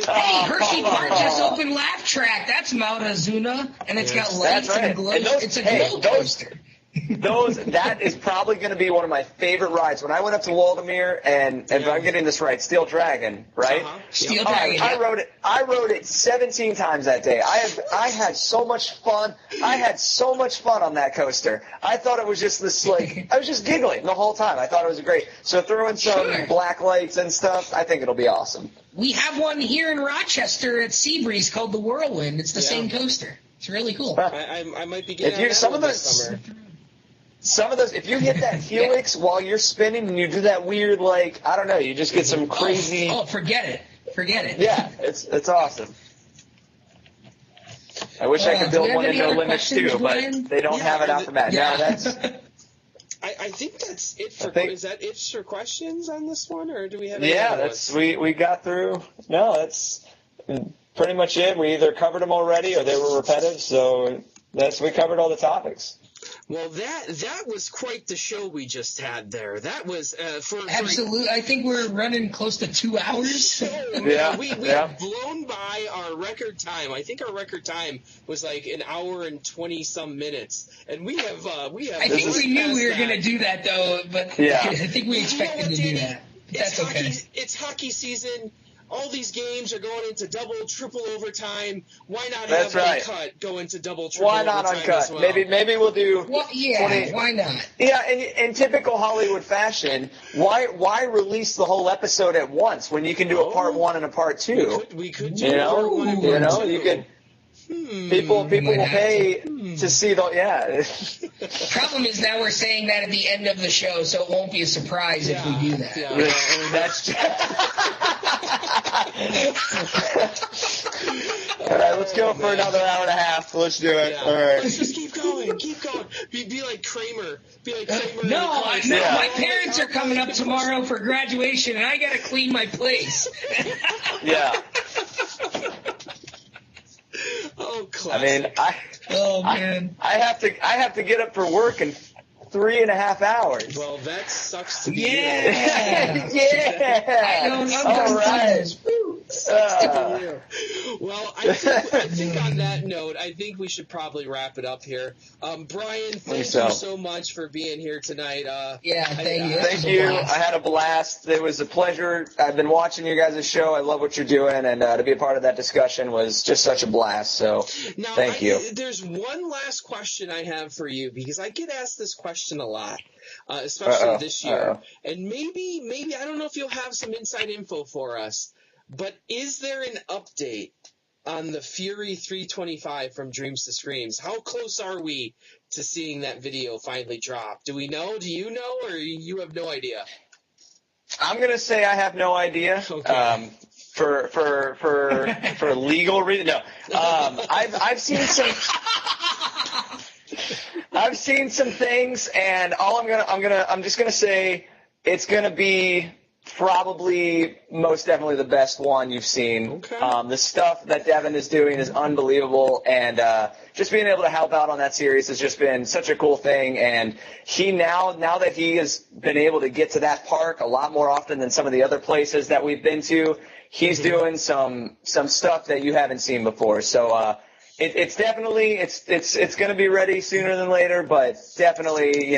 Hey, Hershey Park just opened Laugh Track. That's Maurazuna, and it's got lights and glow. It's a glow coaster. That is probably going to be one of my favorite rides. When I went up to Waldemere, and if I'm getting this right, Steel Dragon, right? Uh-huh. Steel Dragon. I rode it 17 times that day. I had so much fun. I had so much fun on that coaster. I thought it was just this, like, I was just giggling the whole time. I thought it was great. So throw in some black lights and stuff, I think it'll be awesome. We have one here in Rochester at Seabreeze called the Whirlwind. It's the same coaster. It's really cool. I might be getting on that this summer. Some of those, if you hit that helix while you're spinning and you do that weird, like, I don't know, you just get some crazy. Oh, forget it. Yeah, it's awesome. I wish I could build one in No Limits too, but they don't have it out for that. Yeah. No, that's. I think that's it for. Is that it for questions on this one, or do we have? We got through. No, that's pretty much it. We either covered them already or they were repetitive, so we covered all the topics. Well, that was quite the show we just had there. That was absolutely. I think we're running close to 2 hours. We have blown by our record time. I think our record time was like an hour and 20-some minutes, and we have. I think we knew we were going to do that though, but I think we expected to do that. That's okay. It's hockey season. All these games are going into double, triple overtime. Why not have Uncut go into double, triple overtime? Why not Uncut? As well? Maybe we'll do. Well, 20. Why not? Yeah, in typical Hollywood fashion, why release the whole episode at once when you can do a part 1 and a part 2? We could do part 1 and part 2. You could. People will pay to see the Problem is now we're saying that at the end of the show, so it won't be a surprise if we do that. That's. All right, let's go for another hour and a half. Let's do it. All right. Let's just keep going. Be like Kramer. My parents are coming up tomorrow for graduation, and I got to clean my place. Yeah. Oh, classic. I have to get up for work in 3.5 hours. Well, that sucks to be yeah. All right. Well, I think on that note, I think we should probably wrap it up here. Brian, thank you so much for being here tonight. Thank you. Thank you. I had a blast. It was a pleasure. I've been watching you guys' show. I love what you're doing, and to be a part of that discussion was just such a blast. So, thank you. There's one last question I have for you, because I get asked this question a lot, especially this year. And maybe I don't know if you'll have some inside info for us. But is there an update on the Fury 325 from Dreams to Screams? How close are we to seeing that video finally drop? Do we know? Do you know? Or you have no idea? I'm going to say I have no idea. Okay. For legal reasons. No. I've seen some things, and I'm just going to say it's going to be probably most definitely the best one you've seen. Okay. The stuff that Devin is doing is unbelievable, and just being able to help out on that series has just been such a cool thing. And he now that he has been able to get to that park a lot more often than some of the other places that we've been to, he's doing some stuff that you haven't seen before. So it's definitely it's going to be ready sooner than later, but definitely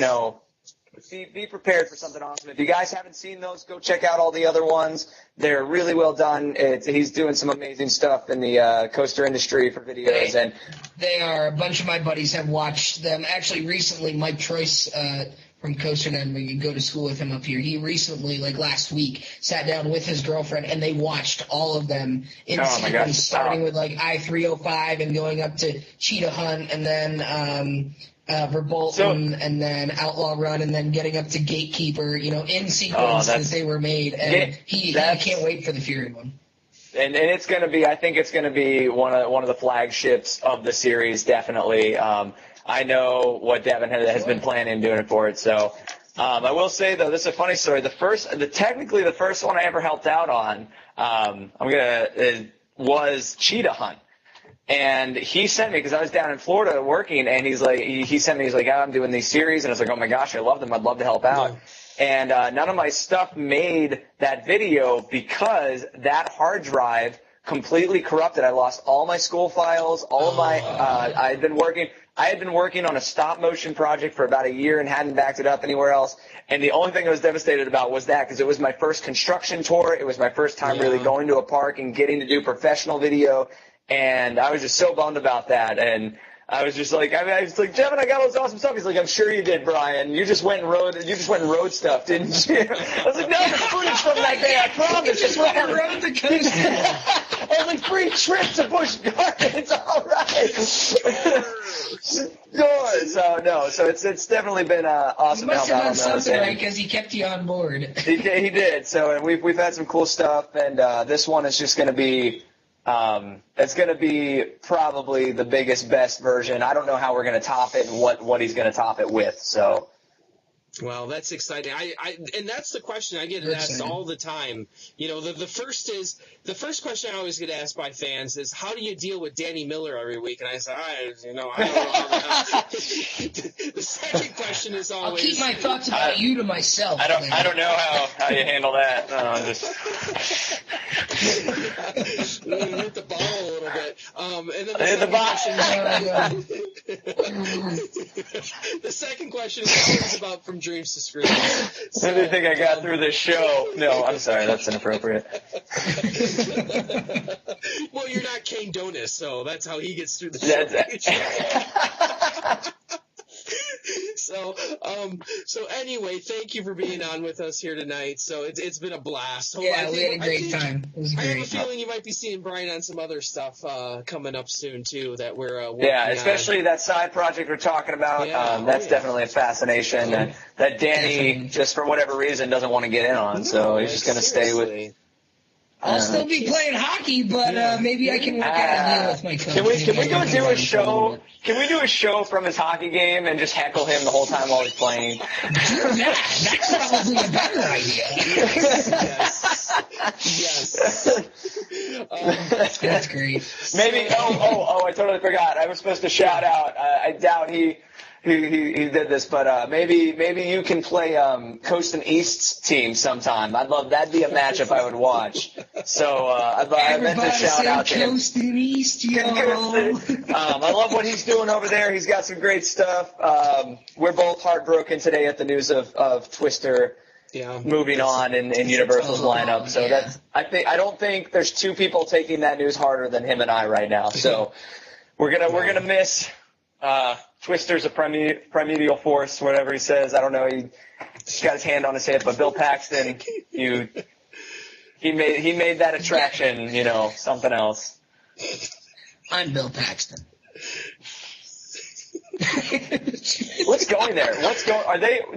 be prepared for something awesome. If you guys haven't seen those, go check out all the other ones. They're really well done. He's doing some amazing stuff in the coaster industry for videos. And they are. A bunch of my buddies have watched them. Actually, recently, Mike Troyce from COASTER-net, we go to school with him up here. He recently, like last week, sat down with his girlfriend, and they watched all of them in sequence, starting with like I-305 and going up to Cheetah Hunt, and then Verbolten, and then Outlaw Run, and then getting up to Gatekeeper, in sequence as they were made. And he can't wait for the Fury one. And it's going to be, I think it's going to be one of the flagships of the series, definitely. I know what Devin has been planning doing it for it. So I will say, though, this is a funny story. Technically the first one I ever helped out on, was Cheetah Hunt. And he sent me, because I was down in Florida working, and he's like, he sent me, he's like, I'm doing these series, and I was like, oh my gosh, I love them, I'd love to help out. Yeah. And none of my stuff made that video because that hard drive completely corrupted. I lost all my school files, all of my, I had been working on a stop motion project for about a year and hadn't backed it up anywhere else. And the only thing I was devastated about was that, because it was my first construction tour. It was my first time really going to a park and getting to do professional video. And I was just so bummed about that. And I was just like, I was like, Devin, I got all this awesome stuff. He's like, I'm sure you did, Brian. You just went and rode stuff, didn't you? I was like, no, the footage from that day, I promise. You just went and rode the coaster. I was like, free trip to Busch Gardens, all right. Sure. So it's definitely been awesome to help out on those. Must have done something right because he kept you on board. He did. So we've had some cool stuff, and this one is just going to be. It's going to be probably the biggest, best version. I don't know how we're going to top it and what he's going to top it with. So, well, that's exciting. And that's the question I get asked all the time. You know, the first question I always get asked by fans is, how do you deal with Danny Miller every week? And I say, I don't know. The second question is always, I'll keep my thoughts about you to myself. I don't know how you handle that. Hit the ball a little bit. And then the second question is always about from dreams to screens. So, do you think I got through this show? No, I'm sorry, that's inappropriate. Well, you're not Kane Donis, so that's how he gets through the show. So anyway, thank you for being on with us here tonight. So it's been a blast. We had a great time. It was great. I have a feeling you might be seeing Brian on some other stuff coming up soon too that we're working especially that side project we're talking about. That's definitely a fascination that Danny just for whatever reason doesn't want to get in on. So he's just going to stay with. I'll still be playing hockey, but maybe I can work out a deal with my coach. Can we go do a show? Can we do a show from his hockey game and just heckle him the whole time while he's playing? That's probably a better idea. Yes. That's great. Maybe. I totally forgot. I was supposed to shout out. I doubt he did this, but maybe you can play Coast and East's team sometime. That'd be a matchup I would watch. So I meant to shout out to him. Coast and East, yo. I love what he's doing over there. He's got some great stuff. We're both heartbroken today at the news of Twister moving on in Universal's lineup. So I don't think there's two people taking that news harder than him and I right now. So we're gonna miss. Twister's a primordial force, whatever he says. I don't know. He's got his hand on his hip, but Bill Paxton, he made that attraction, something else. I'm Bill Paxton. What's going there?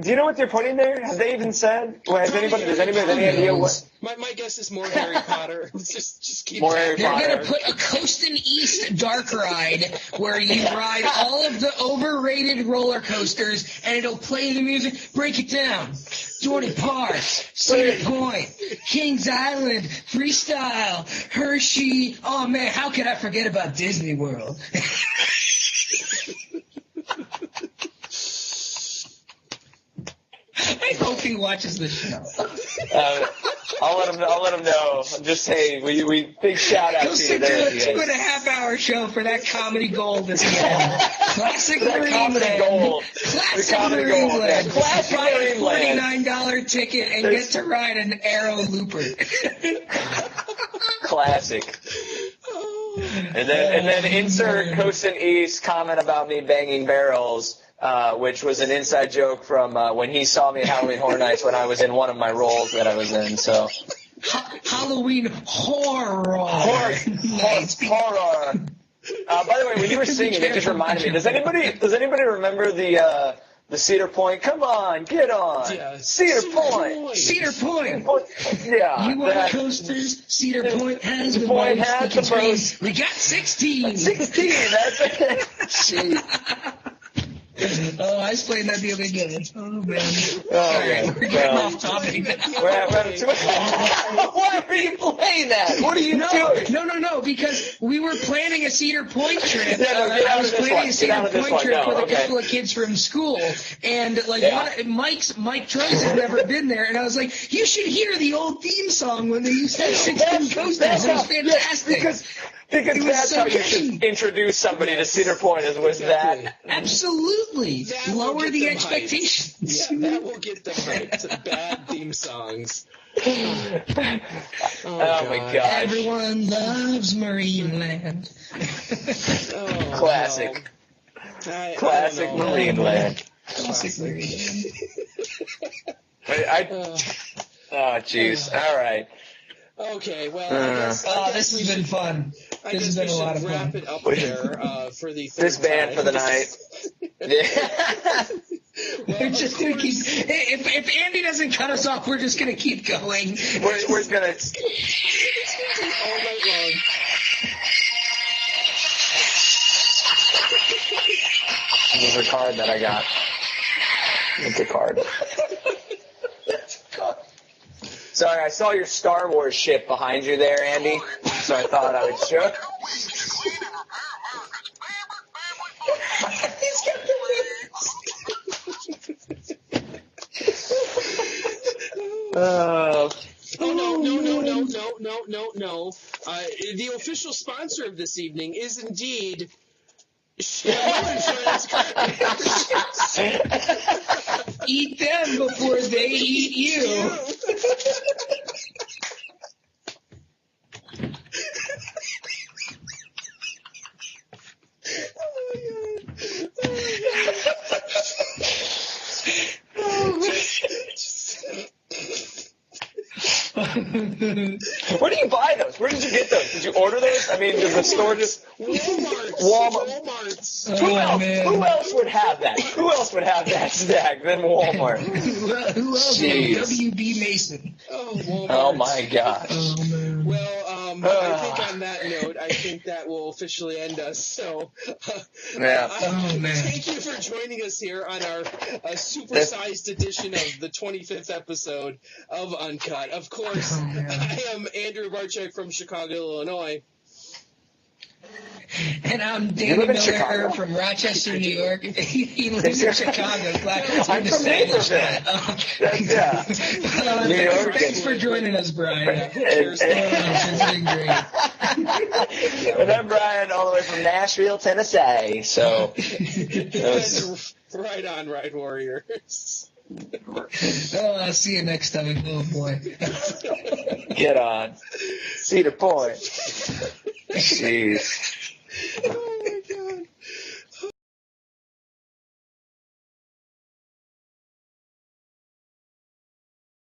Do you know what they're putting there? Have they even said? Does anybody have any idea what? My guess is more Harry Potter. just keep more Harry Potter. They're going to put a Coast and East dark ride where you ride all of the overrated roller coasters, and it'll play the music. Break it down. Jordan Park, Cedar Point, Kings Island, Freestyle, Hershey. Oh man, how could I forget about Disney World? I hope he watches the show. I'll let him know. Just say we big shout out to you there. Go to a 2.5-hour show for that comedy gold this weekend. Classic comedy gold. Classic Marineland. Marineland. Classic Buy a Marineland. $49 ticket and get to ride an Arrow Looper. Classic. And then insert Coast and East comment about me banging barrels. Which was an inside joke from when he saw me at Halloween Horror Nights when I was in one of my roles that I was in. So Halloween horror. Horror. By the way, when you were singing, it just reminded me. Does anybody remember the Cedar Point? Come on, get on. Yeah. Cedar Point. Cedar Point. Yeah. You want coasters? Cedar Point has the most. We got 16. 16. That's it. Oh I was playing that the other day. Oh, man. Oh, All right, man. we're getting off topic now. Why are you playing that? What are you doing? No, because we were planning a Cedar Point trip. Yeah, no, get out I was of this planning one. a Cedar Get out of this Point one. trip No, with okay. a couple of kids from school, and like Yeah. Mike Troyes had never been there, and I was like, you should hear the old theme song when they used to have 16 coasters. It was fantastic. Because that's so how you good. should introduce somebody to Cedar Point is with that. Absolutely. That will Lower get the them expectations. hyped. Yeah, that will get them hyped. Bad theme songs. Oh my God. Everyone loves Marineland. Oh, Classic. no. Classic I don't know. Marineland. Classic Marineland. Oh, jeez. All right. Okay, well, I guess This has been fun. I This guess has been we a lot should of wrap fun. it up there for the third This band time. for the night. Yeah. We're just gonna keep. If Andy doesn't cut us off, we're just gonna keep going. We're gonna. all night long. This is a card that I got. It's a card. Sorry, I saw your Star Wars ship behind you there, Andy. So I thought I would show. He's got the Oh, no. The official sponsor of this evening is indeed Insurance Crackers. Eat them before they eat you. Where do you buy those? Where did you get those? Did you order those? I mean, does the store just... Walmart's. Who else would have that? Who else would have that stack than Walmart? Who else? Jeez. W.B. Mason. Oh, Walmart. Oh, my gosh. Oh, man. Well, I think on that note, I think that will officially end us. So, Yeah. Thank you for joining us here on our supersized edition of the 25th episode of Uncut. Of course, I am Andrew Barczyk from Chicago, Illinois. And I'm Danny Miller from Rochester, New York. He lives in Chicago. Glad I'm from Naperville. Yeah. New York. Thanks for joining us, Brian. Cheers. It's been great. And I'm Brian, all the way from Nashville, Tennessee. So, Right on, Ride Warriors. I'll see you next time. Oh, boy. get on. Cedar Point. Jeez.